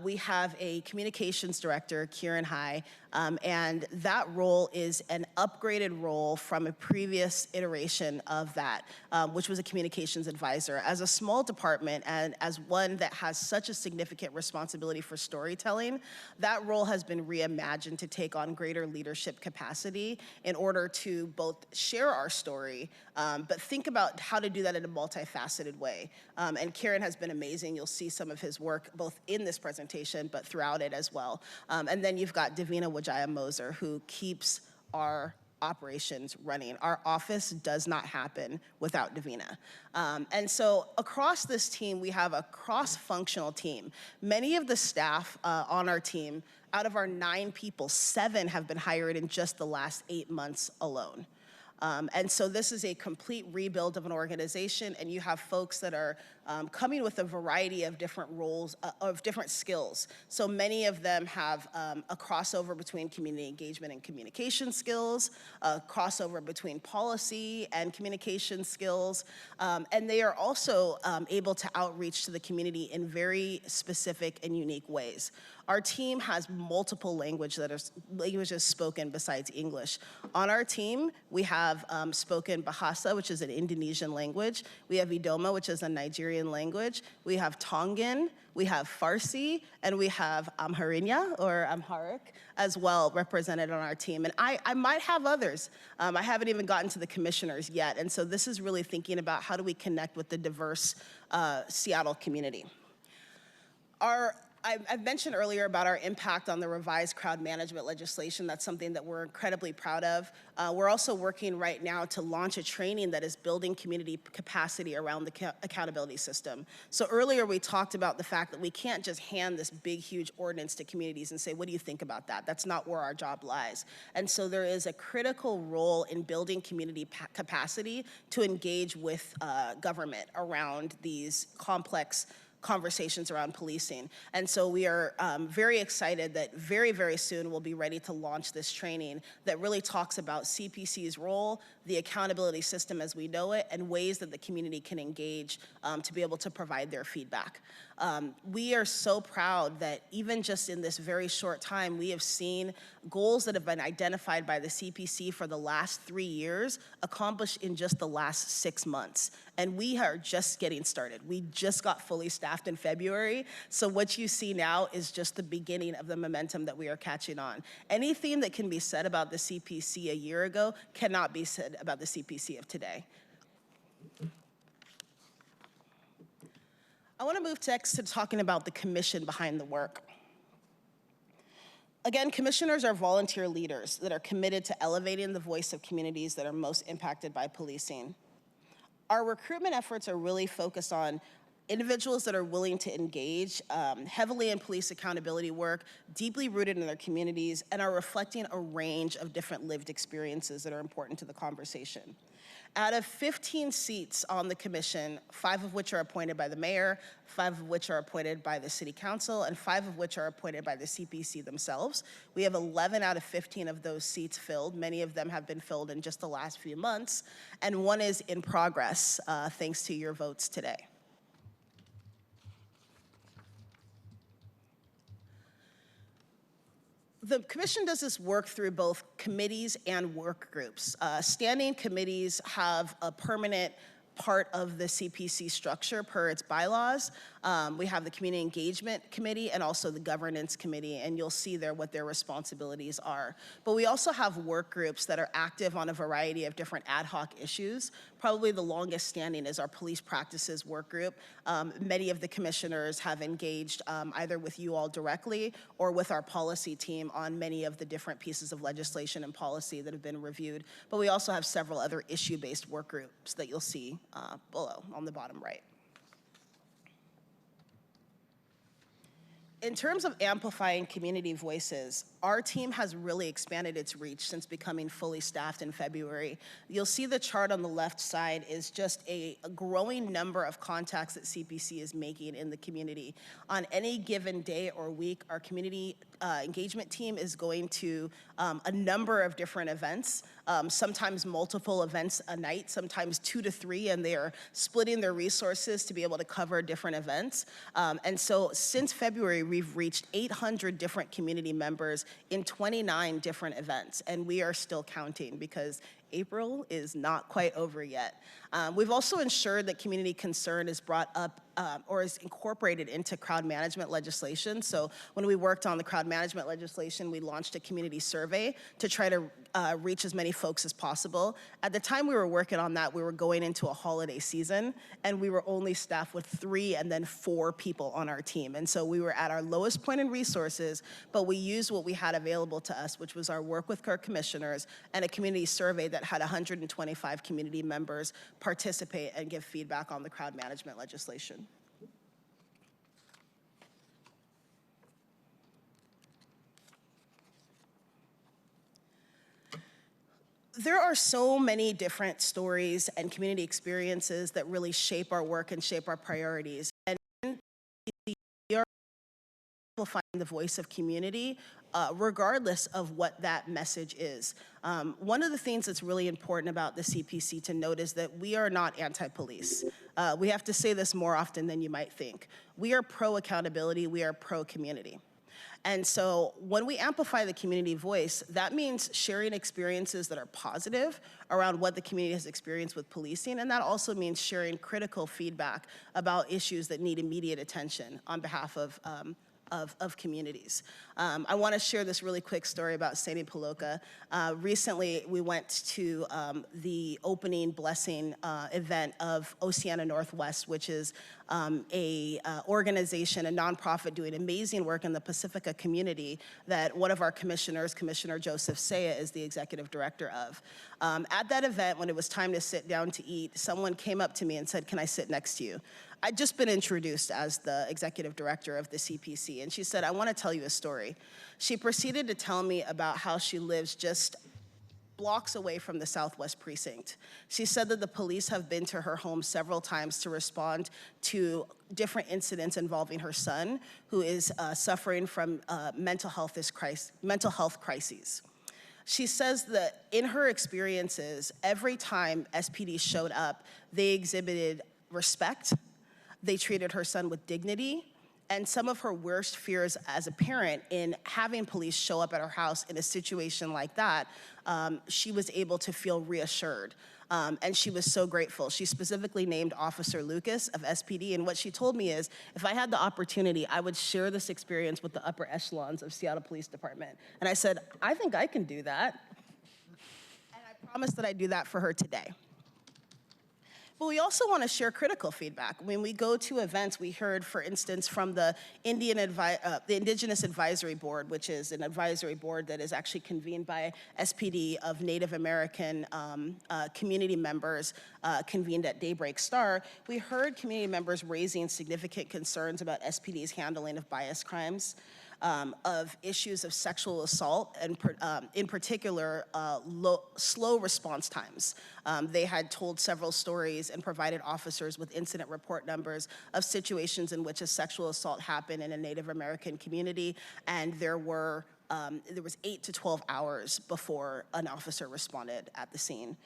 We have a communications director, Kieran High, And that role is an upgraded role from a previous iteration of that, which was a communications advisor. As a small department and as one that has such a significant responsibility for storytelling, that role has been reimagined to take on greater leadership capacity in order to both share our story, but think about how to do that in a multifaceted way. And Karen has been amazing. You'll see some of his work both in this presentation, but throughout it as well. And then you've got Davina Wajaya-Moser, who keeps our operations running. Our office does not happen without Davina. And so across this team, we have a cross-functional team. Many of the staff on our team, out of our 9 people, 7 have been hired in just the last 8 months alone. And so this is a complete rebuild of an organization, and you have folks that are coming with a variety of different roles, of different skills. So many of them have a crossover between community engagement and communication skills, a crossover between policy and communication skills, and they are also able to outreach to the community in very specific and unique ways. Our team has multiple languages spoken besides English. On our team, we have spoken Bahasa, which is an Indonesian language. We have Idoma, which is a Nigerian language. We have Tongan, we have Farsi, and we have Amharinya, or Amharic, as well, represented on our team. And I might have others. I haven't even gotten to the commissioners yet. And so this is really thinking about how do we connect with the diverse Seattle community. I've mentioned earlier about our impact on the revised crowd management legislation. That's something that we're incredibly proud of. We're also working right now to launch a training that is building community capacity around the accountability system. So earlier we talked about the fact that we can't just hand this big, huge ordinance to communities and say, what do you think about that? That's not where our job lies. And so there is a critical role in building community capacity to engage with government around these complex conversations around policing. And so we are very excited that very, very soon we'll be ready to launch this training that really talks about CPC's role, the accountability system as we know it, and ways that the community can engage to be able to provide their feedback. We are so proud that even just in this very short time, we have seen goals that have been identified by the CPC for the last 3 years accomplished in just the last 6 months. And we are just getting started. We just got fully staffed in February. So what you see now is just the beginning of the momentum that we are catching on. Anything that can be said about the CPC a year ago cannot be said about the CPC of today. I want to move next to talking about the commission behind the work. Again, commissioners are volunteer leaders that are committed to elevating the voice of communities that are most impacted by policing. Our recruitment efforts are really focused on individuals that are willing to engage heavily in police accountability work, deeply rooted in their communities, and are reflecting a range of different lived experiences that are important to the conversation. Out of 15 seats on the commission, 5 of which are appointed by the mayor, 5 of which are appointed by the city council, and 5 of which are appointed by the CPC themselves. We have 11 out of 15 of those seats filled. Many of them have been filled in just the last few months, and 1 is in progress thanks to your votes today. The commission does this work through both committees and work groups. Standing committees have a permanent part of the CPC structure per its bylaws. We have the Community Engagement Committee and also the Governance Committee, and you'll see there what their responsibilities are. But we also have work groups that are active on a variety of different ad hoc issues. Probably the longest standing is our police practices work group. Many of the commissioners have engaged either with you all directly or with our policy team on many of the different pieces of legislation and policy that have been reviewed. But we also have several other issue-based work groups that you'll see below on the bottom right. In terms of amplifying community voices, our team has really expanded its reach since becoming fully staffed in February. You'll see the chart on the left side is just a growing number of contacts that CPC is making in the community. On any given day or week, our community engagement team is going to a number of different events, sometimes multiple events a night, sometimes 2 to 3, and they are splitting their resources to be able to cover different events. And so since February, we've reached 800 different community members in 29 different events, and we are still counting because April is not quite over yet. We've also ensured that community concern is brought up or is incorporated into crowd management legislation. So when we worked on the crowd management legislation, we launched a community survey to try to reach as many folks as possible. At the time we were working on that, we were going into a holiday season, and we were only staffed with 3 and then 4 people on our team. And so we were at our lowest point in resources, but we used what we had available to us, which was our work with our commissioners and a community survey that had 125 community members participate and give feedback on the crowd management legislation. There are so many different stories and community experiences that really shape our work and shape our priorities. And we are amplifying the voice of community regardless of what that message is. One of the things that's really important about the CPC to note is that we are not anti-police. We have to say this more often than you might think. We are pro-accountability, we are pro-community. And so when we amplify the community voice, that means sharing experiences that are positive around what the community has experienced with policing, and that also means sharing critical feedback about issues that need immediate attention on behalf of communities. I want to share this really quick story about Sandy Paloka. Recently, we went to the opening blessing event of Oceana Northwest, which is a organization, a nonprofit doing amazing work in the Pacifica community that one of our commissioners, Commissioner Joseph Saya, is the executive director of. At that event, when it was time to sit down to eat, someone came up to me and said, "Can I sit next to you?" I'd just been introduced as the executive director of the CPC, and she said, "I want to tell you a story." She proceeded to tell me about how she lives just blocks away from the Southwest Precinct. She said that the police have been to her home several times to respond to different incidents involving her son, who is suffering from mental health crises. She says that in her experiences, every time SPD showed up, they exhibited respect, they treated her son with dignity, and some of her worst fears as a parent in having police show up at her house in a situation like that, she was able to feel reassured. And she was so grateful. She specifically named Officer Lucas of SPD, and what she told me is, if I had the opportunity, I would share this experience with the upper echelons of Seattle Police Department. And I said, I think I can do that. And I promised that I'd do that for her today. But we also want to share critical feedback. When we go to events, we heard, for instance, from the Indigenous Advisory Board, which is an advisory board that is actually convened by SPD of Native American community members convened at Daybreak Star. We heard community members raising significant concerns about SPD's handling of bias crimes, of issues of sexual assault, and in particular, slow response times. They had told several stories and provided officers with incident report numbers of situations in which a sexual assault happened in a Native American community, and there was 8 to 12 hours before an officer responded at the scene.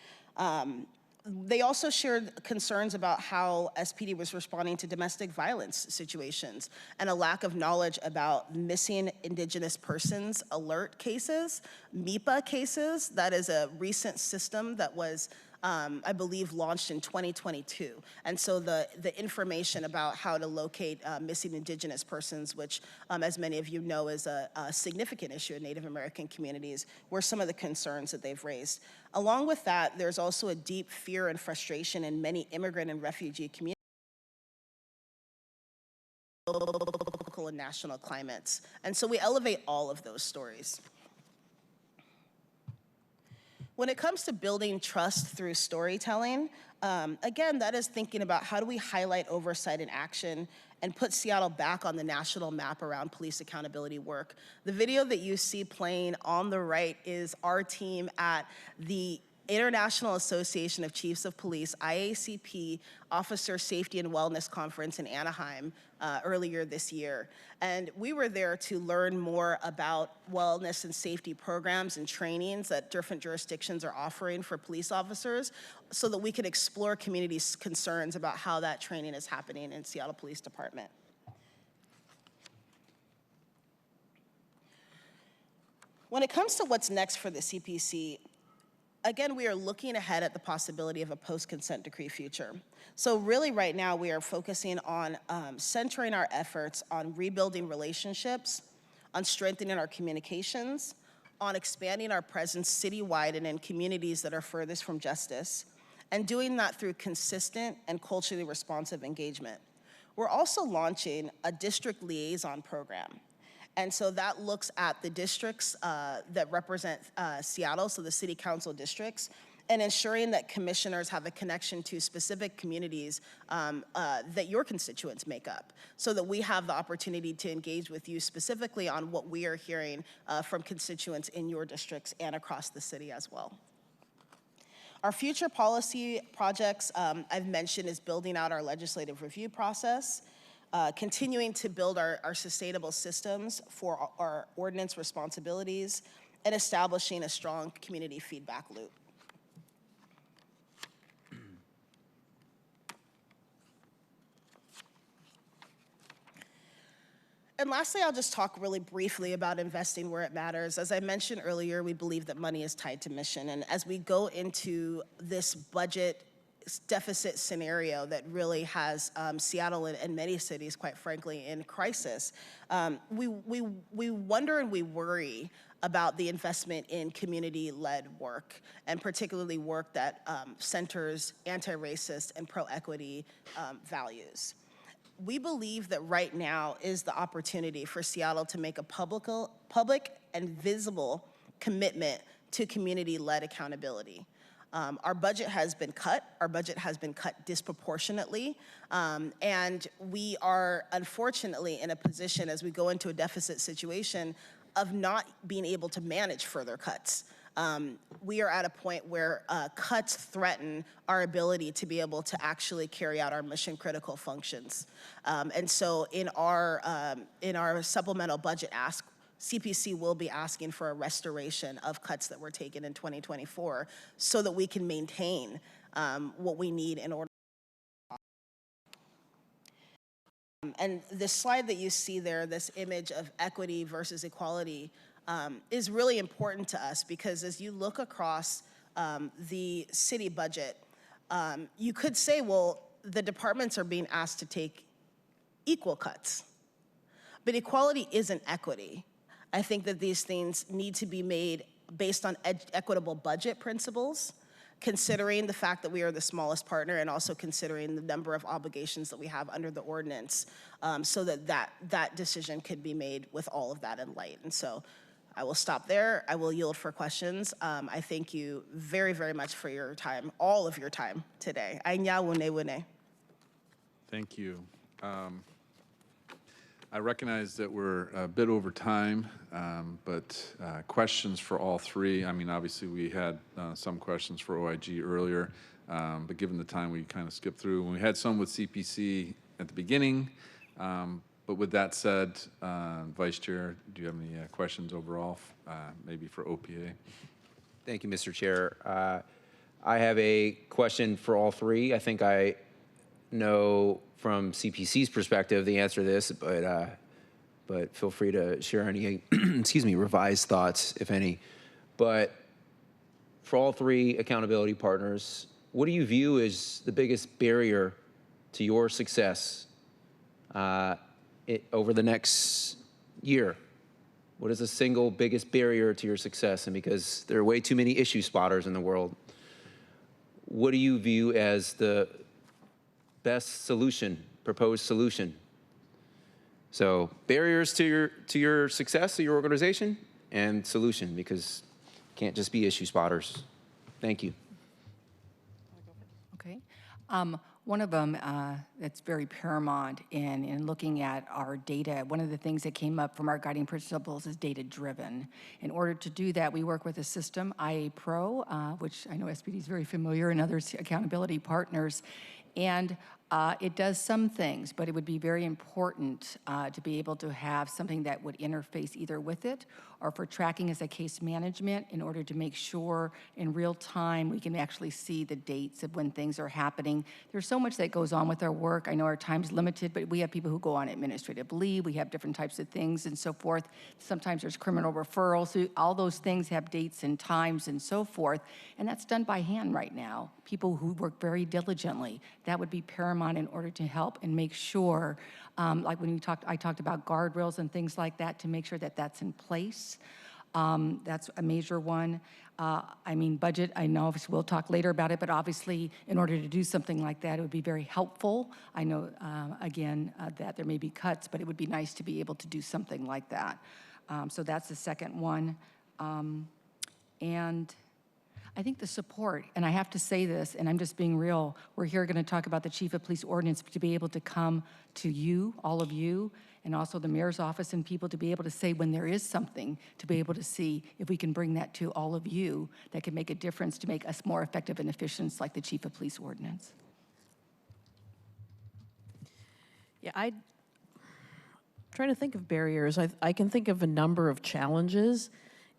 They also shared concerns about how SPD was responding to domestic violence situations and a lack of knowledge about missing Indigenous persons alert cases, MIPA cases. That is a recent system that was, I believe, launched in 2022. And so the information about how to locate missing Indigenous persons, which, as many of you know, is a significant issue in Native American communities, were some of the concerns that they've raised. Along with that, there's also a deep fear and frustration in many immigrant and refugee communities, local and national climates. And so we elevate all of those stories. When it comes to building trust through storytelling, again, that is thinking about how do we highlight oversight and action and put Seattle back on the national map around police accountability work. The video that you see playing on the right is our team at the International Association of Chiefs of Police, IACP, Officer Safety and Wellness Conference in Anaheim earlier this year. And we were there to learn more about wellness and safety programs and trainings that different jurisdictions are offering for police officers so that we can explore communities' concerns about how that training is happening in Seattle Police Department. When it comes to what's next for the CPC, again, we are looking ahead at the possibility of a post-consent decree future. So really right now we are focusing on centering our efforts on rebuilding relationships, on strengthening our communications, on expanding our presence citywide and in communities that are furthest from justice, and doing that through consistent and culturally responsive engagement. We're also launching a district liaison program. And so that looks at the districts that represent Seattle, so the city council districts, and ensuring that commissioners have a connection to specific communities that your constituents make up, so that we have the opportunity to engage with you specifically on what we are hearing from constituents in your districts and across the city as well. Our future policy projects, I've mentioned, is building out our legislative review process, continuing to build our sustainable systems for our ordinance responsibilities, and establishing a strong community feedback loop. And lastly, I'll just talk really briefly about investing where it matters. As I mentioned earlier, we believe that money is tied to mission. And as we go into this budget deficit scenario that really has Seattle and many cities, quite frankly, in crisis, we wonder and we worry about the investment in community-led work, and particularly work that centers anti-racist and pro-equity values. We believe that right now is the opportunity for Seattle to make a public and visible commitment to community-led accountability. Our budget has been cut. Our budget has been cut disproportionately. And we are unfortunately in a position as we go into a deficit situation of not being able to manage further cuts. We are at a point where cuts threaten our ability to be able to actually carry out our mission critical functions. And so in our supplemental budget ask, CPC will be asking for a restoration of cuts that were taken in 2024 so that we can maintain what we need in order. And this slide that you see there, this image of equity versus equality, is really important to us because as you look across the city budget, you could say, well, the departments are being asked to take equal cuts. But equality isn't equity. I think that these things need to be made based on equitable budget principles, considering the fact that we are the smallest partner and also considering the number of obligations that we have under the ordinance, so that decision could be made with all of that in light. And so I will stop there. I will yield for questions. I thank you very, very much for your time, all of your time today. Thank you. I recognize that we're a bit over time, but questions for all three. I mean, obviously we had some questions for OIG earlier, but given the time, we kind of skipped through. We had some with CPC at the beginning, but with that said, Vice Chair, do you have any questions overall, maybe for OPA? Thank you, Mr. Chair. I have a question for all three. I think I know from CPC's perspective the answer to this, but feel free to share any, excuse me, revised thoughts, if any. But for all three accountability partners, what do you view as the biggest barrier to your success over the next year? What is the single biggest barrier to your success? And because there are way too many issue spotters in the world, what do you view as the best solution, proposed solution? So barriers to your success of your organization and solution, because it can't just be issue spotters. Thank you. Okay. One of them that's very paramount in looking at our data, one of the things that came up from our guiding principles is data-driven. In order to do that, we work with a system, IA Pro, which I know SPD is very familiar, and other accountability partners. And It does some things, but it would be very important to be able to have something that would interface either with it or for tracking as a case management in order to make sure in real time we can actually see the dates of when things are happening. There's so much that goes on with our work. I know our time's limited, but we have people who go on administrative leave. We have different types of things and so forth. Sometimes there's criminal referrals. So all those things have dates and times and so forth. And that's done by hand right now. People who work very diligently. That would be paramount in order to help and make sure, like when I talked about guardrails and things like that, to make sure that that's in place. That's a major one. I mean, budget, I know we'll talk later about it, but obviously in order to do something like that, it would be very helpful. I know, again, that there may be cuts, but it would be nice to be able to do something like that. So that's the second one. And I think the support, and I have to say this, and I'm just being real, we're here going to talk about the Chief of Police Ordinance to be able to come to you, all of you, and also the Mayor's Office and people to be able to say when there is something, to be able to see if we can bring that to all of you that can make a difference to make us more effective and efficient, like the Chief of Police Ordinance. Yeah, I'm trying to think of barriers. I can think of a number of challenges,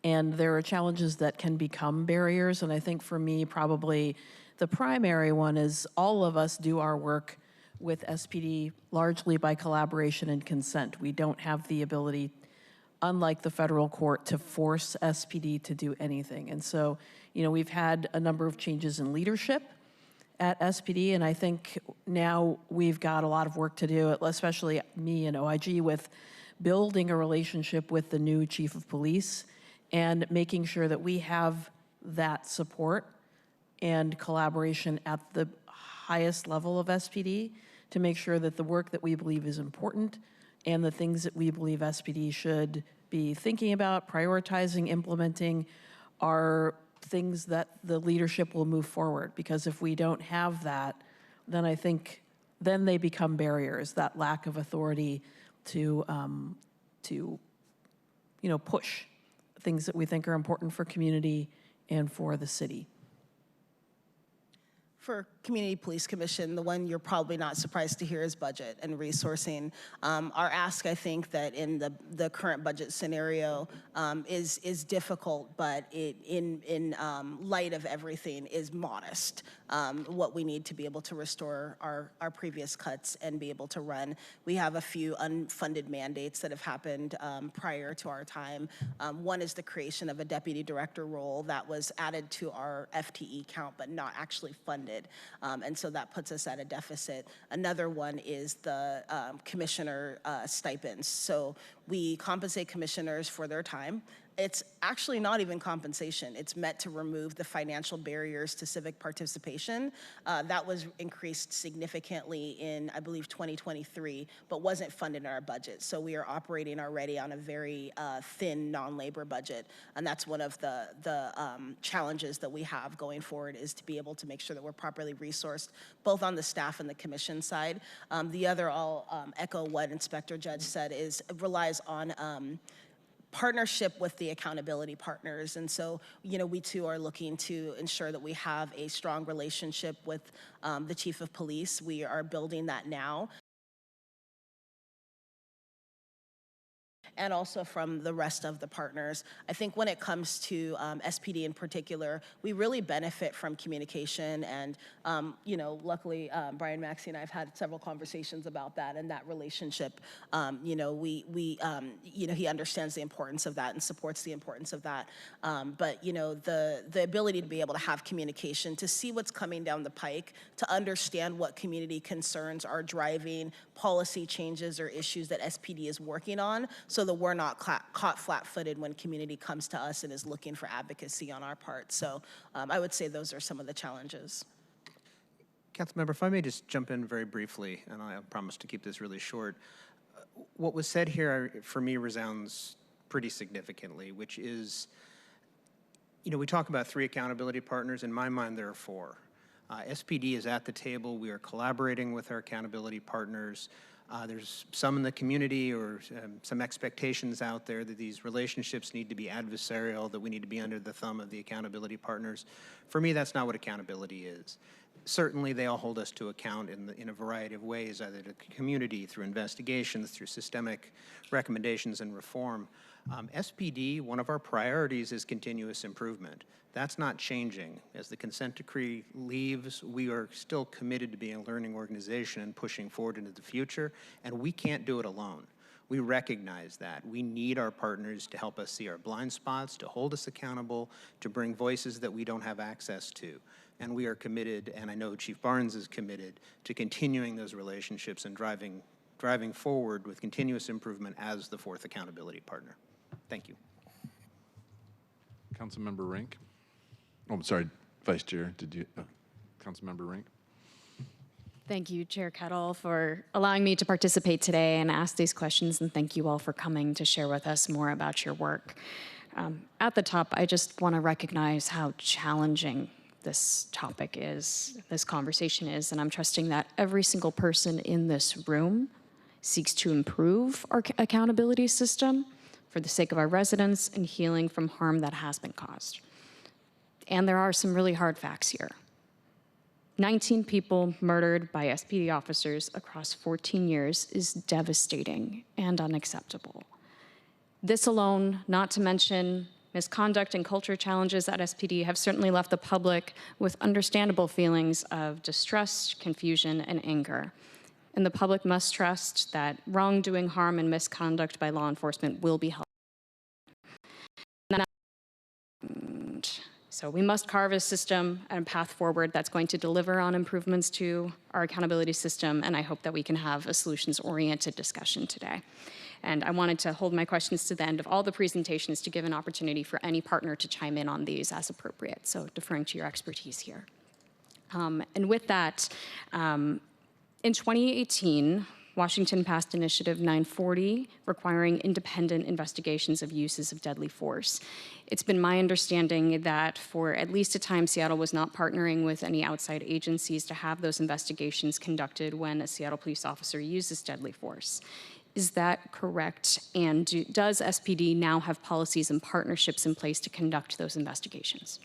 and there are challenges that can become barriers. And I think for me, probably the primary one is all of us do our work with SPD largely by collaboration and consent. We don't have the ability, unlike the federal court, to force SPD to do anything. And so, you know, we've had a number of changes in leadership at SPD, and I think now we've got a lot of work to do, especially me and OIG, with building a relationship with the new chief of police and making sure that we have that support and collaboration at the highest level of SPD to make sure that the work that we believe is important and the things that we believe SPD should be thinking about, prioritizing, implementing are things that the leadership will move forward. Because if we don't have that, then I think then they become barriers, that lack of authority to push things that we think are important for community and for the city. For Community Police Commission, the one you're probably not surprised to hear is budget and resourcing. Our ask, I think, that in the current budget scenario is difficult, but in light of everything is modest. What we need to be able to restore our previous cuts and be able to run. We have a few unfunded mandates that have happened prior to our time. One is the creation of a deputy director role that was added to our FTE count, but not actually funded. And so that puts us at a deficit. Another one is the commissioner stipends. So we compensate commissioners for their time. It's actually not even compensation. It's meant to remove the financial barriers to civic participation. That was increased significantly in, I believe, 2023, but wasn't funded in our budget. So we are operating already on a very thin non-labor budget. And that's one of the challenges that we have going forward, is to be able to make sure that we're properly resourced, both on the staff and the commission side. The other, I'll echo what Inspector Judge said, is relies on partnership with the accountability partners. And so, you know, we too are looking to ensure that we have a strong relationship with the chief of police. We are building that now. And also from the rest of the partners. I think when it comes to SPD in particular, we really benefit from communication, and you know, luckily Brian Maxey and I have had several conversations about that and that relationship. You know, you know, he understands the importance of that and supports the importance of that. But you know, the ability to be able to have communication, to see what's coming down the pike, to understand what community concerns are driving policy changes or issues that SPD is working on, so that we're not caught flat-footed when community comes to us and is looking for advocacy on our part. So I would say those are some of the challenges. Councilmember, if I may just jump in very briefly, and I promise to keep this really short. What was said here for me resounds pretty significantly, which is, you know, we talk about 3 accountability partners. In my mind, there are 4. SPD is at the table. We are collaborating with our accountability partners. There's some in the community or some expectations out there that these relationships need to be adversarial, that we need to be under the thumb of the accountability partners. For me, that's not what accountability is. Certainly, they all hold us to account in a variety of ways, either to the community, through investigations, through systemic recommendations and reform. SPD, one of our priorities is continuous improvement. That's not changing. As the consent decree leaves, we are still committed to being a learning organization and pushing forward into the future, and we can't do it alone. We recognize that. We need our partners to help us see our blind spots, to hold us accountable, to bring voices that we don't have access to. And we are committed, and I know Chief Barnes is committed, to continuing those relationships and driving forward with continuous improvement as the fourth accountability partner. Thank you. Councilmember Rink. Oh, I'm sorry, Vice Chair, did you, Councilmember Rink? Thank you, Chair Kettle, for allowing me to participate today and ask these questions, and thank you all for coming to share with us more about your work. At the top, I just want to recognize how challenging this topic is, this conversation is, and I'm trusting that every single person in this room seeks to improve our accountability system for the sake of our residents and healing from harm that has been caused. And there are some really hard facts here. 19 people murdered by SPD officers across 14 years is devastating and unacceptable. This alone, not to mention misconduct and culture challenges at SPD, have certainly left the public with understandable feelings of distrust, confusion, and anger. And the public must trust that wrongdoing, harm, and misconduct by law enforcement will be held. So we must carve a system and a path forward that's going to deliver on improvements to our accountability system, and I hope that we can have a solutions-oriented discussion today. And I wanted to hold my questions to the end of all the presentations to give an opportunity for any partner to chime in on these as appropriate, so deferring to your expertise here. And with that, in 2018, Washington passed Initiative 940, requiring independent investigations of uses of deadly force. It's been my understanding that for at least a time, Seattle was not partnering with any outside agencies to have those investigations conducted when a Seattle police officer uses deadly force. Is that correct? And does SPD now have policies and partnerships in place to conduct those investigations?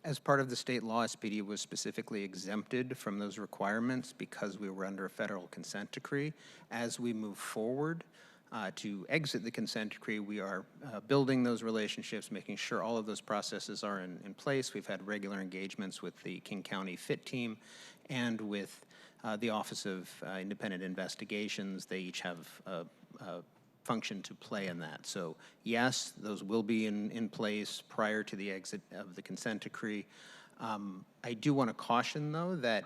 As part of the state law, SPD was specifically exempted from those requirements because we were under a federal consent decree. As we move forward to exit the consent decree, we are building those relationships, making sure all of those processes are in place. We've had regular engagements with the King County FIT team and with the Office of Independent Investigations. They each have a function to play in that. So yes, those will be in place prior to the exit of the consent decree. I do want to caution, though, that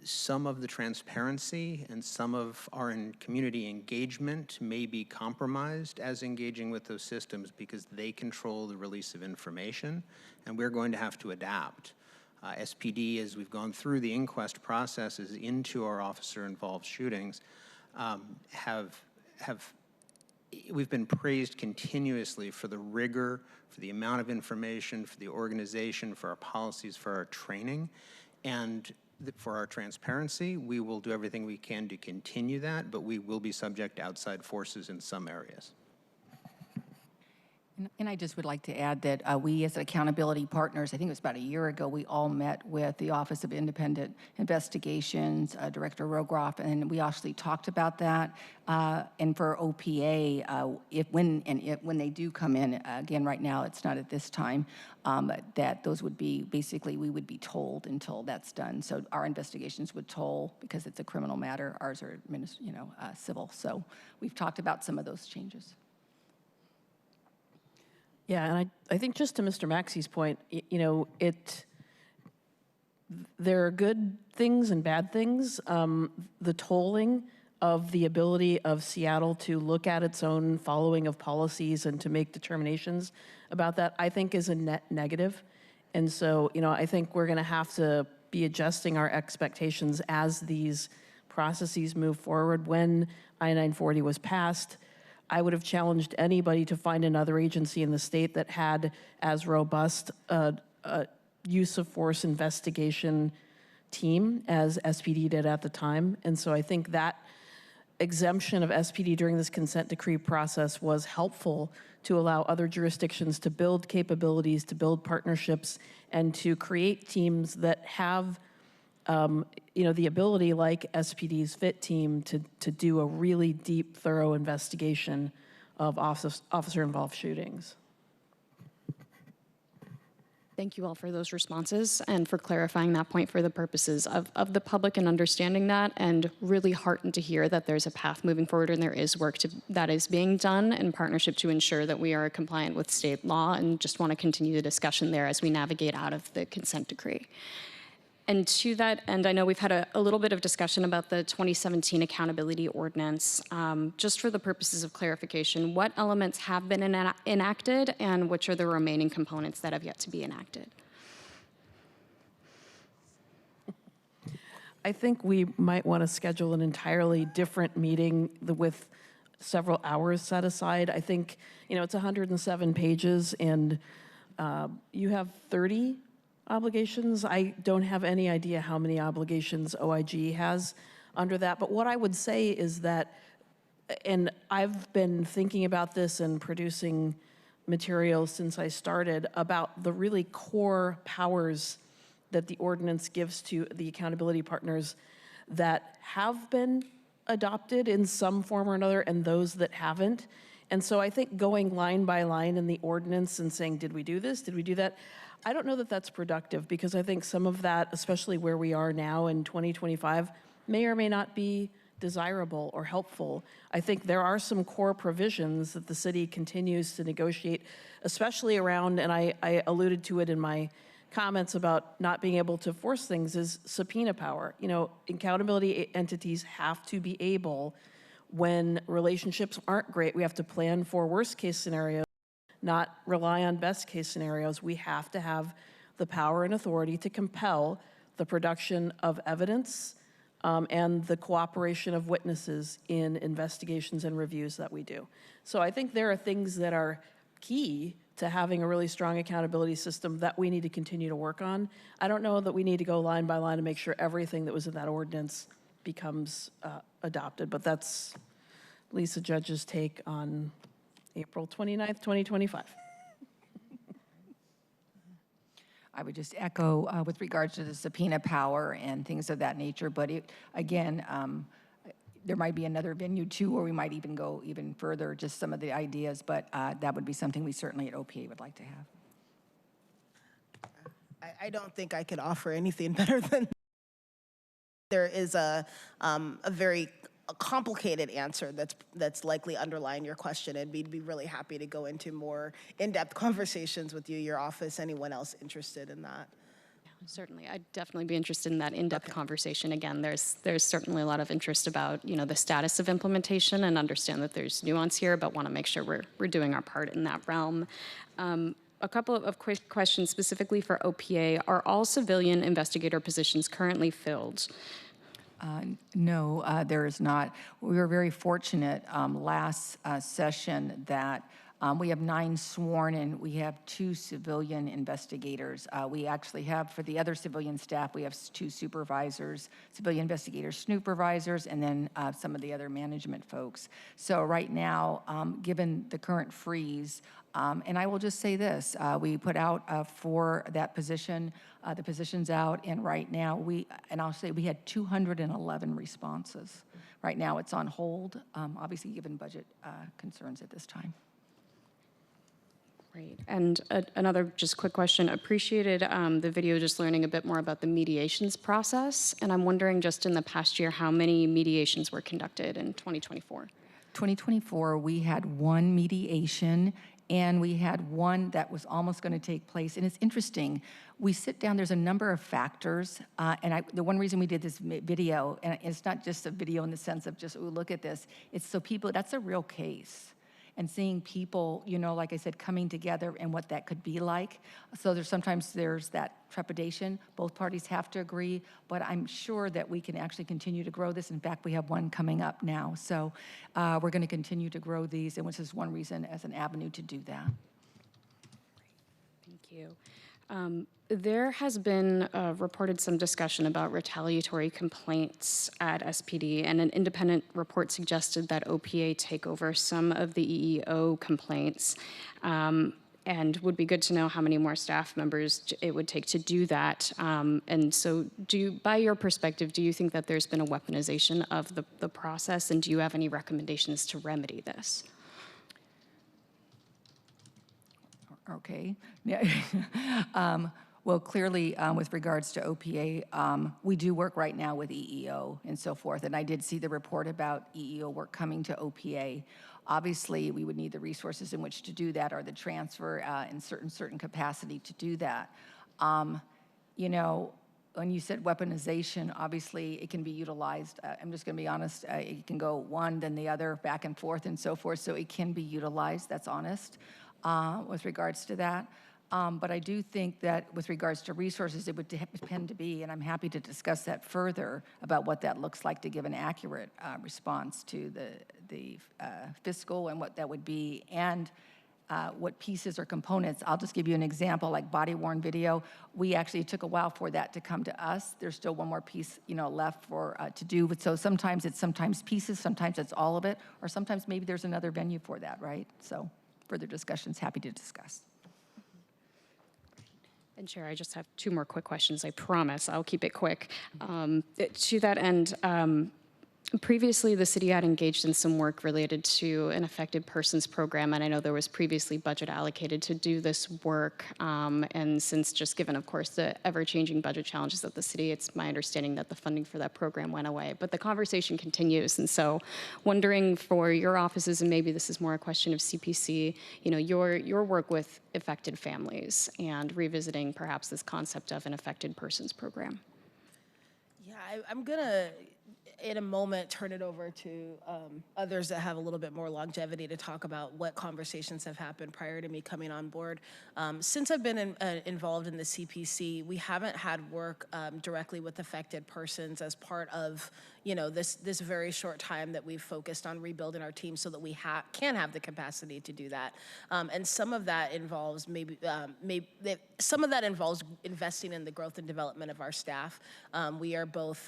some of the transparency and some of our community engagement may be compromised as engaging with those systems because they control the release of information, and we're going to have to adapt. SPD, as we've gone through the inquest processes into our officer-involved shootings, we've been praised continuously for the rigor, for the amount of information, for the organization, for our policies, for our training, and for our transparency. We will do everything we can to continue that, but we will be subject to outside forces in some areas. And I just would like to add that we as accountability partners, I think it was about a year ago, we all met with the Office of Independent Investigations, Director Rogroff, and we actually talked about that. And for OPA, when they do come in, again, right now it's not at this time, that those would be, basically we would be told until that's done. So our investigations would toll because it's a criminal matter. Ours are, civil. So we've talked about some of those changes. Yeah, and I think just to Mr. Maxey's point, there are good things and bad things. The tolling of the ability of Seattle to look at its own following of policies and to make determinations about that, I think is a net negative. And so, I think we're gonna have to be adjusting our expectations as these processes move forward. When I-940 was passed, I would have challenged anybody to find another agency in the state that had as robust a use of force investigation team as SPD did at the time. And so I think that exemption of SPD during this consent decree process was helpful to allow other jurisdictions to build capabilities, to build partnerships, and to create teams that have the ability, like SPD's FIT team, to do a really deep, thorough investigation of officer-involved shootings. Thank you all for those responses and for clarifying that point for the purposes of the public and understanding that, and really heartened to hear that there's a path moving forward and there is work that is being done in partnership to ensure that we are compliant with state law, and just want to continue the discussion there as we navigate out of the consent decree. And to that end, I know we've had a little bit of discussion about the 2017 accountability ordinance. Just for the purposes of clarification, what elements have been enacted and which are the remaining components that have yet to be enacted? I think we might want to schedule an entirely different meeting with several hours set aside. I think, it's 107 pages and you have 30 obligations. I don't have any idea how many obligations OIG has under that, but what I would say is that, and I've been thinking about this and producing materials since I started about the really core powers that the ordinance gives to the accountability partners that have been adopted in some form or another and those that haven't. And so I think going line by line in the ordinance and saying, did we do this? Did we do that? I don't know that that's productive, because I think some of that, especially where we are now in 2025, may or may not be desirable or helpful. I think there are some core provisions that the city continues to negotiate, especially around, and I alluded to it in my comments about not being able to force things, is subpoena power. Accountability entities have to be able, when relationships aren't great, we have to plan for worst case scenarios, not rely on best case scenarios. We have to have the power and authority to compel the production of evidence and the cooperation of witnesses in investigations and reviews that we do. So I think there are things that are key to having a really strong accountability system that we need to continue to work on. I don't know that we need to go line by line to make sure everything that was in that ordinance becomes adopted, but that's Lisa Judge's take on April 29th, 2025. I would just echo with regards to the subpoena power and things of that nature, but again, there might be another venue too, or we might even go even further, just some of the ideas, but that would be something we certainly at OPA would like to have. I don't think I could offer anything better than there is a very complicated answer that's likely underlying your question, and we'd be really happy to go into more in-depth conversations with you, your office, anyone else interested in that. Certainly, I'd definitely be interested in that in-depth conversation. Again, there's certainly a lot of interest about the status of implementation, and understand that there's nuance here, but want to make sure we're doing our part in that realm. A couple of quick questions specifically for OPA. Are all civilian investigator positions currently filled? No, there is not. We were very fortunate last session that we have 9 sworn and we have 2 civilian investigators. We actually have, for the other civilian staff, we have 2 supervisors, civilian investigator supervisors, and then some of the other management folks. So right now, given the current freeze, and I will just say this, we put out for that position, the position's out, and right now I'll say we had 211 responses. Right now it's on hold, obviously given budget concerns at this time. Great. And another just quick question. Appreciated the video, just learning a bit more about the mediations process. And I'm wondering, just in the past year, how many mediations were conducted in 2024? 2024, we had 1 mediation, and we had 1 that was almost going to take place. And it's interesting, we sit down, there's a number of factors, and the one reason we did this video, and it's not just a video in the sense of just, ooh, look at this, it's so people, that's a real case. And seeing people, like I said, coming together and what that could be like. So sometimes there's that trepidation. Both parties have to agree, but I'm sure that we can actually continue to grow this. In fact, we have 1 coming up now. So we're going to continue to grow these, and which is one reason as an avenue to do that. Thank you. There has been reported some discussion about retaliatory complaints at SPD, and an independent report suggested that OPA take over some of the EEO complaints. And would be good to know how many more staff members it would take to do that. And so by your perspective, do you think that there's been a weaponization of the process, and do you have any recommendations to remedy this? Okay. Yeah. Well, clearly, with regards to OPA, we do work right now with EEO and so forth, and I did see the report about EEO work coming to OPA. Obviously, we would need the resources in which to do that, or the transfer in certain capacity to do that. You know, when you said weaponization, obviously it can be utilized. I'm just going to be honest. It can go one, then the other, back and forth, and so forth. So it can be utilized. That's honest with regards to that. But I do think that with regards to resources, it would depend to be, and I'm happy to discuss that further about what that looks like to give an accurate response to the fiscal and what that would be, and what pieces or components. I'll just give you an example, like body-worn video. We actually took a while for that to come to us. There's still one more piece, left for to do. But so sometimes it's pieces, sometimes it's all of it, or sometimes maybe there's another venue for that, right? So further discussions, happy to discuss. And Chair, I just have two more quick questions. I promise I'll keep it quick. To that end, previously the city had engaged in some work related to an affected persons program, and I know there was previously budget allocated to do this work. And since just given, of course, the ever-changing budget challenges of the city, it's my understanding that the funding for that program went away. But the conversation continues, and so wondering for your offices, and maybe this is more a question of CPC, your work with affected families and revisiting perhaps this concept of an affected persons program. Yeah, I'm gonna, in a moment, turn it over to others that have a little bit more longevity to talk about what conversations have happened prior to me coming on board. Since I've been involved in the CPC, we haven't had work directly with affected persons as part of this very short time that we've focused on rebuilding our team so that we can have the capacity to do that. And some of that involves some of that involves investing in the growth and development of our staff. We are both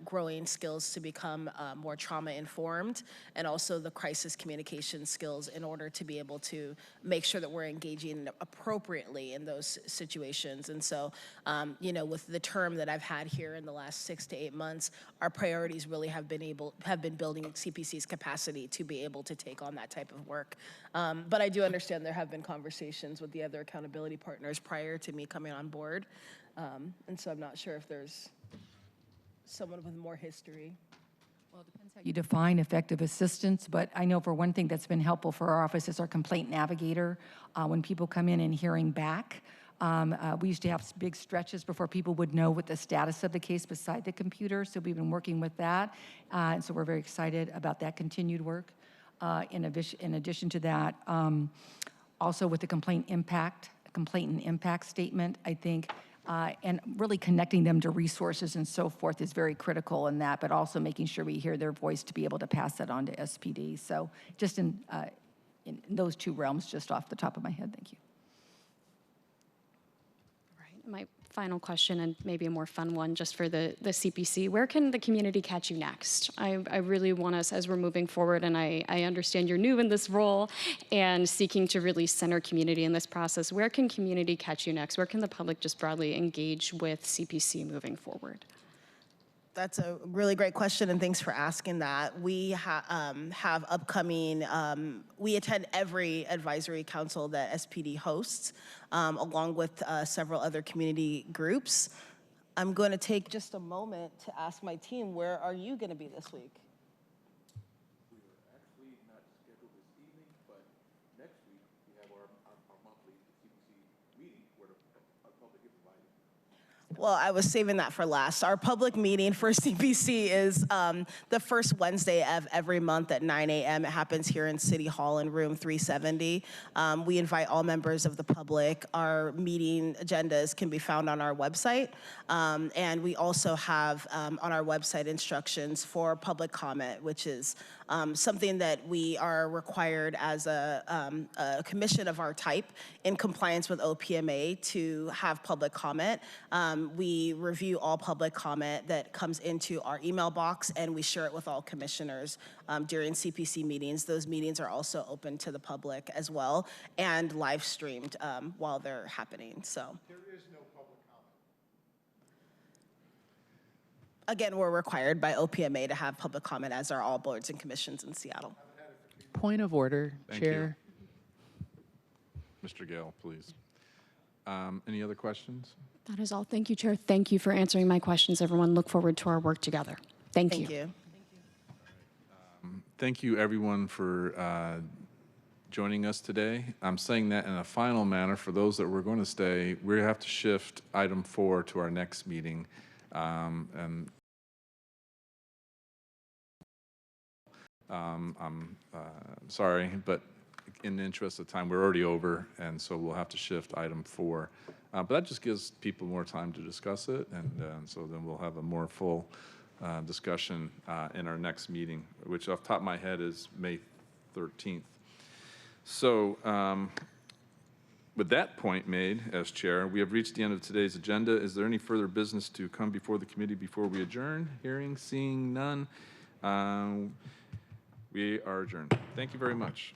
growing skills to become more trauma-informed, and also the crisis communication skills in order to be able to make sure that we're engaging appropriately in those situations. And so, with the term that I've had here in the last 6 to 8 months, our priorities really have been building CPC's capacity to be able to take on that type of work. But I do understand there have been conversations with the other accountability partners prior to me coming on board. And so I'm not sure if there's someone with more history. Well, it depends how you define effective assistance, but I know for one thing that's been helpful for our office is our complaint navigator. When people come in and hearing back, we used to have big stretches before people would know what the status of the case beside the computer, so we've been working with that. And so we're very excited about that continued work. In addition to that, also with the complaint and impact statement, I think, and really connecting them to resources and so forth is very critical in that, but also making sure we hear their voice to be able to pass that on to SPD. So just in those two realms, just off the top of my head, thank you. My final question, and maybe a more fun one just for the CPC, where can the community catch you next? I really want us, as we're moving forward, and I understand you're new in this role and seeking to really center community in this process, where can community catch you next? Where can the public just broadly engage with CPC moving forward? That's a really great question, and thanks for asking that. We have upcoming, we attend every advisory council that SPD hosts, along with several other community groups. I'm going to take just a moment to ask my team, where are you going to be this week? We are actually not scheduled this evening, but next week we have our monthly CPC meeting where the public is invited. Well, I was saving that for last. Our public meeting for CPC is the first Wednesday of every month at 9 a.m. It happens here in City Hall in room 370. We invite all members of the public. Our meeting agendas can be found on our website. And we also have on our website instructions for public comment, which is something that we are required as a commission of our type in compliance with OPMA to have public comment. We review all public comment that comes into our email box, and we share it with all commissioners during CPC meetings. Those meetings are also open to the public as well and live streamed while they're happening. So there is no public comment. Again, we're required by OPMA to have public comment, as are all boards and commissions in Seattle. Point of order, Thank Chair. you. Mr. Gale, please. Any other questions? That is all. Thank you, Chair. Thank you for answering my questions, everyone. Look forward to our work together. Thank you. Thank you, everyone, for joining us today. I'm saying that in a final manner. For those that were going to stay, we have to shift item 4 to our next meeting. And I'm sorry, but in the interest of time, we're already over, and so we'll have to shift item 4. But that just gives people more time to discuss it, and so then we'll have a more full discussion in our next meeting, which off the top of my head is May 13th. So with that point made as chair, we have reached the end of today's agenda. Is there any further business to come before the committee before we adjourn? Hearing, seeing none. We are adjourned. Thank you very much.